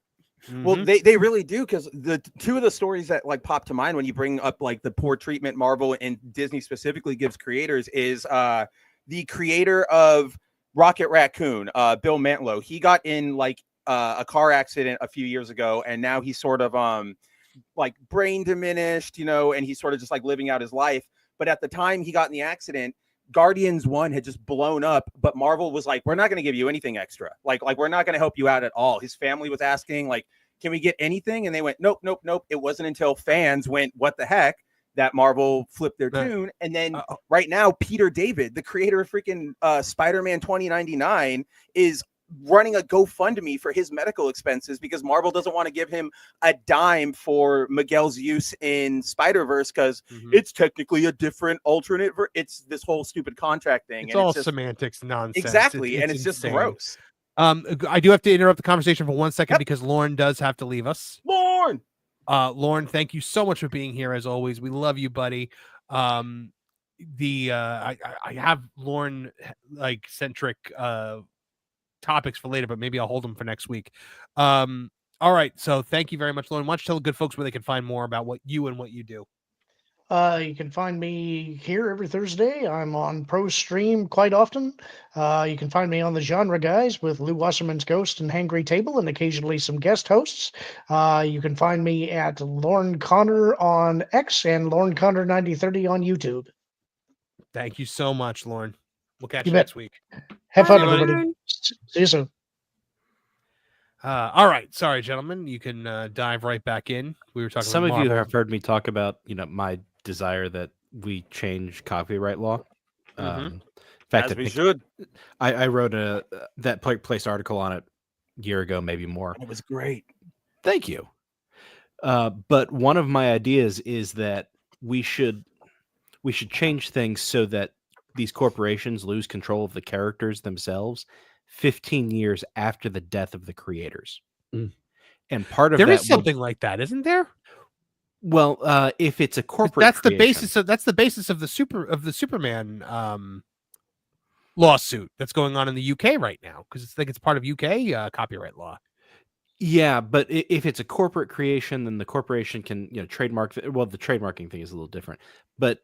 Well, they really do, because the two of the stories that like pop to mind when you bring up like the poor treatment Marvel and Disney specifically gives creators is the creator of Rocket Raccoon, Bill Mantlo. He got in like a car accident a few years ago, and now he's sort of like brain diminished, and he's sort of just like living out his life. But at the time he got in the accident, Guardians 1 had just blown up, but Marvel was like, we're not going to give you anything extra. Like we're not going to help you out at all. His family was asking, like, can we get anything? And they went, nope. It wasn't until fans went, what the heck, that Marvel flipped their tune. And then right now, Peter David, the creator of freaking Spider-Man 2099, is running a GoFundMe for his medical expenses, because Marvel doesn't want to give him a dime for Miguel's use in Spider-Verse, because it's technically a different alternate. It's this whole stupid contract thing. It's and all it's just semantics nonsense. Exactly. And it's just insane. gross. I do have to interrupt the conversation for 1 second because Lauren does have to leave us. Lauren, thank you so much for being here as always. We love you, buddy. I have Lauren like centric topics for later, but maybe I'll hold them for next week. All right, so thank you very much, Lauren. Why don't you tell the good folks where they can find more about what you do? You can find me here every Thursday. I'm on Pro Stream quite often. You can find me on the Genre Guys with Lou Wasserman's Ghost and Hangry Table, and occasionally some guest hosts. You can find me at Lauren Connor on X and Lauren Connor 9030 on YouTube. Thank you so much, Lauren. We'll catch You you bet. next week. Have fun, Bye, everybody. Lauren. See you soon. All right, sorry, gentlemen. You can dive right back in. We were talking. Some about of you Marvel. have heard me talk about, my desire that we change copyright law. In fact, As we should. I wrote that place article on it a year ago, maybe more. It was great. Thank you. But one of my ideas is that we should change things so that these corporations lose control of the characters themselves 15 years after the death of the creators. And part of there that is something like that, isn't there? Well, if it's a corporate, that's the creation, basis of the Superman lawsuit that's going on in the UK right now, because it's part of UK copyright law. Yeah, but if it's a corporate creation, then the corporation can trademark. Well, the trademarking thing is a little different, but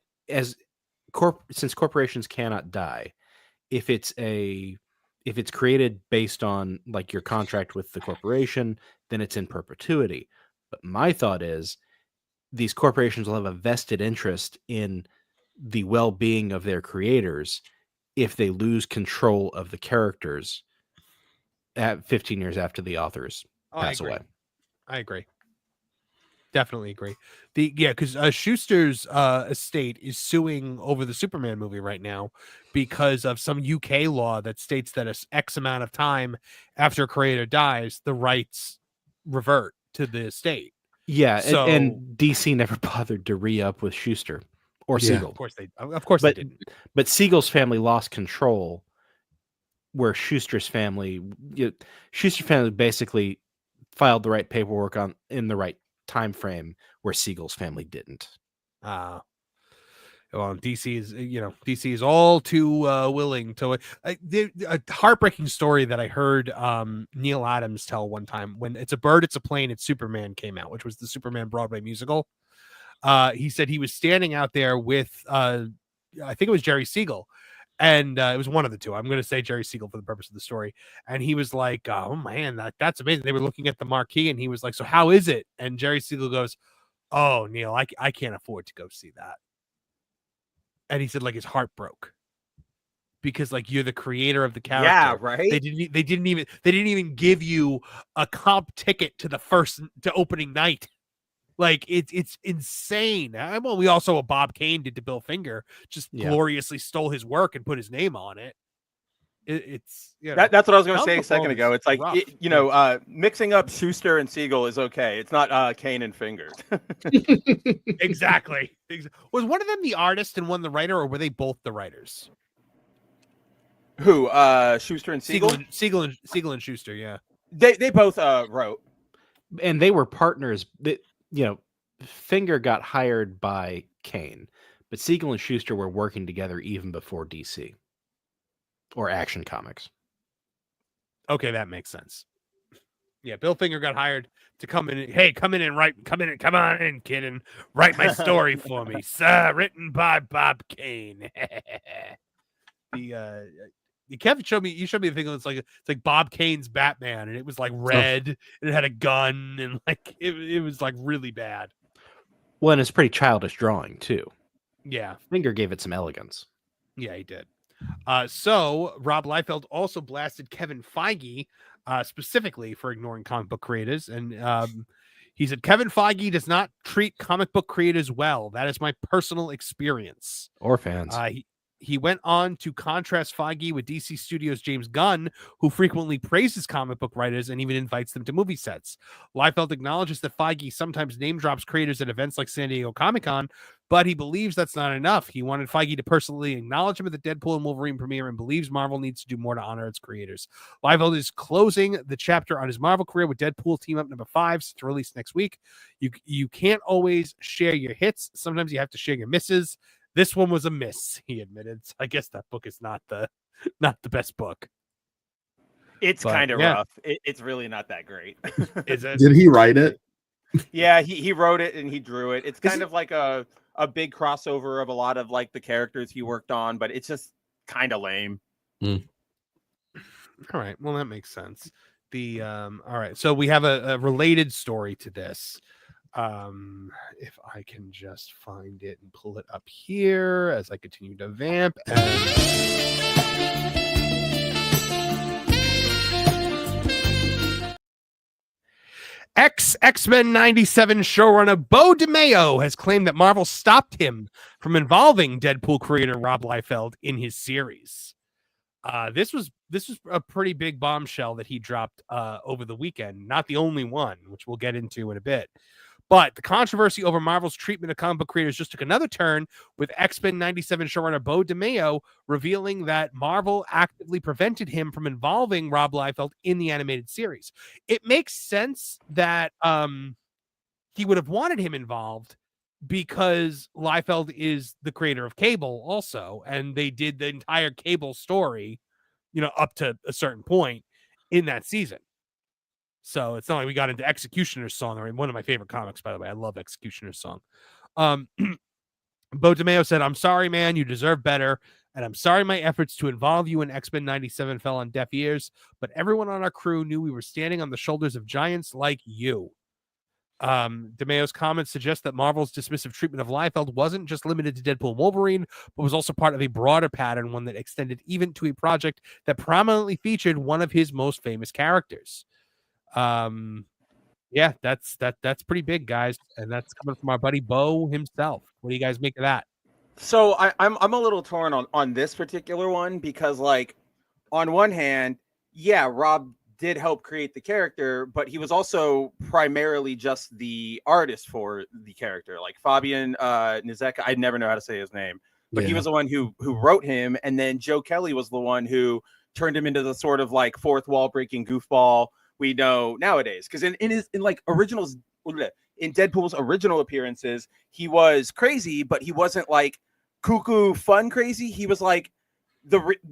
since corporations cannot die, if it's created based on like your contract with the corporation, then it's in perpetuity. But my thought is these corporations will have a vested interest in the well-being of their creators if they lose control of the characters at 15 years after the authors pass away. I agree. Definitely agree. Because Schuster's estate is suing over the Superman movie right now because of some UK law that states that X amount of time after a creator dies, the rights revert to the estate. Yeah, so, and DC never bothered to re-up with Schuster or Siegel. Of course they didn't. But Siegel's family lost control, where Schuster's family basically filed the right paperwork in the right time frame, where Siegel's family didn't. Well, DC is all too willing to. A heartbreaking story that I heard Neil Adams tell one time, when It's a Bird, It's a Plane, It's Superman came out, which was the Superman Broadway musical. He said he was standing out there with I think it was Jerry Siegel, and it was one of the two. I'm going to say Jerry Siegel for the purpose of the story. And he was like, "Oh man, that's amazing." They were looking at the marquee, and he was like, "So how is it?" And Jerry Siegel goes, "Oh, Neil, I can't afford to go see that." And he said, like, his heart broke because like you're the creator of the character. Yeah, right. They didn't even give you a comp ticket to opening night. Like it's insane. Well, we also what Bob Kane did to Bill Finger, just gloriously stole his work and put his name on it. It's that's what I was going to say a second ago. It's like rough. mixing up Schuster and Siegel is okay. It's not Kane and Finger. Exactly. Was one of them the artist and one the writer, or were they both the writers? Who? Schuster and Siegel? Siegel and Schuster. Yeah, they both wrote, and they were partners. Finger got hired by Kane, but Siegel and Schuster were working together even before DC or Action Comics. Okay, that makes sense. Yeah, Bill Finger got hired to come in. Hey, come on in, kid, and write my story for me, sir. Written by Bob Kane. Kevin showed me the thing. It's like Bob Kane's Batman, and it was like red, and it had a gun, and like it was like really bad. Well, and it's pretty childish drawing too. Yeah, Finger gave it some elegance. Yeah, he did. So Rob Liefeld also blasted Kevin Feige specifically for ignoring comic book creators, and he said Kevin Feige does not treat comic book creators well. That is my personal experience. Or fans. He went on to contrast Feige with DC Studios' James Gunn, who frequently praises comic book writers and even invites them to movie sets. Liefeld acknowledges that Feige sometimes name drops creators at events like San Diego Comic-Con, but he believes that's not enough. He wanted Feige to personally acknowledge him at the Deadpool and Wolverine premiere and believes Marvel needs to do more to honor its creators. Liefeld is closing the chapter on his Marvel career with Deadpool Team Up number 5 set to release next week. You can't always share your hits. Sometimes you have to share your misses. This one was a miss, he admitted. So I guess that book is not the best book. It's kind of rough. It's really not that great. Is it? Did he write it? Yeah, he wrote it and he drew it. It's kind of like a big crossover of a lot of like the characters he worked on, but it's just kind of lame. All right, well that makes sense. All right, so we have a related story to this. If I can just find it and pull it up here as I continue to vamp. X-Men 97 showrunner Beau DeMayo has claimed that Marvel stopped him from involving Deadpool creator Rob Liefeld in his series. This was a pretty big bombshell that he dropped over the weekend. Not the only one, which we'll get into in a bit. But the controversy over Marvel's treatment of comic book creators just took another turn with X-Men 97 showrunner Beau DeMayo revealing that Marvel actively prevented him from involving Rob Liefeld in the animated series. It makes sense that he would have wanted him involved because Liefeld is the creator of Cable also, and they did the entire Cable story, up to a certain point in that season. So it's not like we got into Executioner's Song, or one of my favorite comics, by the way. I love Executioner's Song. Beau DeMayo said, "I'm sorry, man. You deserve better. And I'm sorry my efforts to involve you in X-Men 97 fell on deaf ears. But everyone on our crew knew we were standing on the shoulders of giants like you." DeMayo's comments suggest that Marvel's dismissive treatment of Liefeld wasn't just limited to Deadpool and Wolverine, but was also part of a broader pattern, one that extended even to a project that prominently featured one of his most famous characters. Yeah, that's pretty big, guys, and that's coming from our buddy Beau himself. What do you guys make of that? So I'm a little torn on this particular one because, like, on one hand, yeah, Rob did help create the character, but he was also primarily just the artist for the character. Like Fabian Nizeka, I never know how to say his name, but he was the one who wrote him, and then Joe Kelly was the one who turned him into the sort of like fourth wall breaking goofball we know nowadays. Because in Deadpool's original appearances, he was crazy, but he wasn't like cuckoo fun crazy. He was like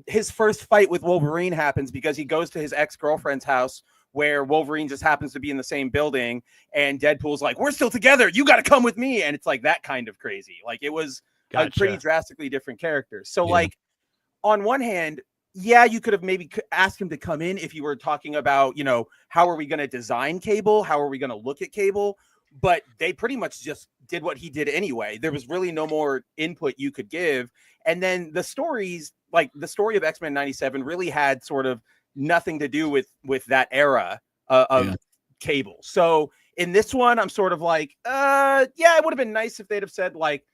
his first fight with Wolverine happens because he goes to his ex-girlfriend's house where Wolverine just happens to be in the same building, and Deadpool's like, "We're still together. You got to come with me." And it's like that kind of crazy. Like it was a pretty drastically different character. So like on one hand, yeah, you could have maybe asked him to come in if you were talking about, how are we going to design Cable? How are we going to look at Cable? But they pretty much just did what he did anyway. There was really no more input you could give. And then the stories, like the story of X-Men 97 really had sort of nothing to do with that era of Cable. So in this one, I'm sort of like, yeah, it would have been nice if they'd have said, like,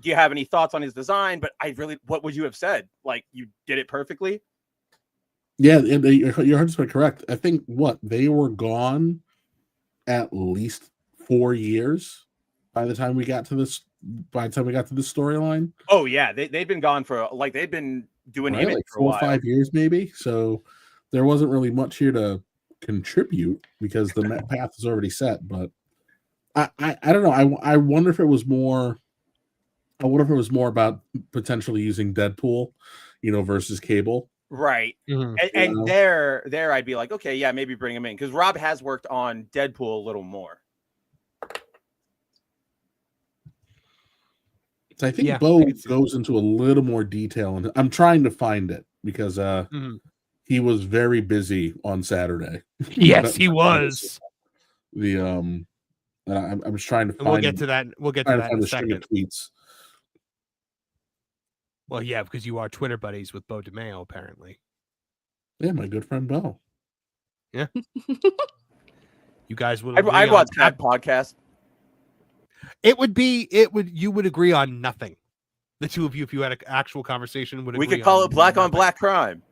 do you have any thoughts on his design? But what would you have said? Like, you did it perfectly. Yeah, you're 100% correct. I think they were gone at least 4 years by the time we got to this. By the time we got to this storyline. Oh yeah, they'd been gone for they'd been doing right, like 4 or 5 years maybe. So there wasn't really much here to contribute because the path is already set. But I don't know. I wonder if it was more. I wonder if it was more about potentially using Deadpool, versus Cable. Right. And there I'd be like, okay, yeah, maybe bring him in because Rob has worked on Deadpool a little more. I think Beau goes into a little more detail, and I'm trying to find it because he was very busy on Saturday. Yes, he was. I'm just trying to find. We'll get to that. We'll get to that in a second. Tweets. Well, yeah, because you are Twitter buddies with Beau DeMayo, apparently. Yeah, my good friend Beau. Yeah. You guys would. I'd watch that podcast. You would agree on nothing. The two of you, if you had an actual conversation, would agree. We could call it black on black crime.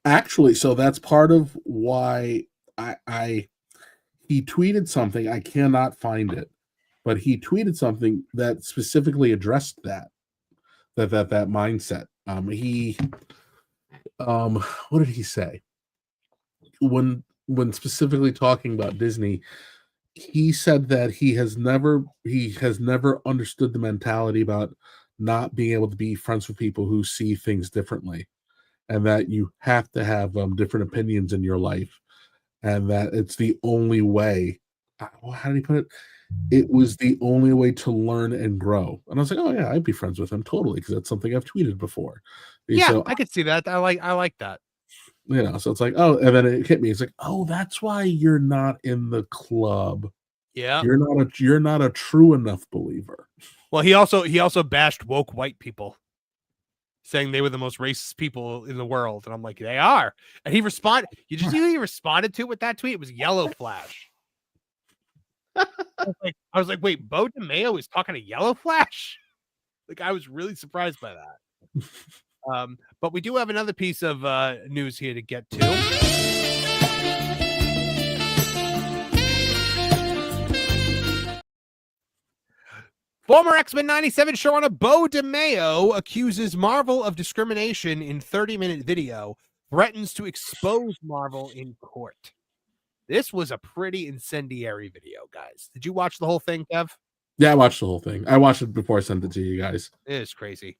Actually, so that's part of why he tweeted something. I cannot find it, but he tweeted something that specifically addressed that mindset. What did he say? When specifically talking about Disney, he said that he has never understood the mentality about not being able to be friends with people who see things differently, and that you have to have different opinions in your life, and that it's the only way. How did he put it? It was the only way to learn and grow. And I was like, oh yeah, I'd be friends with him totally because that's something I've tweeted before. Yeah, so, I could see that. I like that. So it's like, oh, and then it hit me. It's like, oh, that's why you're not in the club. Yeah, you're not a true enough believer. Well, he also bashed woke white people, saying they were the most racist people in the world, and I'm like, they are. And he responded. You just see who he responded to with that tweet? It was Yellow Flash. I was like, wait, Beau DeMayo is talking to Yellow Flash? Like, I was really surprised by that. But we do have another piece of news here to get to. Former X-Men 97 showrunner Beau DeMayo accuses Marvel of discrimination in 30-minute video, threatens to expose Marvel in court. This was a pretty incendiary video, guys. Did you watch the whole thing, Kev? Yeah, I watched the whole thing. I watched it before I sent it to you guys. It is crazy.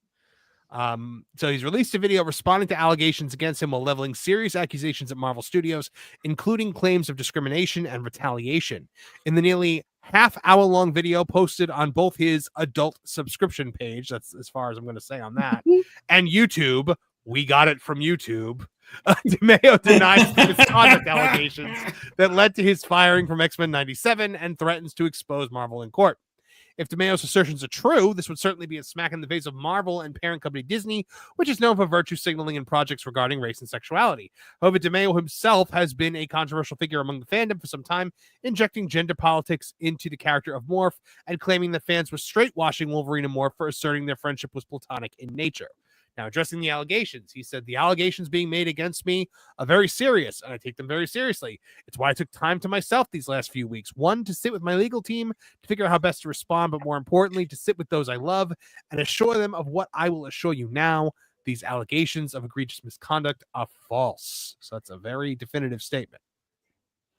So he's released a video responding to allegations against him while leveling serious accusations at Marvel Studios, including claims of discrimination and retaliation. In the nearly half-hour-long video posted on both his adult subscription page, that's as far as I'm going to say on that, and YouTube, we got it from YouTube, DeMayo denies the misconduct allegations that led to his firing from X-Men 97 and threatens to expose Marvel in court. If DeMayo's assertions are true, this would certainly be a smack in the face of Marvel and parent company Disney, which is known for virtue signaling in projects regarding race and sexuality. However, DeMayo himself has been a controversial figure among the fandom for some time, injecting gender politics into the character of Morph and claiming that fans were straightwashing Wolverine and Morph for asserting their friendship was platonic in nature. Now, addressing the allegations, he said, the allegations being made against me are very serious, and I take them very seriously. It's why I took time to myself these last few weeks. One, to sit with my legal team to figure out how best to respond, but more importantly, to sit with those I love and assure them of what I will assure you now. These allegations of egregious misconduct are false. So that's a very definitive statement.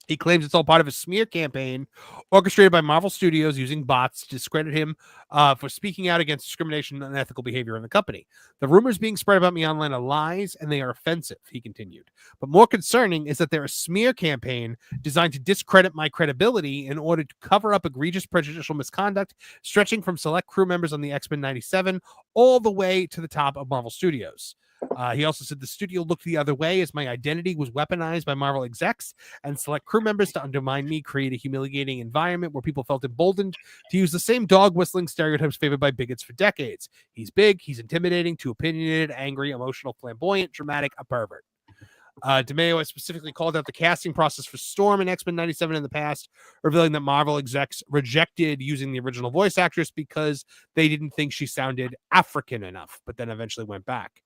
He claims it's all part of a smear campaign orchestrated by Marvel Studios using bots to discredit him for speaking out against discrimination and unethical behavior in the company. The rumors being spread about me online are lies, and they are offensive, he continued. But more concerning is that they're a smear campaign designed to discredit my credibility in order to cover up egregious prejudicial misconduct, stretching from select crew members on the X-Men 97 all the way to the top of Marvel Studios. He also said the studio looked the other way as my identity was weaponized by Marvel execs and select crew members to undermine me, create a humiliating environment where people felt emboldened to use the same dog whistling stereotypes favored by bigots for decades. He's big, he's intimidating, too opinionated, angry, emotional, flamboyant, dramatic, a pervert. DeMayo has specifically called out the casting process for Storm in X-Men 97 in the past, revealing that Marvel execs rejected using the original voice actress because they didn't think she sounded African enough, but then eventually went back.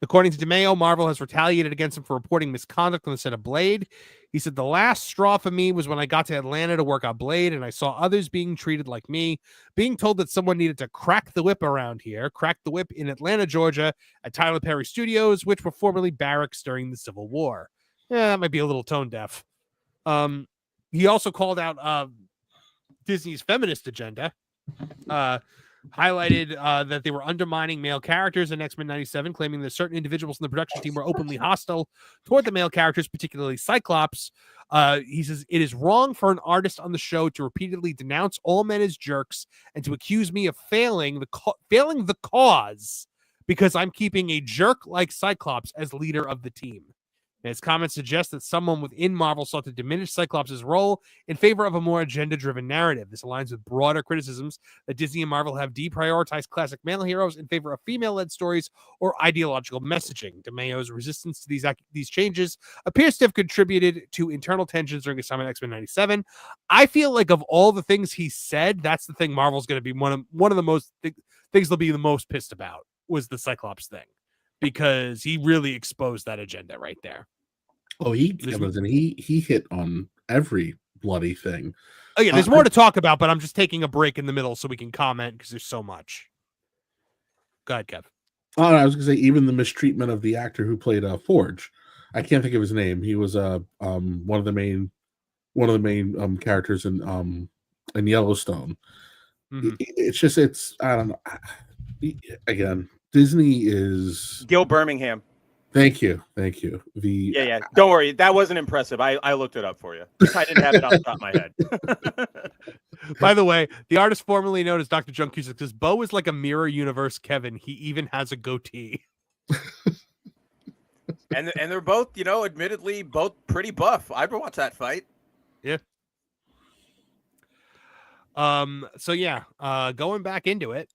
According to DeMayo, Marvel has retaliated against him for reporting misconduct on the set of Blade. He said, the last straw for me was when I got to Atlanta to work on Blade and I saw others being treated like me, being told that someone needed to crack the whip around here, crack the whip in Atlanta, Georgia at Tyler Perry Studios, which were formerly barracks during the Civil War. Yeah, that might be a little tone deaf. He also called out Disney's feminist agenda. Highlighted that they were undermining male characters in X-Men 97, claiming that certain individuals in the production team were openly hostile toward the male characters, particularly Cyclops. He says, it is wrong for an artist on the show to repeatedly denounce all men as jerks and to accuse me of failing the cause because I'm keeping a jerk like Cyclops as leader of the team. And his comments suggest that someone within Marvel sought to diminish Cyclops' role in favor of a more agenda-driven narrative. This aligns with broader criticisms that Disney and Marvel have deprioritized classic male heroes in favor of female-led stories or ideological messaging. DeMayo's resistance to these changes appears to have contributed to internal tensions during his time in X-Men 97. I feel like of all the things he said, that's the thing Marvel's going to be one of the most things they'll be the most pissed about was the Cyclops thing, because he really exposed that agenda right there. Oh, he hit on every bloody thing. Oh yeah, there's more to talk about, but I'm just taking a break in the middle so we can comment because there's so much. Go ahead, Kev. Oh, I was gonna say even the mistreatment of the actor who played Forge. I can't think of his name. He was one of the main characters in Yellowstone. I don't know. Again, Disney is Gil Birmingham. Thank you. Yeah. Don't worry, that wasn't impressive. I looked it up for you. I didn't have it off the top of my head. By the way, the artist formerly known as Dr. John Cusack says Beau is like a mirror universe Kevin. He even has a goatee. and they're both, admittedly both pretty buff. I'd watch that fight. Yeah. So yeah, going back into it.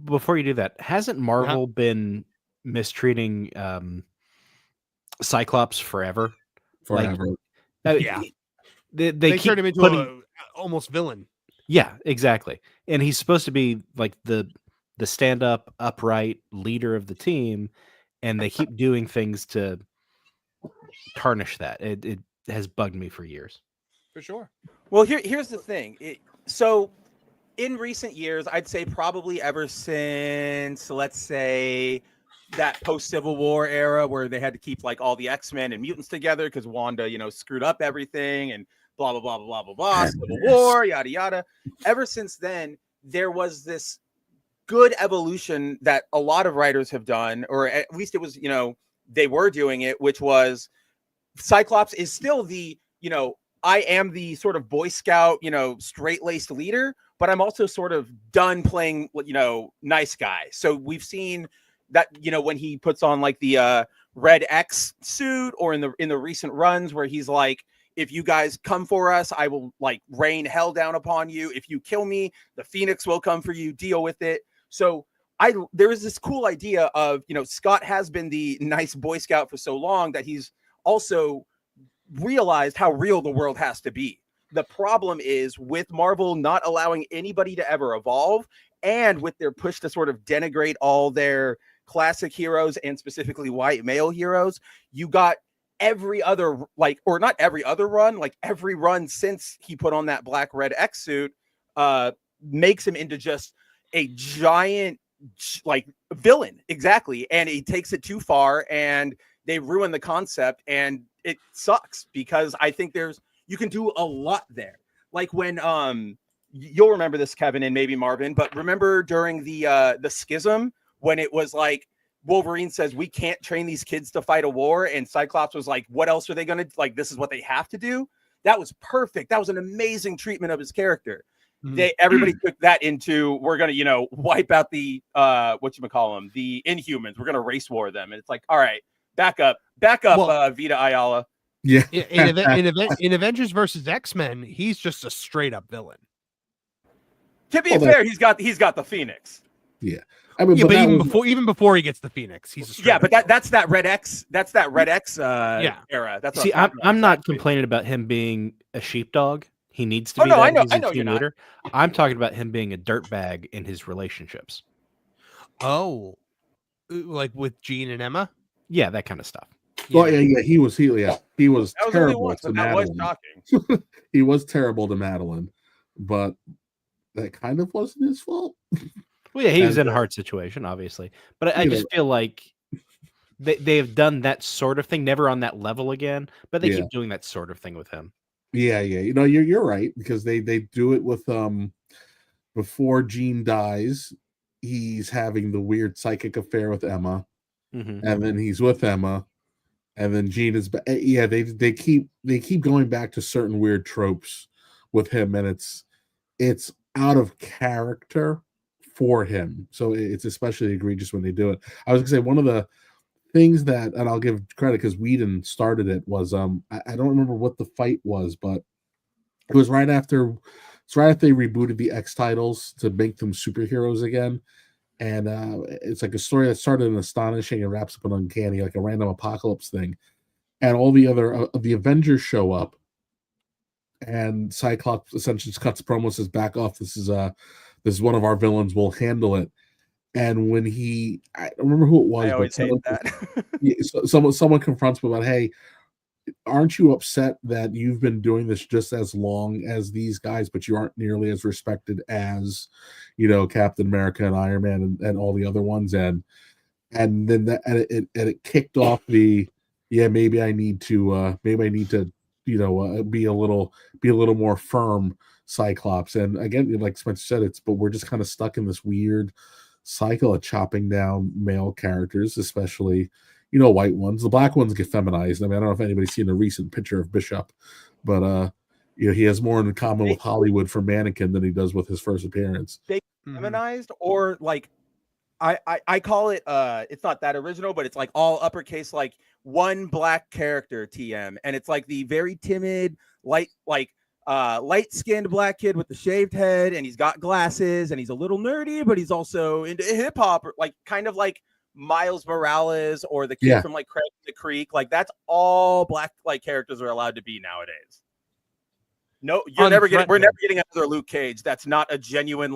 Before you do that, hasn't Marvel been mistreating Cyclops forever? Yeah, they turned him into a almost villain. Yeah, exactly. And he's supposed to be like the stand-up, upright leader of the team, and they keep doing things to tarnish that. It has bugged me for years. For sure. Well, here's the thing. So in recent years, I'd say probably ever since, let's say, that post-Civil War era where they had to keep like all the X-Men and mutants together because Wanda, screwed up everything and blah, blah, blah, blah, blah, blah, Civil War, yada, yada. Ever since then, there was this good evolution that a lot of writers have done, or at least it was, they were doing it, which was Cyclops is still the, I am the sort of Boy Scout, straight-laced leader, but I'm also sort of done playing, nice guy. So we've seen that, when he puts on like the Red X suit, or in the recent runs where he's like, if you guys come for us, I will like rain hell down upon you. If you kill me, the Phoenix will come for you. Deal with it. So there is this cool idea of, Scott has been the nice Boy Scout for so long that he's also realized how real the world has to be. The problem is with Marvel not allowing anybody to ever evolve, and with their push to sort of denigrate all their classic heroes and specifically white male heroes, you got every other, or not every other run, like every run since he put on that black Red X suit makes him into just a giant like villain. Exactly. And he takes it too far and they ruin the concept, and it sucks because I think you can do a lot there. Like when you'll remember this, Kevin, and maybe Marvin, but remember during the schism when it was like Wolverine says we can't train these kids to fight a war, and Cyclops was like, what else are they gonna like, this is what they have to do. That was perfect. That was an amazing treatment of his character. everybody took that into, we're gonna, wipe out the whatchamacallem, the Inhumans. We're gonna race war them. And it's like, all right, back up, Vita Ayala. Yeah. In Avengers versus X-Men, he's just a straight up villain. To be fair, he's got the Phoenix. Yeah. I mean, but even before he gets the Phoenix, he's a but that's that Red X. That's that Red X era. That's see, I'm not complaining about him being a sheepdog. He needs to be. No, I know. He's a team leader. I'm talking about him being a dirtbag in his relationships. Oh, like with Jean and Emma. Yeah, that kind of stuff. Well, yeah, he was terrible to that was Madeline. shocking. He was terrible to Madeline, but that kind of wasn't his fault. Well, yeah, he was in a hard situation, obviously. But I just feel like they have done that sort of thing, never on that level again, but they keep doing that sort of thing with him. Yeah. You're right, because they do it with before Jean dies, he's having the weird psychic affair with Emma, and then he's with Emma, and then Jean is they keep going back to certain weird tropes with him, and it's out of character for him, so it's especially egregious when they do it. I was gonna say one of the things that, and I'll give credit because Whedon started it, was I don't remember what the fight was, but it was right after they rebooted the X titles to make them superheroes again, and it's like a story that started in astonishing and wraps up in uncanny, like a random apocalypse thing, and all the other the Avengers show up, and Cyclops essentially cuts promo, says, "Back off. This is one of our villains. We'll handle it." And when I don't remember who it was, I always hate that. someone confronts him about, "Hey, aren't you upset that you've been doing this just as long as these guys, but you aren't nearly as respected as, Captain America and Iron Man and all the other ones?" And then it kicked off the, maybe I need to be a little more firm Cyclops. And again, like Spencer said, but we're just kind of stuck in this weird cycle of chopping down male characters, especially white ones. The black ones get feminized. I mean, I don't know if anybody's seen a recent picture of Bishop, but he has more in common with Hollywood for Mannequin than he does with his first appearance. They feminized, or like I call it it's not that original, but it's like all uppercase, like one black character TM, and it's like the very timid, light-skinned black kid with the shaved head, and he's got glasses, and he's a little nerdy, but he's also into hip hop, like kind of like Miles Morales or the kid from like Craig the Creek. Like that's all black characters are allowed to be nowadays. No, we're never getting another Luke Cage. That's not a genuine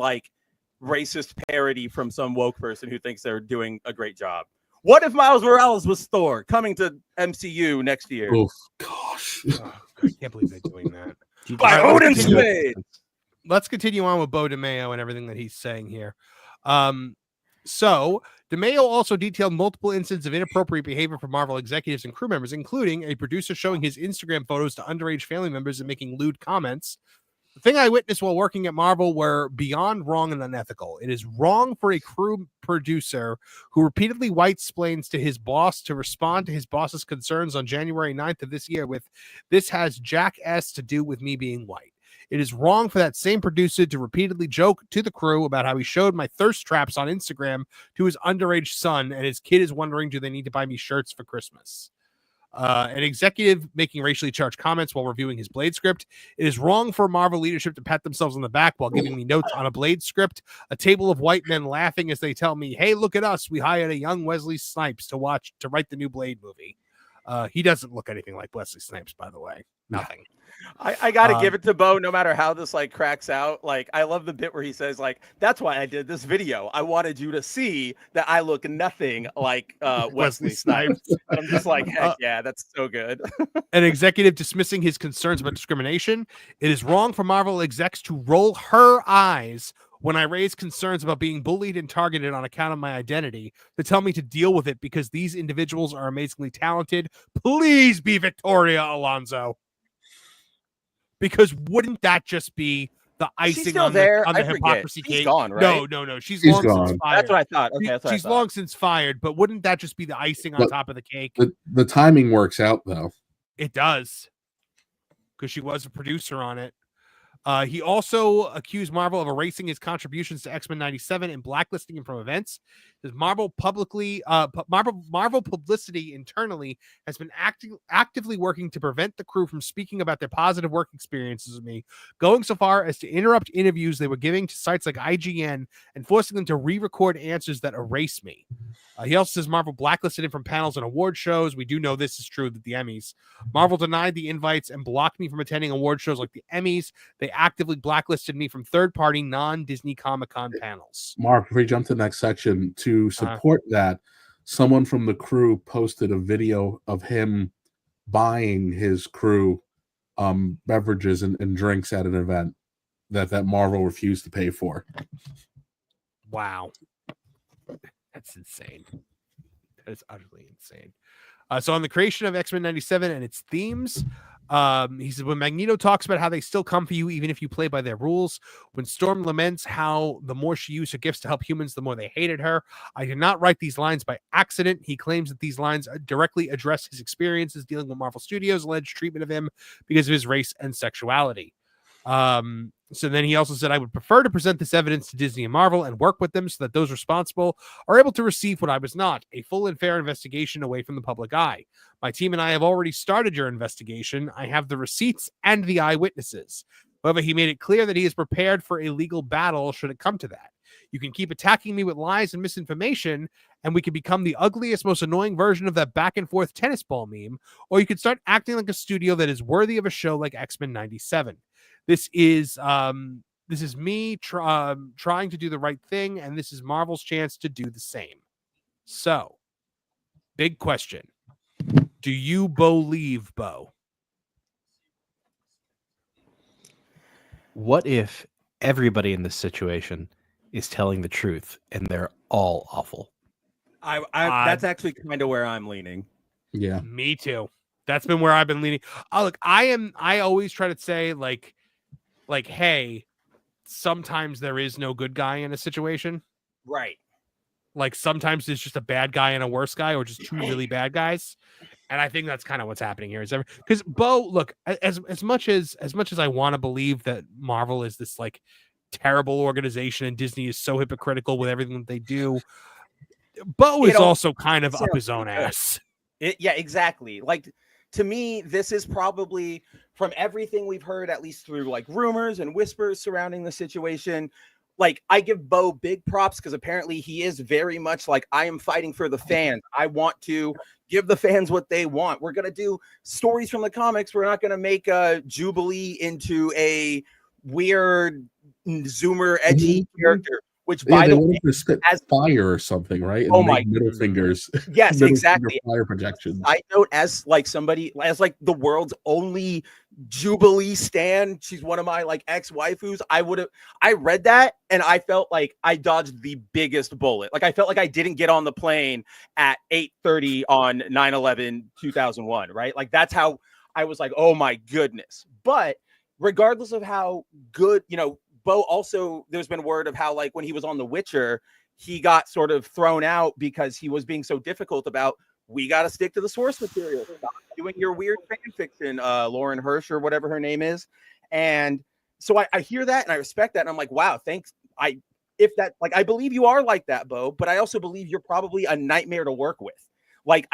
racist parody from some woke person who thinks they're doing a great job. What if Miles Morales was Thor coming to MCU next year? Oh gosh, I can't believe they're doing that. By Odin's Blade. Let's continue on with Beau DeMayo and everything that he's saying here. So DeMayo also detailed multiple instances of inappropriate behavior from Marvel executives and crew members, including a producer showing his Instagram photos to underage family members and making lewd comments. The thing I witnessed while working at Marvel were beyond wrong and unethical. It is wrong for a crew producer who repeatedly white-splains to his boss to respond to his boss's concerns on January 9th of this year with, "This has Jack S to do with me being white." It is wrong for that same producer to repeatedly joke to the crew about how he showed my thirst traps on Instagram to his underage son, and his kid is wondering, do they need to buy me shirts for Christmas? An executive making racially charged comments while reviewing his Blade script. It is wrong for Marvel leadership to pat themselves on the back while giving me notes on a Blade script. A table of white men laughing as they tell me, "Hey, look at us. We hired a young Wesley Snipes to write the new Blade movie." He doesn't look anything like Wesley Snipes, by the way. Nothing. I gotta give it to Beau, no matter how this cracks out. I love the bit where he says "That's why I did this video. I wanted you to see that I look nothing like Wesley Snipes." I'm just like, heck yeah, that's so good. An executive dismissing his concerns about discrimination. It is wrong for Marvel execs to roll her eyes when I raise concerns about being bullied and targeted on account of my identity, to tell me to deal with it because these individuals are amazingly talented. Please be Victoria Alonso. Because wouldn't that just be the icing on the hypocrisy cake? She's gone, right? No. She's long gone. since fired. That's what I thought. Okay, she's long since fired, but wouldn't that just be the icing on top of the cake? The timing works out, though. It does. Because she was a producer on it. He also accused Marvel of erasing his contributions to X-Men 97 and blacklisting him from events. His Marvel publicity internally has been actively working to prevent the crew from speaking about their positive work experiences with me, going so far as to interrupt interviews they were giving to sites like IGN and forcing them to re-record answers that erase me. He also says Marvel blacklisted him from panels and award shows. We do know this is true at the Emmys. Marvel denied the invites and blocked me from attending award shows like the Emmys. They actively blacklisted me from third-party non-Disney Comic-Con panels. Mark, if we jump to the next section, to support that, someone from the crew posted a video of him buying his crew beverages and drinks at an event that Marvel refused to pay for. Wow. That's insane. That is utterly insane. So on the creation of X-Men 97 and its themes, he said, when Magneto talks about how they still come for you even if you play by their rules, when Storm laments how the more she used her gifts to help humans, the more they hated her, I did not write these lines by accident. He claims that these lines directly address his experiences dealing with Marvel Studios' alleged treatment of him because of his race and sexuality. So then he also said, I would prefer to present this evidence to Disney and Marvel and work with them so that those responsible are able to receive what I was not, a full and fair investigation away from the public eye. My team and I have already started your investigation. I have the receipts and the eyewitnesses. However, he made it clear that he is prepared for a legal battle should it come to that. You can keep attacking me with lies and misinformation, and we can become the ugliest, most annoying version of that back and forth tennis ball meme, or you can start acting like a studio that is worthy of a show like X-Men 97. This is me trying to do the right thing, and this is Marvel's chance to do the same. So, big question. Do you believe Beau? What if everybody in this situation is telling the truth and they're all awful? That's actually kind of where I'm leaning. Yeah. Me too. That's been where I've been leaning. Oh, look, I always try to say like, hey, sometimes there is no good guy in a situation. Right. Like sometimes there's just a bad guy and a worse guy, or just two really bad guys. And I think that's kind of what's happening here. Because Beau, look, as much as I want to believe that Marvel is this like terrible organization and Disney is so hypocritical with everything that they do, Beau is also kind of up his own ass. Yeah, exactly. Like, to me, this is probably, from everything we've heard, at least through like rumors and whispers surrounding the situation, like I give Beau big props because apparently he is very much like, I am fighting for the fans. I want to give the fans what they want. We're going to do stories from the comics. We're not going to make a Jubilee into a weird Zoomer edgy character. Which, by the way, as fire or something, right? And my middle fingers. Yes, exactly. Fire projections. I note as like somebody as like the world's only Jubilee stan. She's one of my like ex-waifus. I read that and I felt like I dodged the biggest bullet. Like I felt like I didn't get on the plane at 8:30 on 9/11/2001. Right? Like that's how I was like, oh my goodness. But regardless of how good, Beau also, there's been word of how like when he was on The Witcher, he got sort of thrown out because he was being so difficult about, we got to stick to the source material. Stop doing your weird fan fiction, Lauren Hirsch or whatever her name is. And so I hear that and I respect that. And I'm like, wow, thanks. I believe you are like that, Beau, but I also believe you're probably a nightmare to work with. Like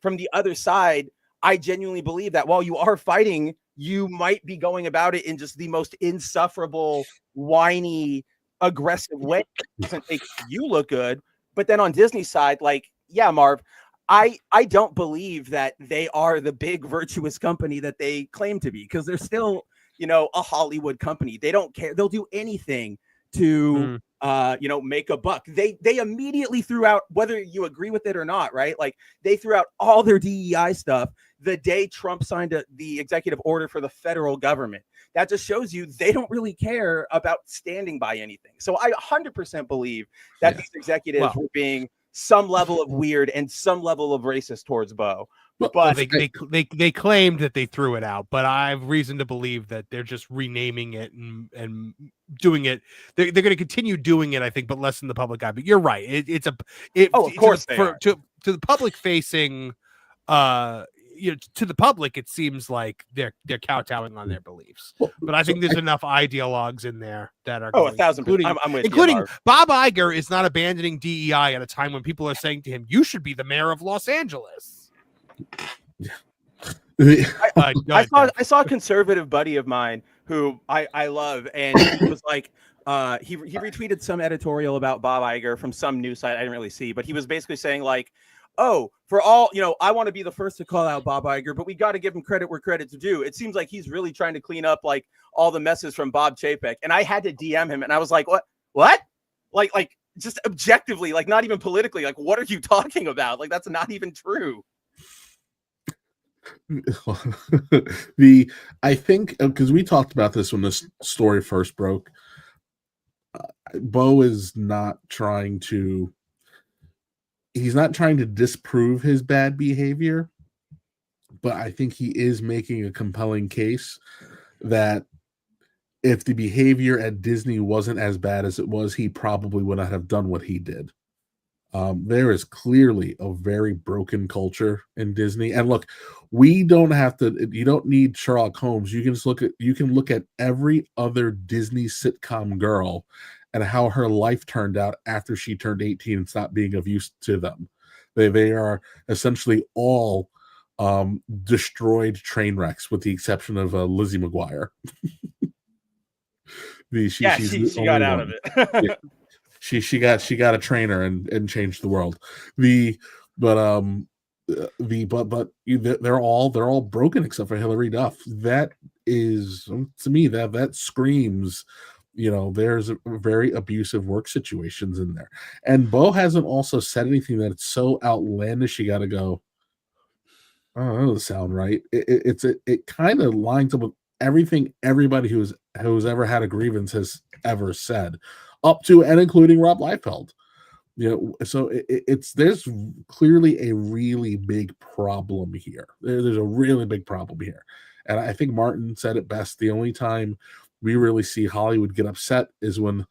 from the other side, I genuinely believe that while you are fighting, you might be going about it in just the most insufferable, whiny, aggressive way. It doesn't make you look good. But then on Disney's side, like, yeah, Marv, I don't believe that they are the big virtuous company that they claim to be, because they're still, a Hollywood company. They don't care. They'll do anything to make a buck. They immediately threw out, whether you agree with it or not, right? Like they threw out all their DEI stuff the day Trump signed the executive order for the federal government. That just shows you they don't really care about standing by anything. So I 100% believe that these executives were being some level of weird and some level of racist towards Beau. But they claimed that they threw it out, but I have reason to believe that they're just renaming it and doing it. They're going to continue doing it, I think, but less in the public eye. But you're right. Of course, to the public facing, to the public, it seems like they're kowtowing on their beliefs. But I think there's enough ideologues in there that are 1,000%. I'm with you, including Marv. Bob Iger is not abandoning DEI at a time when people are saying to him, "You should be the mayor of Los Angeles." I saw a conservative buddy of mine who I love, and he was like, he retweeted some editorial about Bob Iger from some news site I didn't really see, but he was basically saying like, oh, for all, I want to be the first to call out Bob Iger, but we got to give him credit where credit's due. It seems like he's really trying to clean up like all the messes from Bob Chapek. And I had to DM him, and I was like, what? Like just objectively, like not even politically, like, what are you talking about? Like, that's not even true. I think because we talked about this when this story first broke, Beau is not trying to disprove his bad behavior, but I think he is making a compelling case that if the behavior at Disney wasn't as bad as it was, he probably would not have done what he did. There is clearly a very broken culture in Disney. And look, you don't need Sherlock Holmes. You can look at every other Disney sitcom girl and how her life turned out after she turned 18 and stopped being of use to them. They are essentially all destroyed train wrecks, with the exception of Lizzie McGuire. She got out of it. Yeah. She got a trainer and changed the world. They're all broken except for Hilary Duff. That is, to me, that screams, there's very abusive work situations in there. And Beau hasn't also said anything that's so outlandish you got to go, oh, that doesn't sound right. It kind of lines up with everything everybody who's ever had a grievance has ever said, up to and including Rob Liefeld. So there's clearly a really big problem here. There's a really big problem here. And I think Martin said it best. The only time we really see Hollywood get upset is when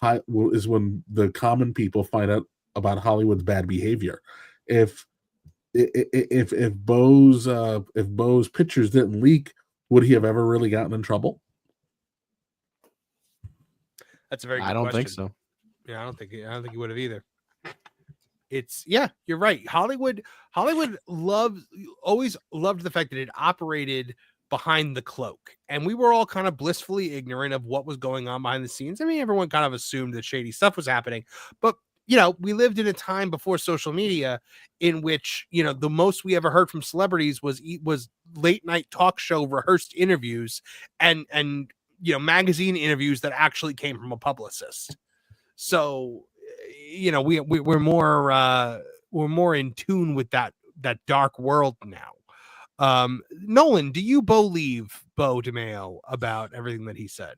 the common people find out about Hollywood's bad behavior. If Beau's pictures didn't leak, would he have ever really gotten in trouble? That's a very good I don't question. think so. Yeah, I don't think he would have either. You're right. Hollywood always loved the fact that it operated behind the cloak, and we were all kind of blissfully ignorant of what was going on behind the scenes. I mean, everyone kind of assumed that shady stuff was happening, but we lived in a time before social media in which, the most we ever heard from celebrities was late night talk show rehearsed interviews and magazine interviews that actually came from a publicist. So, we're more in tune with that dark world now. Nolan, do you believe Beau DeMayo about everything that he said?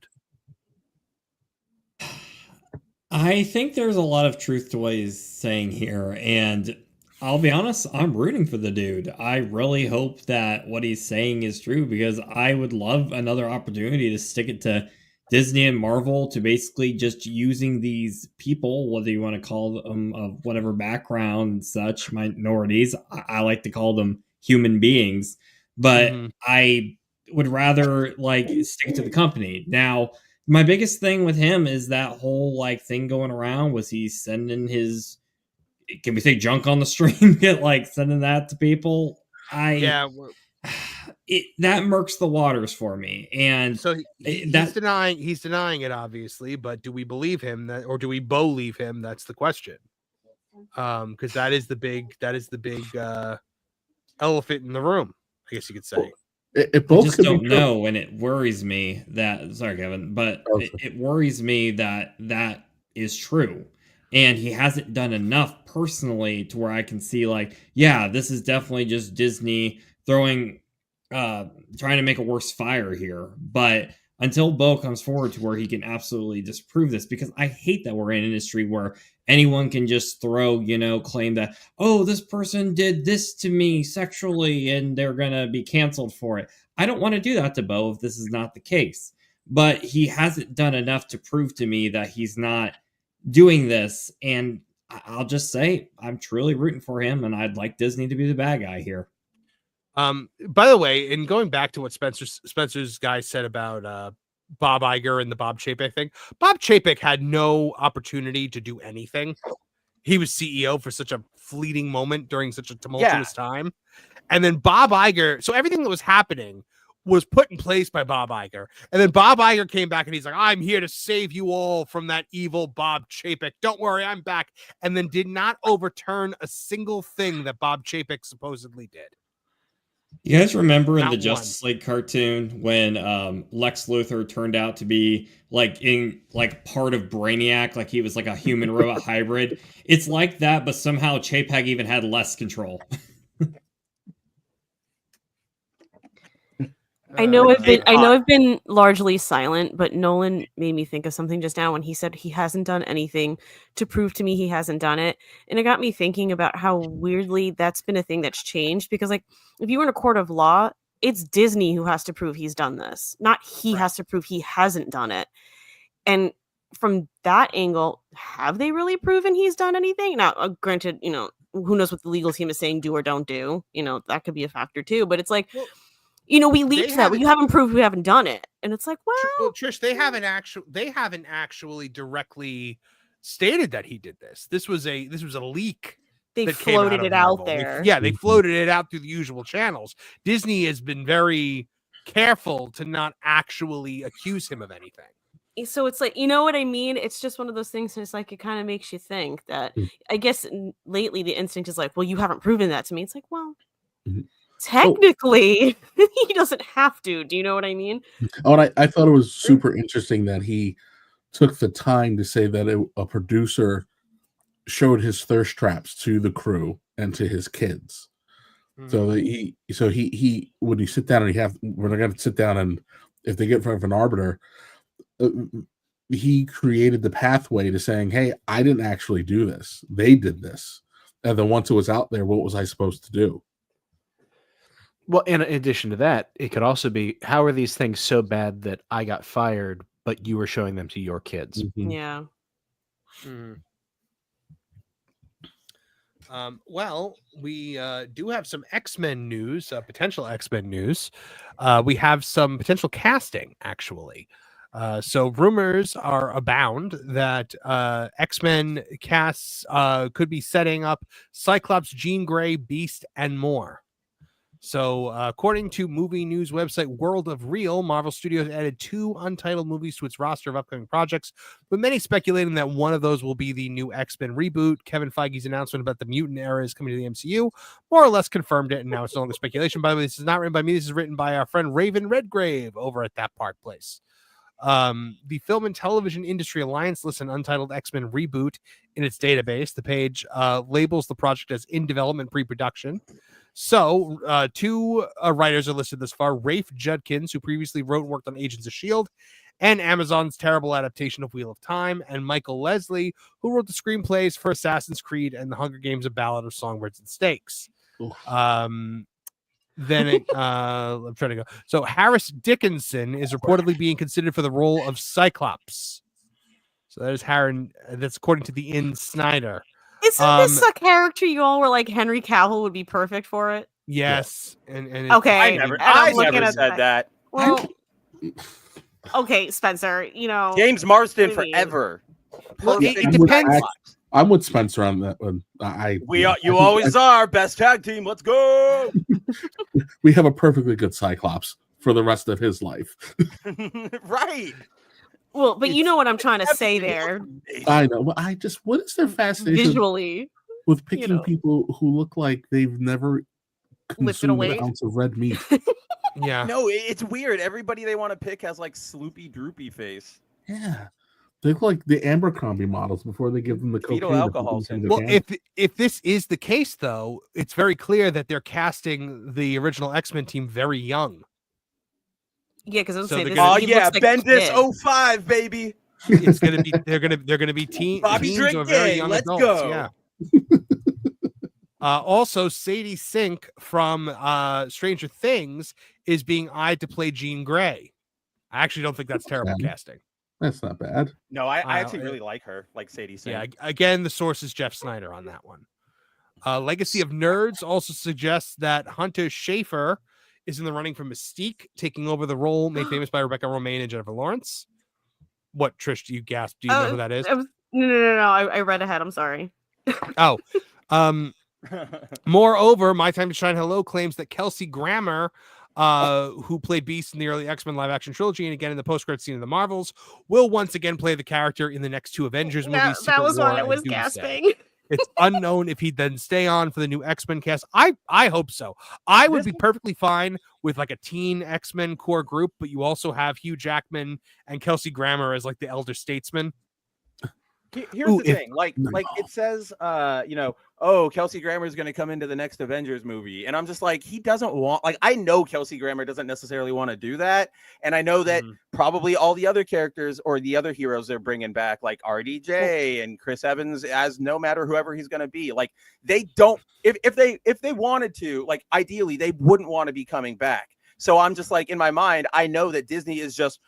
I think there's a lot of truth to what he's saying here, and I'll be honest, I'm rooting for the dude. I really hope that what he's saying is true, because I would love another opportunity to stick it to Disney and Marvel to basically just using these people, whether you want to call them of whatever background and such, minorities. I like to call them human beings, but I would rather stick it to the company. Now, my biggest thing with him is that whole thing going around was he sending his, can we say junk on the stream? Sending that to people. That murks the waters for me. And so he's denying it, obviously, but do we believe him or do we believe him? That's the question. Because that is the big elephant in the room, I guess you could say. I just don't know, and it worries me that, sorry, Kevin, but it worries me that is true. And he hasn't done enough personally to where I can see this is definitely just Disney trying to make a worse fire here. But until Beau comes forward to where he can absolutely disprove this, because I hate that we're in an industry where anyone can just throw, claim that, oh, this person did this to me sexually and they're going to be canceled for it. I don't want to do that to Beau if this is not the case. But he hasn't done enough to prove to me that he's not doing this. And I'll just say I'm truly rooting for him, and I'd like Disney to be the bad guy here. By the way, in going back to what Spencer's guy said about Bob Iger and the Bob Chapek thing, Bob Chapek had no opportunity to do anything. He was CEO for such a fleeting moment during such a tumultuous time. And then Bob Iger, so everything that was happening was put in place by Bob Iger. And then Bob Iger came back and he's like, I'm here to save you all from that evil Bob Chapek. Don't worry, I'm back. And then did not overturn a single thing that Bob Chapek supposedly did. You guys remember in Not the Justice League cartoon when Lex Luthor turned out to be like part of Brainiac, like he was like a human robot hybrid? It's like that, but somehow Chapek even had less control. I know I've been largely silent, but Nolan made me think of something just now when he said he hasn't done anything to prove to me he hasn't done it. And it got me thinking about how weirdly that's been a thing that's changed, because like if you were in a court of law, it's Disney who has to prove he's done this, not he has to prove he hasn't done it. And from that angle, have they really proven he's done anything? Now, granted, who knows what the legal team is saying do or don't do, that could be a factor too, but it's like, we leaked that. You haven't proved we haven't done it. And it's like, well, Trish, they haven't actually directly stated that he did this. This was a leak. They floated it out there. They floated it out through the usual channels. Disney has been very careful to not actually accuse him of anything. So it's like, you know what I mean? It's just one of those things. It's like, it kind of makes you think that, I guess lately the instinct is like, well, you haven't proven that to me. It's like, well, technically, he doesn't have to. Do you know what I mean? Oh, and I thought it was super interesting that he took the time to say that a producer showed his thirst traps to the crew and to his kids. So that he when you sit down and when they're going to sit down and if they get in front of an arbiter, he created the pathway to saying, hey, I didn't actually do this. They did this. And then once it was out there, what was I supposed to do? Well, in addition to that, it could also be, how are these things so bad that I got fired, but you were showing them to your kids? Yeah. Well, we do have some X-Men news, potential X-Men news. We have some potential casting, actually. So rumors are abound that X-Men casts could be setting up Cyclops, Jean Grey, Beast, and more. So according to movie news website World of Real, Marvel Studios added 2 untitled movies to its roster of upcoming projects, with many speculating that one of those will be the new X-Men reboot. Kevin Feige's announcement about the mutant era is coming to the MCU more or less confirmed it, and now it's no longer speculation. By the way, this is not written by me. This is written by our friend Raven Redgrave over at That Park Place. The Film and Television Industry Alliance lists an untitled X-Men reboot in its database. The page labels the project as in development pre-production. So 2 writers are listed thus far: Rafe Judkins, who previously wrote and worked on Agents of S.H.I.E.L.D. and Amazon's terrible adaptation of Wheel of Time, and Michael Leslie, who wrote the screenplays for Assassin's Creed and The Hunger Games: A Ballad of Songbirds and Snakes. I'm trying to go. So Harris Dickinson is reportedly being considered for the role of Cyclops. So that is Harry. That's according to the In Snyder. Isn't this a character you all were like Henry Cavill would be perfect for it? Yes. And okay. I never said that. Well, okay, Spencer, James Marsden forever. It depends. I'm with Spencer on that one. You always are. Best tag team. Let's go. We have a perfectly good Cyclops for the rest of his life. Right. Well, but you know what I'm trying to say there. I know. What is their fascination visually with picking people who look like they've never consumed an ounce of red meat? Yeah. No, it's weird. Everybody they want to pick has like sloopy, droopy face. Yeah. They look like the Abercrombie models before they give them the cocaine. Fetal alcohol. Well, if this is the case, though, it's very clear that they're casting the original X-Men team very young. Yeah, because I was saying, Bendis 05, baby. It's gonna be they're gonna be teens or very young Let's adults. go. Yeah. Also, Sadie Sink from Stranger Things is being eyed to play Jean Grey. I actually don't think that's terrible casting. That's not bad. No, I actually really like her, like Sadie Sink. Yeah, again, the source is Jeff Snyder on that one. Legacy of Nerds also suggests that Hunter Schafer is in the running for Mystique, taking over the role made famous by Rebecca Romijn and Jennifer Lawrence. What, Trish, do you gasp? Do you know who that is? No. I read ahead. I'm sorry. Oh. Moreover, My Time to Shine Hello claims that Kelsey Grammer, who played Beast in the early X-Men live-action trilogy and again in the post-credit scene of the Marvels, will once again play the character in the next two Avengers movies. That was Secret when War it was and Doomsday. gasping. It's unknown if he'd then stay on for the new X-Men cast. I hope so. I would be perfectly fine with like a teen X-Men core group, but you also have Hugh Jackman and Kelsey Grammer as like the elder statesman. Here's the thing, like it says, oh, Kelsey Grammer is going to come into the next Avengers movie, and I'm just like, he doesn't want. Like, I know Kelsey Grammer doesn't necessarily want to do that, and I know that probably all the other characters or the other heroes they're bringing back, like RDJ and Chris Evans, as no matter whoever he's going to be, like they don't. If they wanted to, like ideally, they wouldn't want to be coming back. So I'm just like, in my mind, I know that Disney is just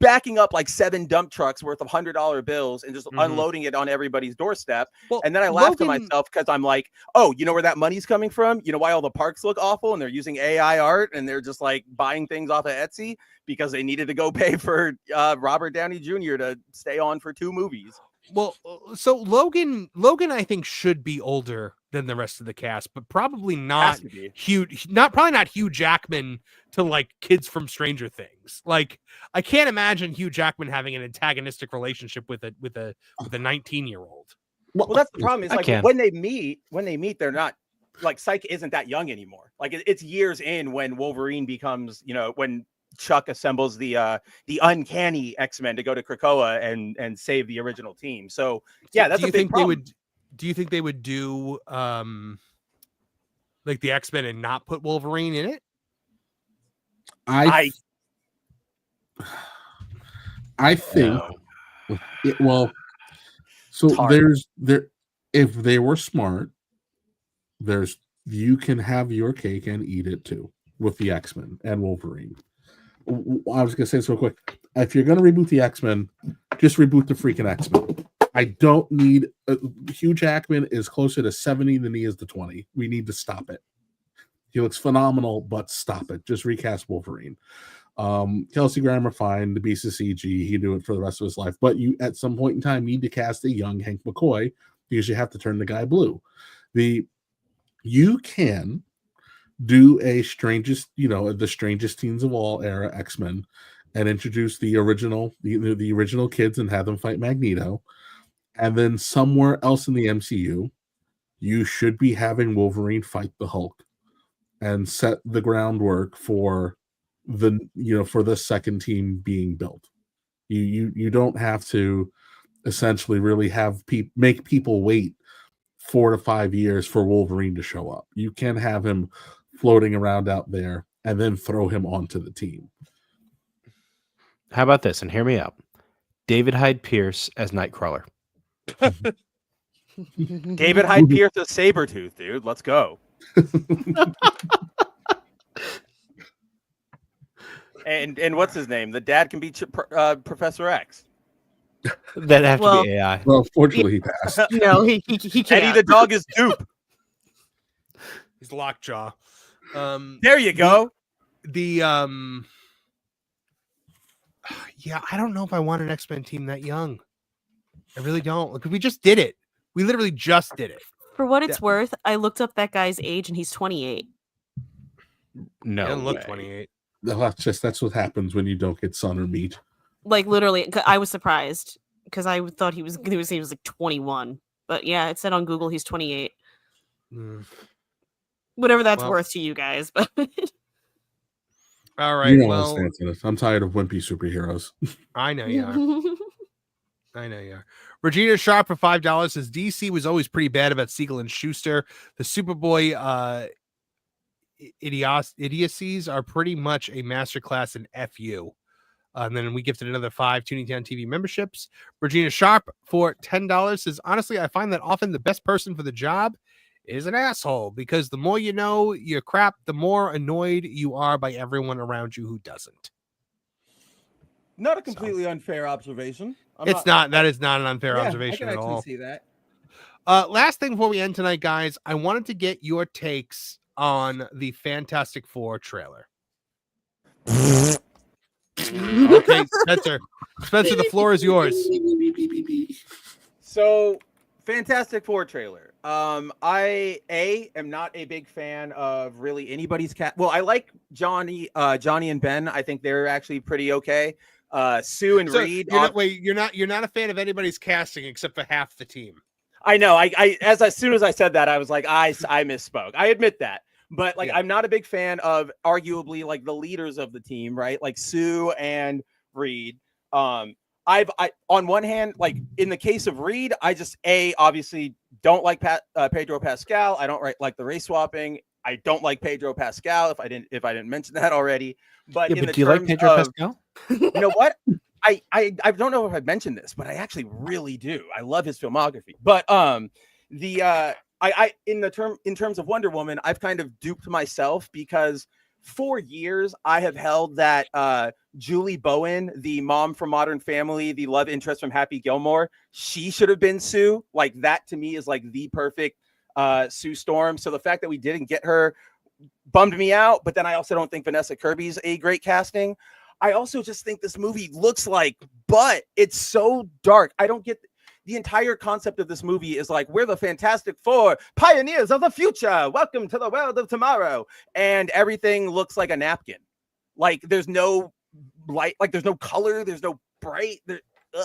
backing up like 7 dump trucks worth of $100 bills and just unloading it on everybody's doorstep. And then I laugh to myself because I'm like, oh, you know where that money's coming from? You know why all the parks look awful and they're using AI art and they're just like buying things off of Etsy because they needed to go pay for Robert Downey Jr. to stay on for 2 movies. Well, so Logan, I think should be older than the rest of the cast, but probably not huge. Probably not Hugh Jackman to like kids from Stranger Things. Like, I can't imagine Hugh Jackman having an antagonistic relationship with a 19-year-old. Well, that's the problem. Is like when they meet, they're not like Psyche isn't that young anymore. Like it's years in when Wolverine becomes, when Chuck assembles the uncanny X-Men to go to Krakoa and save the original team. So yeah, that's a big problem. Do you think they would do like the X-Men and not put Wolverine in it? I think if they were smart, you can have your cake and eat it too with the X-Men and Wolverine. I was gonna say this real quick. If you're gonna reboot the X-Men, just reboot the freaking X-Men. I don't need Hugh Jackman is closer to 70 than he is to 20. We need to stop it. He looks phenomenal, but stop it. Just recast Wolverine. Kelsey Grammer, fine. The Beast is CG. He can do it for the rest of his life. But you, at some point in time, need to cast a young Hank McCoy because you have to turn the guy blue. You can do a the strangest teens of all era X-Men and introduce the original kids and have them fight Magneto. And then somewhere else in the MCU, you should be having Wolverine fight the Hulk and set the groundwork for the second team being built. You don't have to essentially really have make people wait 4 to 5 years for Wolverine to show up. You can have him floating around out there and then throw him onto the team. How about this? And hear me out. David Hyde Pierce as Nightcrawler. David Hyde Pierce as Sabretooth, dude. Let's go. and what's his name? The dad can be Professor X. That'd have to be AI. Well, fortunately, he passed. No, he can't. Eddie the dog is dupe. He's Lockjaw. There you go. Yeah, I don't know if I want an X-Men team that young. I really don't. Because we just did it. We literally just did it. For what it's worth, I looked up that guy's age and he's 28. No, he doesn't look 28. That's what happens when you don't get sun or meat. Like literally, I was surprised because I thought he was like 21. But yeah, it said on Google he's 28. Whatever that's worth to you guys, but all right. I'm tired of wimpy superheroes. I know you are. I know you are. Regina Sharp for $5 says DC was always pretty bad about Siegel and Schuster. The Superboy idiocies are pretty much a masterclass in FU. And then we gifted another 5 Tooney Town TV memberships. Regina Sharp for $10 says, honestly, I find that often the best person for the job is an asshole because the more you know your crap, the more annoyed you are by everyone around you who doesn't. Not a completely unfair observation. That is not an unfair observation I can at all. see that. Last thing before we end tonight, guys, I wanted to get your takes on the Fantastic Four trailer. Okay, Spencer. Spencer, the floor is yours. So, Fantastic Four trailer. I am not a big fan of really anybody's cat. Well, I like Johnny and Ben. I think they're actually pretty okay. Sue and Reed. You're not a fan of anybody's casting except for half the team. I know. As soon as I said that, I was like, I misspoke. I admit that. But like, I'm not a big fan of arguably like the leaders of the team, right? Like Sue and Reed. I on one hand, like in the case of Reed, I just obviously don't like Pedro Pascal. I don't like the race swapping. I don't like Pedro Pascal if I didn't mention that already. But do you like Pedro Pascal? You know what? I don't know if I've mentioned this, but I actually really do. I love his filmography. But in terms of Wonder Woman, I've kind of duped myself because for years I have held that Julie Bowen, the mom from Modern Family, the love interest from Happy Gilmore, she should have been Sue. Like that to me is like the perfect Sue Storm. So the fact that we didn't get her bummed me out. But then I also don't think Vanessa Kirby's a great casting. I also just think this movie looks like butt. It's so dark. I don't get the entire concept of this movie is like, we're the Fantastic Four, pioneers of the future. Welcome to the world of tomorrow. And everything looks like a napkin. Like there's no light, like there's no color, there's no bright. I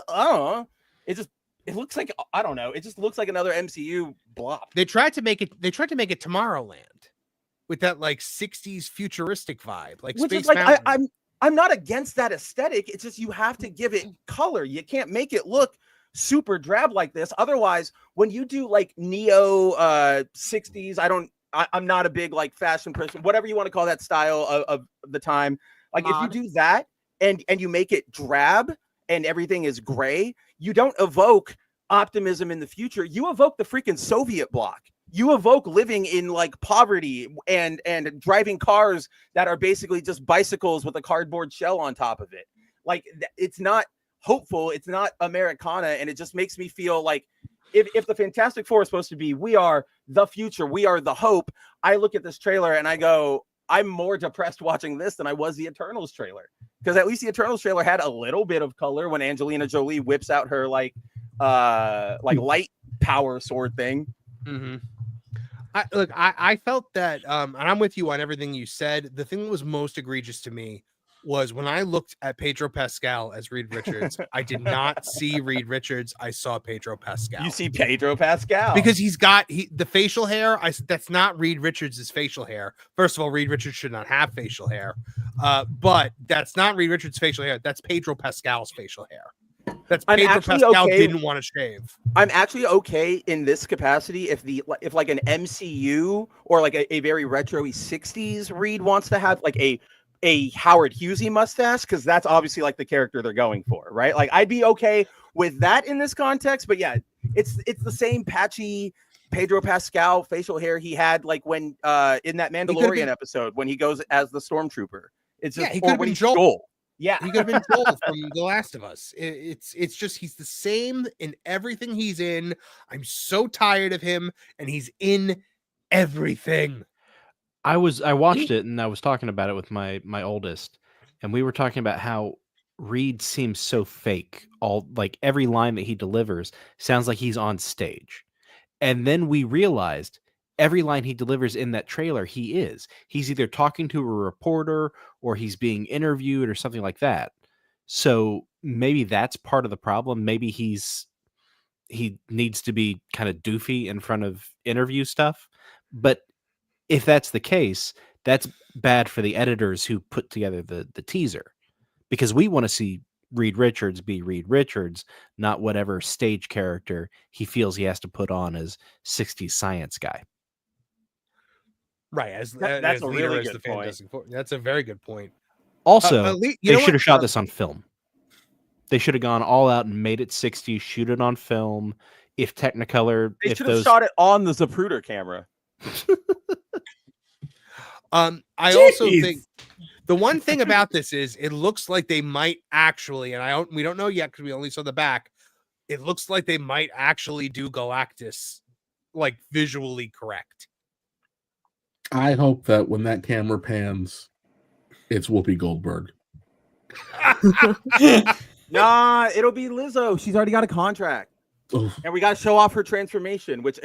don't know. It looks like, I don't know. It just looks like another MCU blob. They tried to make it Tomorrowland with that like 60s futuristic vibe, like which Space is like, Mountain. I'm not against that aesthetic. It's just you have to give it color. You can't make it look super drab like this. Otherwise, when you do like neo 60s, I'm not a big like fashion person, whatever you want to call that style of the time. Like if you do that and you make it drab and everything is gray, you don't evoke optimism in the future. You evoke the freaking Soviet bloc. You evoke living in like poverty and driving cars that are basically just bicycles with a cardboard shell on top of it. Like it's not hopeful. It's not Americana. And it just makes me feel like if the Fantastic Four is supposed to be, we are the future, we are the hope. I look at this trailer and I go, I'm more depressed watching this than I was the Eternals trailer. Because at least the Eternals trailer had a little bit of color when Angelina Jolie whips out her like light power sword thing. Mm-hmm. I felt that, and I'm with you on everything you said. The thing that was most egregious to me was when I looked at Pedro Pascal as Reed Richards. I did not see Reed Richards. I saw Pedro Pascal. You see Pedro Pascal because he's got the facial hair. That's not Reed Richards' facial hair. First of all, Reed Richards should not have facial hair, but that's not Reed Richards' facial hair. That's Pedro Pascal's facial hair. That's Pedro Pascal didn't want to shave. I'm actually okay in this capacity if like an MCU or like a very retro-y 60s Reed wants to have like a Howard Hughesy mustache, because that's obviously like the character they're going for, right? Like I'd be okay with that in this context, but yeah, it's the same patchy Pedro Pascal facial hair he had like when in that Mandalorian episode when he goes as the stormtrooper. It's just he could have been Joel. Yeah, he could have been Joel from The Last of Us. It's just he's the same in everything he's in. I'm so tired of him, and he's in everything. I watched it and I was talking about it with my oldest, and we were talking about how Reed seems so fake. All like every line that he delivers sounds like he's on stage. And then we realized every line he delivers in that trailer, he's either talking to a reporter or he's being interviewed or something like that. So maybe that's part of the problem. Maybe he needs to be kind of doofy in front of interview stuff. But if that's the case, that's bad for the editors who put together the teaser, because we want to see Reed Richards be Reed Richards, not whatever stage character he feels he has to put on as 60s science guy. Right. That's a really good point. That's a very good point. Also, they should have shot this on film. They should have gone all out and made it 60s, shoot it on film. If Technicolor, they should have shot it on the Zapruder camera. I also think the one thing about this is it looks like they might actually, and we don't know yet because we only saw the back. It looks like they might actually do Galactus like visually correct. I hope that when that camera pans, it's Whoopi Goldberg. Nah, it'll be Lizzo. She's already got a contract. And we got to show off her transformation, which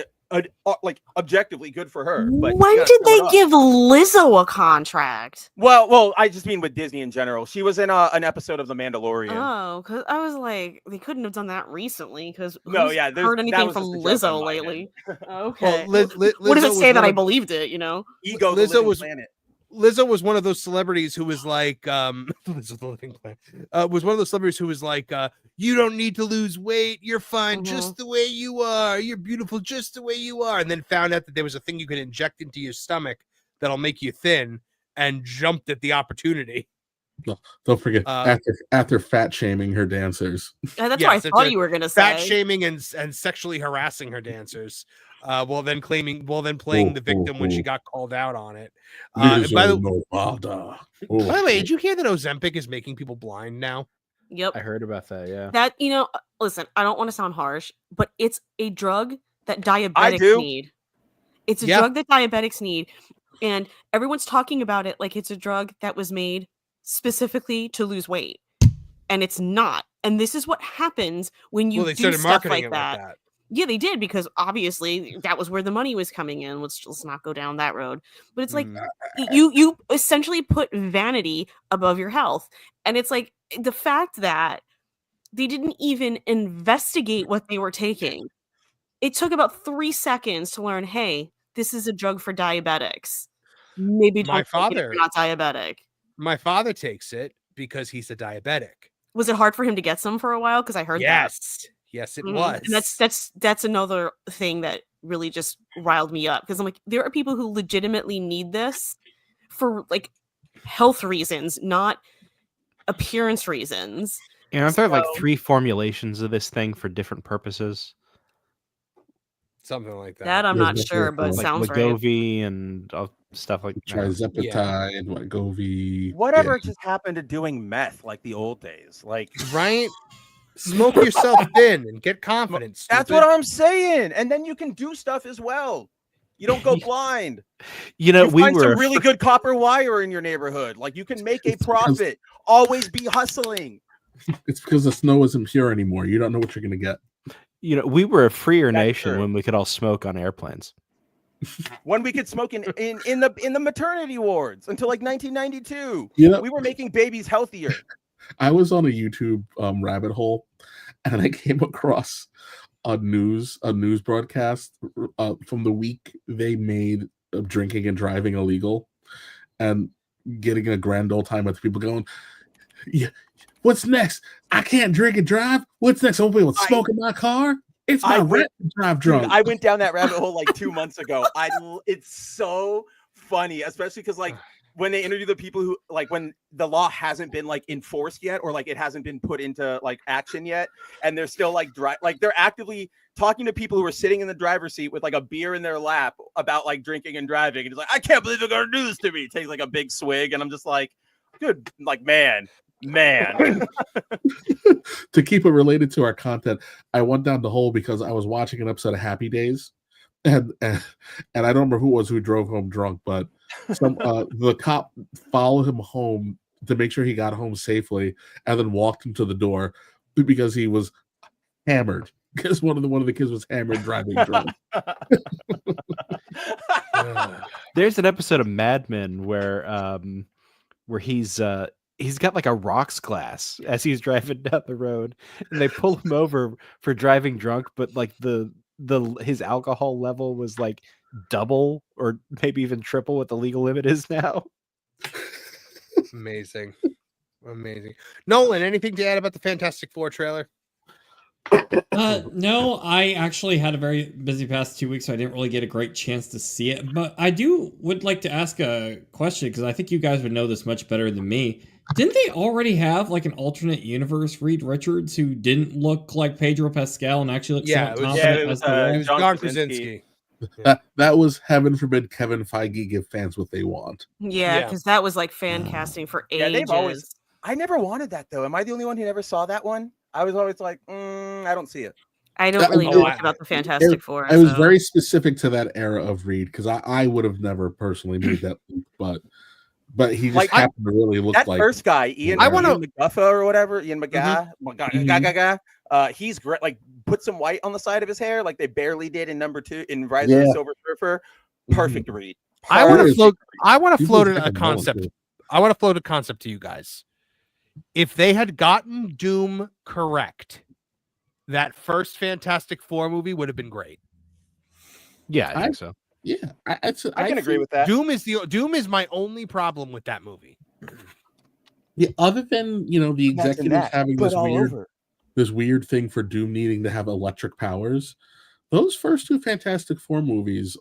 like objectively good for her. But when did they give Lizzo a contract? Well, I just mean with Disney in general. She was in an episode of The Mandalorian. Oh, because I was like, they couldn't have done that recently. Because No, yeah, heard anything from Lizzo lately? Okay, what does it say that I believed it? You know, Ego. Lizzo was planet. Lizzo was one of those celebrities who was like, Lizzo the Living Planet, was one of those celebrities who was like, you don't need to lose weight. You're fine just the way you are. You're beautiful just the way you are. And then found out that there was a thing you could inject into your stomach that'll make you thin, and jumped at the opportunity. No, don't forget, after fat shaming her dancers. That's what I thought you were gonna say. Fat shaming and sexually harassing her dancers. While then playing the victim when she got called out on it. By the way, did you hear that Ozempic is making people blind now? Yep, I heard about that. Yeah, that listen, I don't want to sound harsh, but it's a drug that diabetics need. It's a drug that diabetics need, and everyone's talking about it like it's a drug that was made specifically to lose weight, and it's not. And this is what happens when you do stuff like that. Yeah, they did, because obviously that was where the money was coming in. Let's not go down that road. But it's like you essentially put vanity above your health. And it's like the fact that they didn't even investigate what they were taking. It took about 3 seconds to learn, hey, this is a drug for diabetics. Maybe don't take it if you're not diabetic. My father takes it because he's a diabetic. Was it hard for him to get some for a while? Because I heard that. Yes, it was. And that's another thing that really just riled me up, because I'm like, there are people who legitimately need this for like health reasons, not appearance reasons. And aren't there like 3 formulations of this thing for different purposes? Something like that. That I'm not sure, but like sounds right. Wegovy and stuff like Trizepatide, Wegovy. Whatever just happened to doing meth like the old days? Like, right? Smoke yourself thin and get confidence. That's what I'm saying. And then you can do stuff as well. You don't go blind. You know, we find some really good copper wire in your neighborhood. Like, you can make a profit. Always be hustling. It's because the snow isn't pure anymore. You don't know what you're going to get. You know, we were a freer nation when we could all smoke on airplanes. When we could smoke in the maternity wards until like 1992. You know, we were making babies healthier. I was on a YouTube rabbit hole, and I came across a news broadcast from the week they made drinking and driving illegal, and getting a grand old time with people going, "Yeah, what's next? I can't drink and drive. What's next? I'll be able to smoke in my car. It's my right to drive drunk." Dude, I went down that rabbit hole like 2 months ago. It's so funny, especially because like when they interview the people who, like, when the law hasn't been like enforced yet, or like it hasn't been put into like action yet, and they're still like they're actively talking to people who are sitting in the driver's seat with like a beer in their lap about like drinking and driving, and it's like, I can't believe they're gonna do this to me. Takes like a big swig, and I'm just like, good, like man. To keep it related to our content, I went down the hole because I was watching an episode of Happy Days, and I don't remember who it was who drove home drunk, but the cop followed him home to make sure he got home safely, and then walked him to the door because he was hammered. Because one of the kids was hammered driving drunk. There's an episode of Mad Men where he's got like a rocks glass as he's driving down the road, and they pull him over for driving drunk, but like his alcohol level was like double or maybe even triple what the legal limit is now. Amazing. Nolan, anything to add about the Fantastic Four trailer? No, I actually had a very busy past 2 weeks, so I didn't really get a great chance to see it. But I would like to ask a question, because I think you guys would know this much better than me. Didn't they already have like an alternate universe Reed Richards who didn't look like Pedro Pascal and actually looked somewhat confident? It was John Krasinski. That was, heaven forbid, Kevin Feige give fans what they want. Yeah, because that was like fan casting for ages. I never wanted that though. Am I the only one who never saw that one? I was always like, I don't see it. I don't really know much about the Fantastic Four. I was so- very specific to that era of Reed because I would have never personally made that leap, but he just Like, happened to really look that like first guy, Ian McGuffa or whatever, Ian McGaw, he's great. Like, put some white on the side of his hair, like they barely did in number 2 in Rise of the Silver Surfer. Perfect Reed. I want to float. People a take a concept. mullet, I want to float a concept to you guys. If they had gotten Doom correct, that first Fantastic Four movie would have been great. Yeah, I think so. Yeah, I can agree with that. Doom is my only problem with that movie. Yeah, other than the Imagine executives that, having but this all weird, over. this weird thing for Doom needing to have electric powers, those first 2 Fantastic Four movies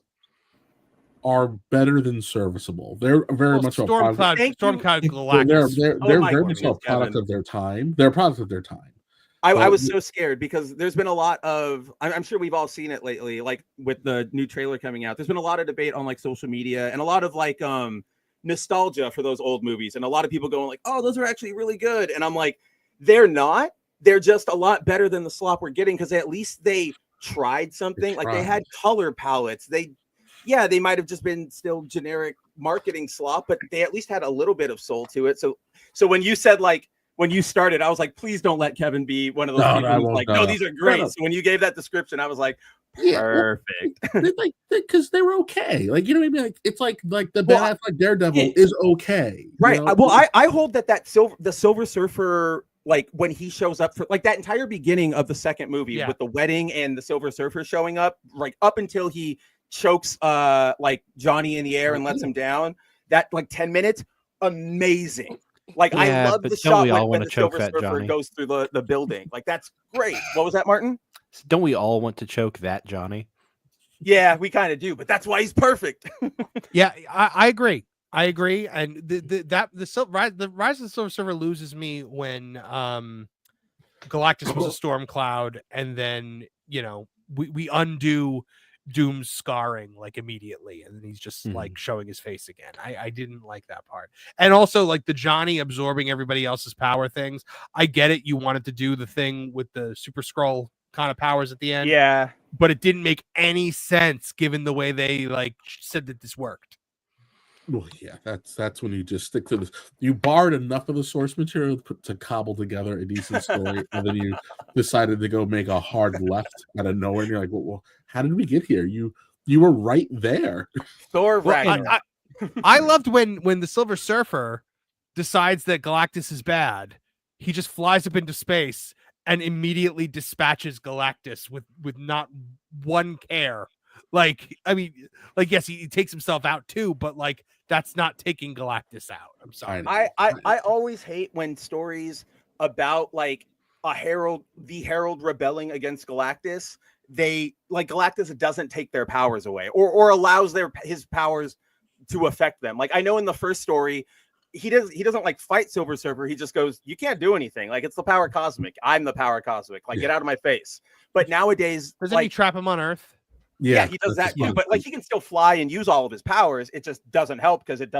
are better than serviceable. They're very much Stormcloud Galactus. They're very much a product of their time. They're a product of their time. I was so scared because there's been a lot of, I'm sure we've all seen it lately, like with the new trailer coming out. There's been a lot of debate on like social media and a lot of like nostalgia for those old movies. And a lot of people going like, oh, those are actually really good. And I'm like, they're not. They're just a lot better than the slop we're getting because at least they tried something. Like they had color palettes. They might have just been still generic marketing slop, but they at least had a little bit of soul to it. So when you said like, when you started, I was like, please don't let Kevin be one of those people who's like, no, these are great. So when you gave that description, I was like, perfect. Like because they were okay. Like, you know what I mean? Like, it's like the Ben Affleck Daredevil is okay. Right. You know? Well, I hold the Silver Surfer, like when he shows up for like that entire beginning of the second movie with the wedding and the Silver Surfer showing up, like up until he chokes like Johnny in the air and lets him down, that like 10 minutes, amazing. Like I love the shot when the Silver Surfer goes through the building. Like that's great. What was that, Martin? Don't we all want to choke that Johnny? Yeah, we kind of do, but that's why he's perfect. Yeah, I agree. And the Rise of the Silver Surfer loses me when Galactus was a storm cloud, and then we undo Doom's scarring like immediately, and then he's just like showing his face again. I didn't like that part. And also like the Johnny absorbing everybody else's power things. I get it, you wanted to do the thing with the Super Skrull kind of powers at the end, but it didn't make any sense given the way they like said that this worked. Well, yeah, that's when you just stick to this. You borrowed enough of the source material to cobble together a decent story, and then you decided to go make a hard left out of nowhere. And you're like, well, how did we get here? You were right there. Thor Ragnarok. I loved when the Silver Surfer decides that Galactus is bad. He just flies up into space and immediately dispatches Galactus with not one care. Like, I mean, like, yes, he takes himself out too, but like that's not taking Galactus out. I'm sorry. I always hate when stories about like the Herald rebelling against Galactus, they like Galactus doesn't take their powers away or allows his powers to affect them. Like I know in the first story, he doesn't like fight Silver Surfer. He just goes, you can't do anything. Like it's the power cosmic. I'm the power cosmic. Like get out of my face. But nowadays, doesn't he trap him on Earth? Yeah, he does that too. But like he can still fly and use all of his powers. It just doesn't help because it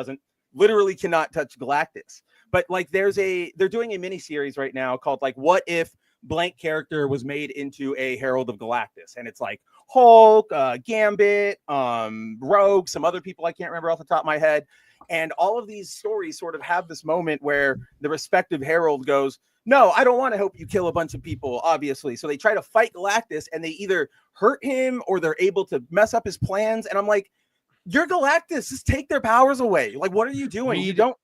literally cannot touch Galactus. But like they're doing a mini series right now called like what if blank character was made into a Herald of Galactus, and it's like Hulk, Gambit, Rogue, some other people I can't remember off the top of my head. And all of these stories sort of have this moment where the respective Herald goes, no, I don't want to help you kill a bunch of people, obviously. So they try to fight Galactus and they either hurt him or they're able to mess up his plans. And I'm like, you're Galactus, just take their powers away. Like, what are you doing?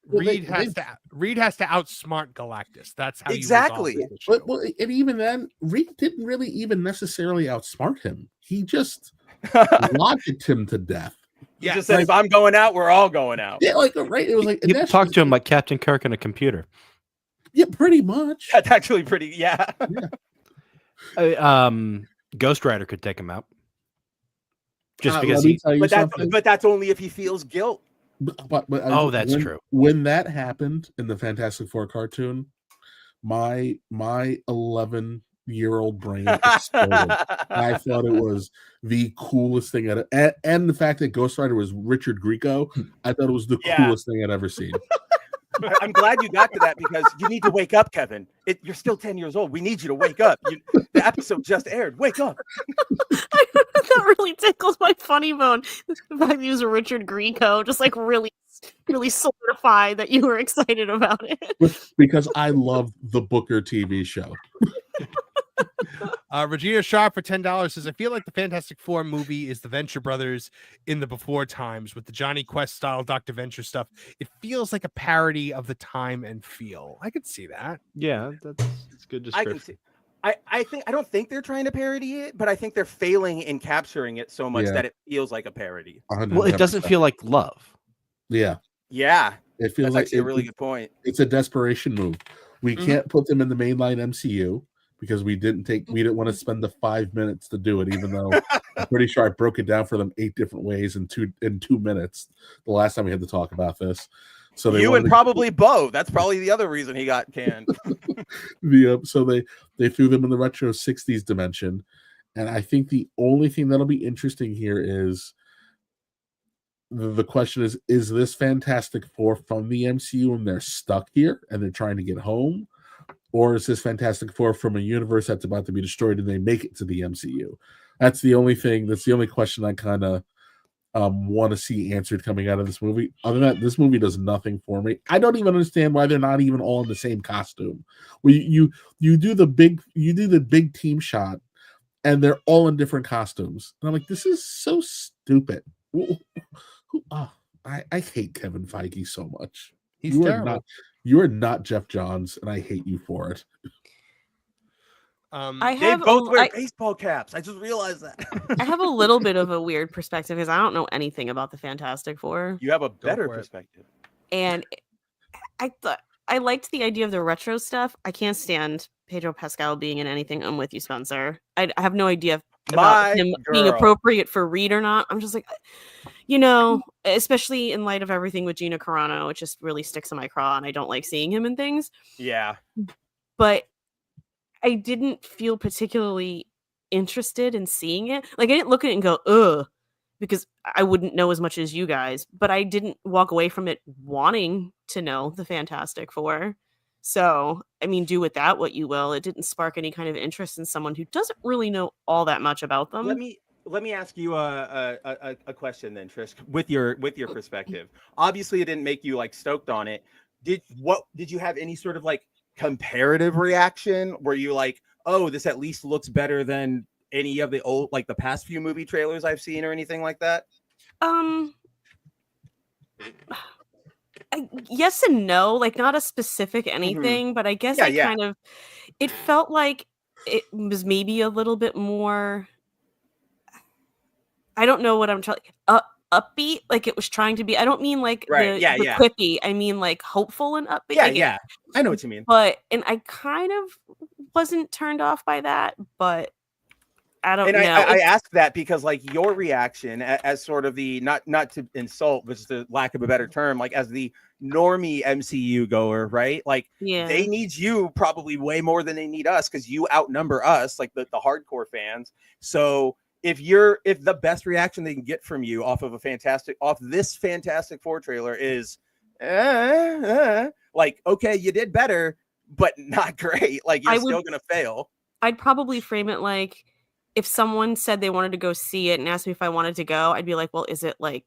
Reed has to outsmart Galactus. That's how exactly. Well, and even then, Reed didn't really even necessarily outsmart him. He just logicked him to death. He just said, if I'm going out, we're all going out. Yeah, like right. It was like you talk to him like Captain Kirk in a computer. Yeah, pretty much. That's actually pretty. Yeah. Ghost Rider could take him out. Just because but that's only if he feels guilt. But that's true. When that happened in the Fantastic Four cartoon, my 11-year-old brain exploded. I thought it was the coolest thing and the fact that Ghost Rider was Richard Grieco, I thought it was the coolest thing I'd ever seen. I'm glad you got to that because you need to wake up, Kevin. You're still 10 years old. We need you to wake up. The episode just aired. Wake up. That really tickles my funny bone. The fact that you use Richard Grieco just like really solidify that you were excited about it. Because I love the Booker TV show. Regina Sharp for $10 says, I feel like the Fantastic Four movie is the Venture Brothers in the before times with the Johnny Quest style Dr. Venture stuff. It feels like a parody of the time and feel. I could see that. Yeah, that's good description. I can see. I don't think they're trying to parody it, but I think they're failing in capturing it so much that it feels like a parody. 110%. Well, it doesn't feel like love. Yeah. Yeah. It feels That's like actually a really good point. It's a desperation move. We can't put them in the mainline MCU because we didn't want to spend the 5 minutes to do it, even though I'm pretty sure I broke it down for them 8 different ways in 2 minutes the last time we had to talk about this. So probably Beau. That's probably the other reason he got canned. So they threw them in the retro 60s dimension. And I think the only thing that'll be interesting here is the question is this Fantastic Four from the MCU and they're stuck here and they're trying to get home? Or is this Fantastic Four from a universe that's about to be destroyed and they make it to the MCU? That's the only thing. That's the only question I kind of want to see answered coming out of this movie. Other than that, this movie does nothing for me. I don't even understand why they're not even all in the same costume. You do the big team shot and they're all in different costumes. And I'm like, this is so stupid. I hate Kevin Feige so much. He's terrible. You are not Jeff Johns, and I hate you for it. They both wear baseball caps. I just realized that. I have a little bit of a weird perspective because I don't know anything about the Fantastic Four. You have a better perspective. And I liked the idea of the retro stuff. I can't stand Pedro Pascal being in anything. I'm with you, Spencer. I have no idea about him being appropriate for Reed or not. I'm just like, especially in light of everything with Gina Carano, it just really sticks in my craw and I don't like seeing him in things. Yeah. But I didn't feel particularly interested in seeing it. Like, I didn't look at it and go, ugh, because I wouldn't know as much as you guys, but I didn't walk away from it wanting to know the Fantastic Four. So, I mean, do with that what you will. It didn't spark any kind of interest in someone who doesn't really know all that much about them. Let me ask you a question then, Trish, with your perspective. Obviously, it didn't make you like stoked on it. Did you have any sort of like comparative reaction? Were you like, oh, this at least looks better than any of the old, like the past few movie trailers I've seen or anything like that? Yes and no, like not a specific anything, but I guess it felt like it was maybe a little bit more, I don't know what I'm trying, upbeat, like it was trying to be. I don't mean like the quippy, I mean like hopeful and upbeat. Yeah, I know what you mean. And I kind of wasn't turned off by that, but I don't know. I asked that because like your reaction as sort of the not to insult, but just the lack of a better term, like as the normie MCU goer, right? Like they need you probably way more than they need us because you outnumber us, like the hardcore fans. So if the best reaction they can get from you off this Fantastic Four trailer is like, okay, you did better, but not great. Like you're still gonna fail. I'd probably frame it like, if someone said they wanted to go see it and asked me if I wanted to go, I'd be like, well, is it like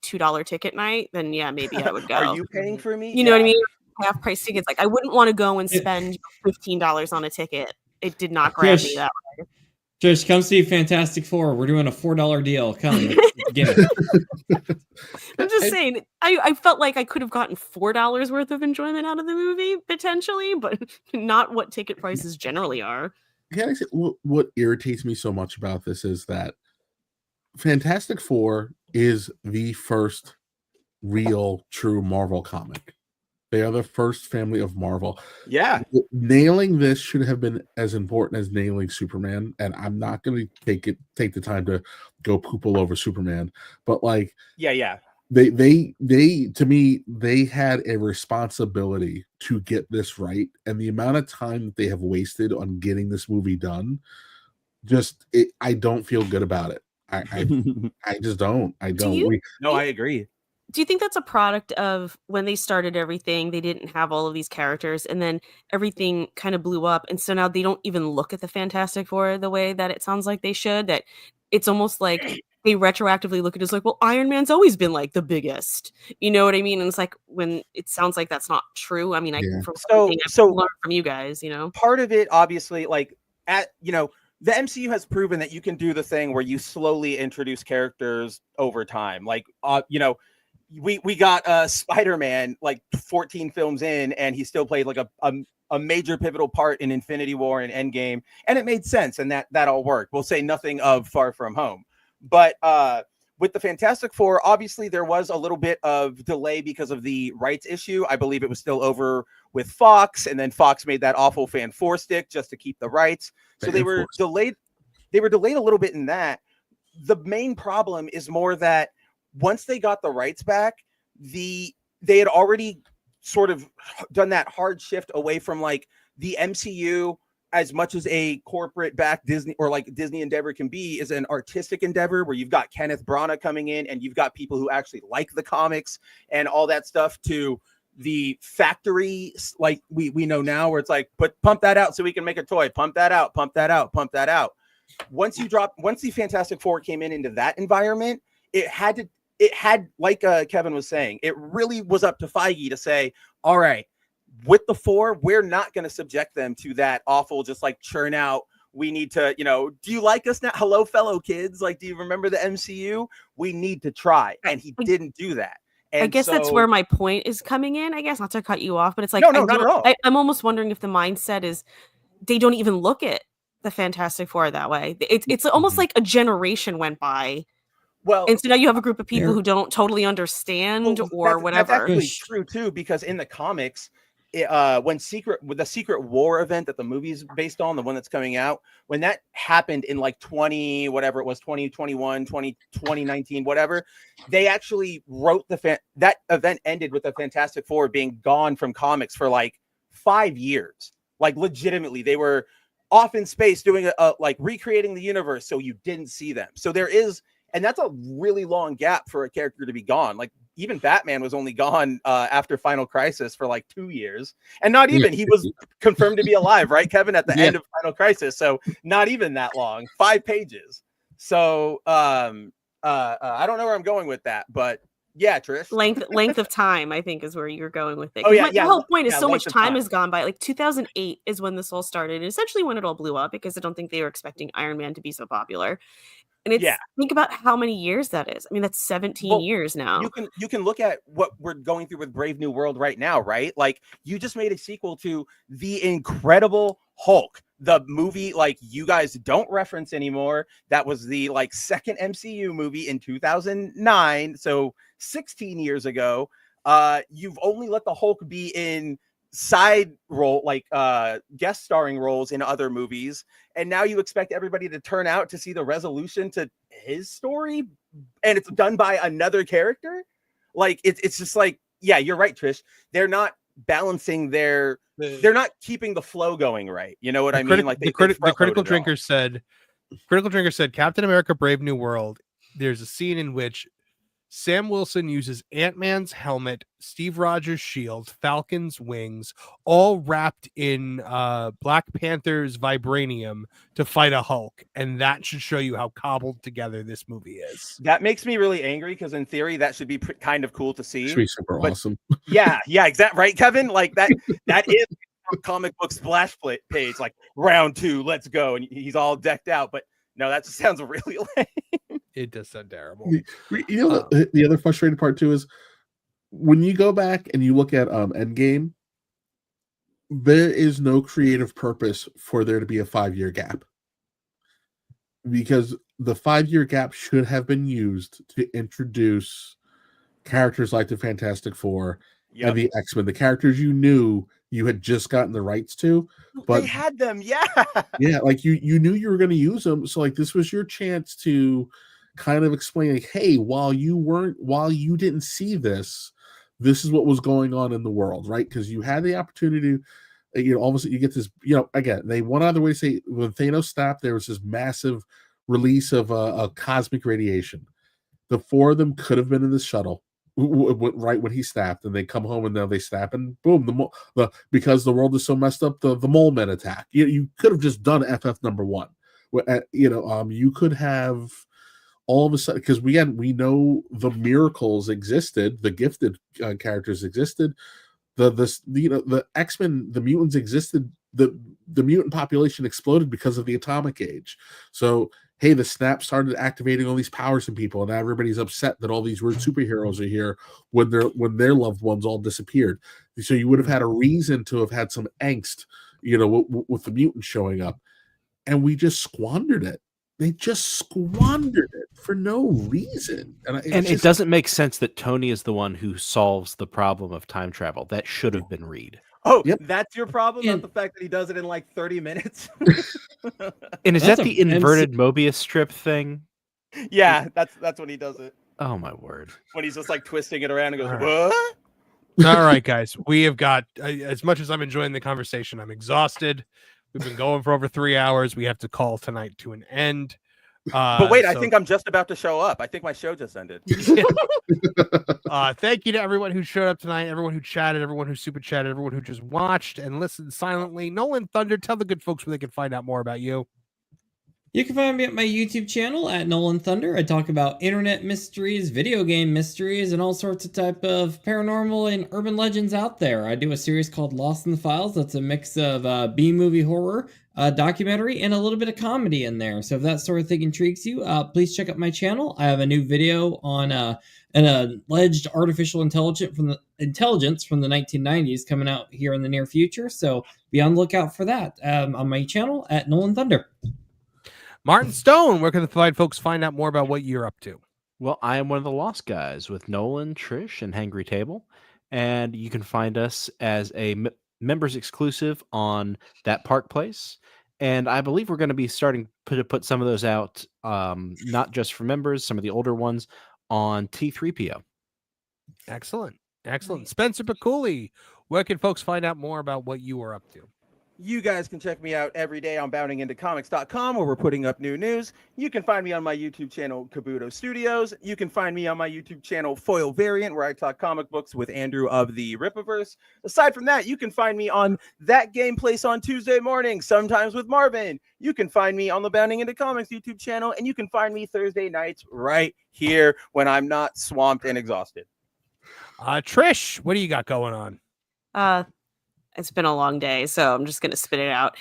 $2 ticket night? Then yeah, maybe I would go. Are you paying for me? You know what I mean? Half price tickets. Like I wouldn't want to go and spend $15 on a ticket. It did not grab me that way. Just come see Fantastic Four. We're doing a $4 deal. Come get it. I'm just saying, I felt like I could have gotten $4 worth of enjoyment out of the movie potentially, but not what ticket prices generally are. Yeah, what irritates me so much about this is that Fantastic Four is the first real, true Marvel comic. They are the first family of Marvel. Yeah. Nailing this should have been as important as nailing Superman. And I'm not going to take the time to go poop all over Superman. But like, yeah. They to me, they had a responsibility to get this right. And the amount of time that they have wasted on getting this movie done, I don't feel good about it. I just don't. I don't. No, I agree. Do you think that's a product of when they started everything, they didn't have all of these characters, and then everything kind of blew up, and so now they don't even look at the Fantastic Four the way that it sounds like they should? That it's almost like they retroactively look at it as like, well, Iron Man's always been like the biggest. You know what I mean? And it's like when it sounds like that's not true. I mean, from everything I've learned from you guys, you know, part of it, obviously, like the MCU has proven that you can do the thing where you slowly introduce characters over time. Like, we got Spider-Man like 14 films in, and he still played like a major pivotal part in Infinity War and Endgame, and it made sense, and that all worked. We'll say nothing of Far From Home, but with the Fantastic Four, obviously there was a little bit of delay because of the rights issue. I believe it was still over with Fox, and then Fox made that awful Fan 4 stick just to keep the rights. So they were delayed. They were delayed a little bit in that. The main problem is more that once they got the rights back, they had already sort of done that hard shift away from like the MCU, as much as a corporate backed Disney or like Disney endeavor can be, is an artistic endeavor where you've got Kenneth Branagh coming in and you've got people who actually like the comics and all that stuff, to the factory like we know now, where it's like, pump that out so we can make a toy, pump that out, pump that out, pump that out. Once the Fantastic Four came into that environment, it had, like Kevin was saying, it really was up to Feige to say, all right, with the four, we're not going to subject them to that awful, just like churn out. We need to, do you like us now? Hello, fellow kids. Like, do you remember the MCU? We need to try. And he didn't do that. And I guess that's where my point is coming in, I guess, not to cut you off, but it's like, no, not at all. I'm almost wondering if the mindset is they don't even look at the Fantastic Four that way. It's almost like a generation went by. Well, and so now you have a group of people who don't totally understand or whatever. That's actually true too, because in the comics, when the Secret War event that the movie's based on, the one that's coming out, when that happened in like 2021, 2019, whatever, they actually wrote that event ended with the Fantastic Four being gone from comics for like 5 years. Like legitimately, they were off in space doing like recreating the universe, so you didn't see them. So there is. And that's a really long gap for a character to be gone. Like even Batman was only gone after Final Crisis for like 2 years, and not even he was confirmed to be alive, right, Kevin, at the end of Final Crisis. So not even that long, 5 pages. So I don't know where I'm going with that, but yeah, Trish. Length of time, I think, is where you're going with it. Oh yeah, the whole point is so much time has gone by. Like 2008 is when this all started, and essentially when it all blew up, because I don't think they were expecting Iron Man to be so popular. And it's think about how many years that is. I mean, that's 17 years now. You can look at what we're going through with Brave New World right now, right? Like you just made a sequel to The Incredible Hulk, the movie like you guys don't reference anymore. That was the like second MCU movie in 2009, so 16 years ago. You've only let the Hulk be in side role, like guest starring roles in other movies, and now you expect everybody to turn out to see the resolution to his story, and it's done by another character. Like it's just like, yeah, you're right, Trish. They're not balancing they're not keeping the flow going right. You know what I mean? Like the Critical Drinker said, Captain America: Brave New World. There's a scene in which Sam Wilson uses Ant-Man's helmet, Steve Rogers' shield, Falcon's wings, all wrapped in Black Panther's vibranium to fight a Hulk. And that should show you how cobbled together this movie is. That makes me really angry, because in theory, that should be kind of cool to see. Should be super awesome. Yeah, exactly. Right, Kevin? Like that is comic book splash page, like round 2, let's go. And he's all decked out. But no, that just sounds really lame. It does sound terrible. You know, the other frustrating part too is when you go back and you look at Endgame, there is no creative purpose for there to be a 5-year gap, because the 5-year gap should have been used to introduce characters like the Fantastic Four and the X-Men, the characters you knew you had just gotten the rights to, but they had them, like you knew you were going to use them, so like this was your chance to kind of explain, like, hey, while you didn't see this is what was going on in the world, right? Because you had the opportunity to, all of a sudden you get this, again, they one other way to say, when Thanos stopped, there was this massive release of a cosmic radiation. The 4 of them could have been in the shuttle. right when he snapped, and they come home and now they snap, and boom, because the world is so messed up, the mole men attack. You could have just done FF number 1. You could have all of a sudden, because we know the miracles existed, the gifted characters existed, the X-Men, the mutants existed, the mutant population exploded because of the atomic age. So hey, the snap started activating all these powers in people, and everybody's upset that all these weird superheroes are here when their loved ones all disappeared. So you would have had a reason to have had some angst, with the mutants showing up, and we just squandered it. They just squandered it for no reason. And it doesn't make sense that Tony is the one who solves the problem of time travel. That should have been Reed. Oh, yep. That's your problem? Not the fact that he does it in like 30 minutes? And is that the inverted Mobius strip thing? Yeah, that's when he does it. Oh, my word. When he's just like twisting it around and goes, All what? All right, guys. We have got, as much as I'm enjoying the conversation, I'm exhausted. We've been going for over 3 hours. We have to call tonight to an end. But wait, I think I'm just about to show up. I think my show just ended. Thank you to everyone who showed up tonight, everyone who chatted, everyone who super chatted, everyone who just watched and listened silently. Nolan Thunder, tell the good folks where they can find out more about you. You can find me at my YouTube channel at Nolan Thunder. I talk about internet mysteries, video game mysteries, and all sorts of type of paranormal and urban legends out there. I do a series called Lost in the Files. That's a mix of B-movie horror, documentary, and a little bit of comedy in there. So if that sort of thing intrigues you, please check out my channel. I have a new video on an alleged artificial intelligence from the 1990s coming out here in the near future. So be on the lookout for that on my channel at Nolan Thunder. Martin Stone, where can the fine folks find out more about what you're up to? Well, I am one of the Lost Guys with Nolan, Trish, and Hangry Table. And you can find us as a members exclusive on That Park Place. And I believe we're going to be starting to put some of those out, not just for members, some of the older ones on T3PO. Excellent. Excellent. Spencer Piccoli, where can folks find out more about what you are up to? You guys can check me out every day on boundingintocomics.com, where we're putting up new news. You can find me on my YouTube channel, Kabuto Studios. You can find me on my YouTube channel, Foil Variant, where I talk comic books with Andrew of the Rippaverse. Aside from that, you can find me on That Game Place on Tuesday mornings, sometimes with Marvin. You can find me on the Bounding Into Comics YouTube channel, and you can find me Thursday nights right here when I'm not swamped and exhausted. Trish, what do you got going on? It's been a long day, so I'm just going to spit it out.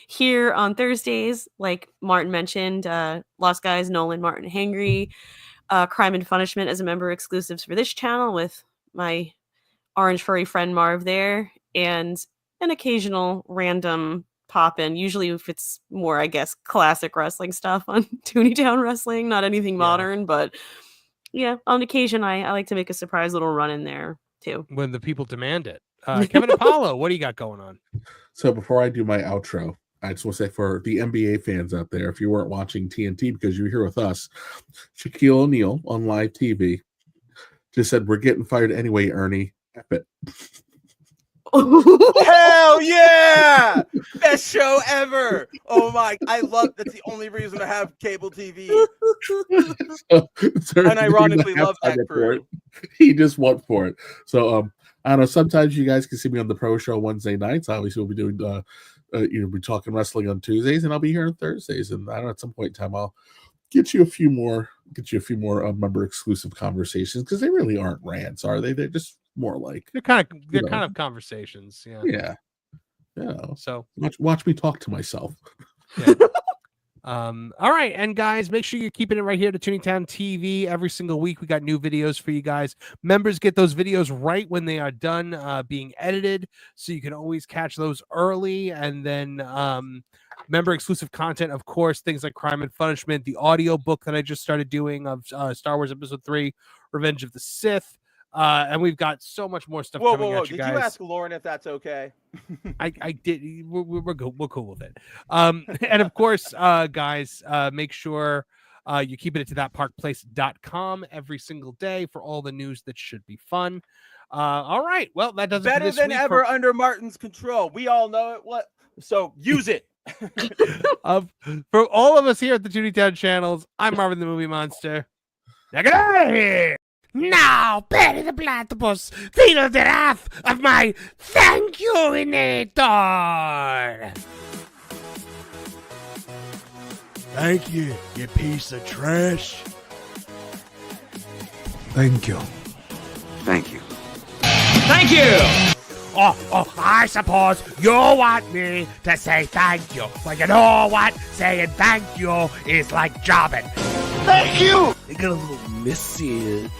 Here on Thursdays, like Martin mentioned, Lost Guys, Nolan, Martin, Hangry, Crime and Punishment as a member exclusives for this channel with my orange furry friend Marv there, and an occasional random pop-in, usually if it's more, I guess, classic wrestling stuff on Tooney Town Wrestling, not anything modern, but yeah, on occasion I like to make a surprise little run in there too, when the people demand it. Kevin Apollo, what do you got going on? So before I do my outro, I just want to say for the NBA fans out there, if you weren't watching TNT because you were here with us, Shaquille O'Neal on live TV just said, "We're getting fired anyway, Ernie." F it. Hell yeah! Best show ever. Oh my, I love that's the only reason to have cable TV. And ironically love that crew. He just went for it. So I don't know, sometimes you guys can see me on the Pro Show Wednesday nights. Obviously we'll be doing we're talking wrestling on Tuesdays, and I'll be here on Thursdays. And I don't know, at some point in time I'll get you a few more member exclusive conversations, because they really aren't rants, are they? They're just more like they're kind of conversations. Yeah. So watch me talk to myself. Yeah. All right, and guys, make sure you're keeping it right here to Tooney Town TV every single week. We got new videos for you guys. Members get those videos right when they are done being edited, so you can always catch those early. And then member exclusive content, of course, things like Crime and Punishment, the audio book that I just started doing of Star Wars Episode 3, Revenge of the Sith. And we've got so much more stuff coming at you guys. Did you ask Lauren if that's okay? I did. We're cool with it. And of course, guys, make sure you're keeping it to thatparkplace.com every single day for all the news that should be fun. All right. Well, that does it better than ever under Martin's control. We all know it. So use it. For all of us here at the Tooney Town channels, I'm Marvin the Movie Monster. Now get out of here! Now, Betty the Platypus, feel the wrath of my thank you-inator! Thank you, you piece of trash. Thank you. Thank you. Thank you! Oh, I suppose you want me to say thank you. Well, you know what? Saying thank you is like jobbing. Thank you! I got a little message.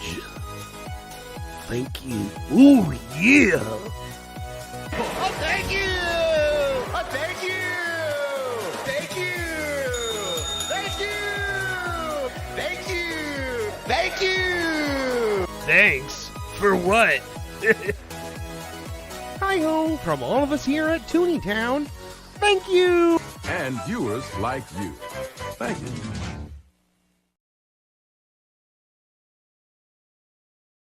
Thank you. Ooh, yeah. Oh, thank you! Oh, thank you! Thank you! Thank you! Thank you! Thank you! Thanks? For what? Hi-ho from all of us here at Tooney Town. Thank you! And viewers like you. Thank you.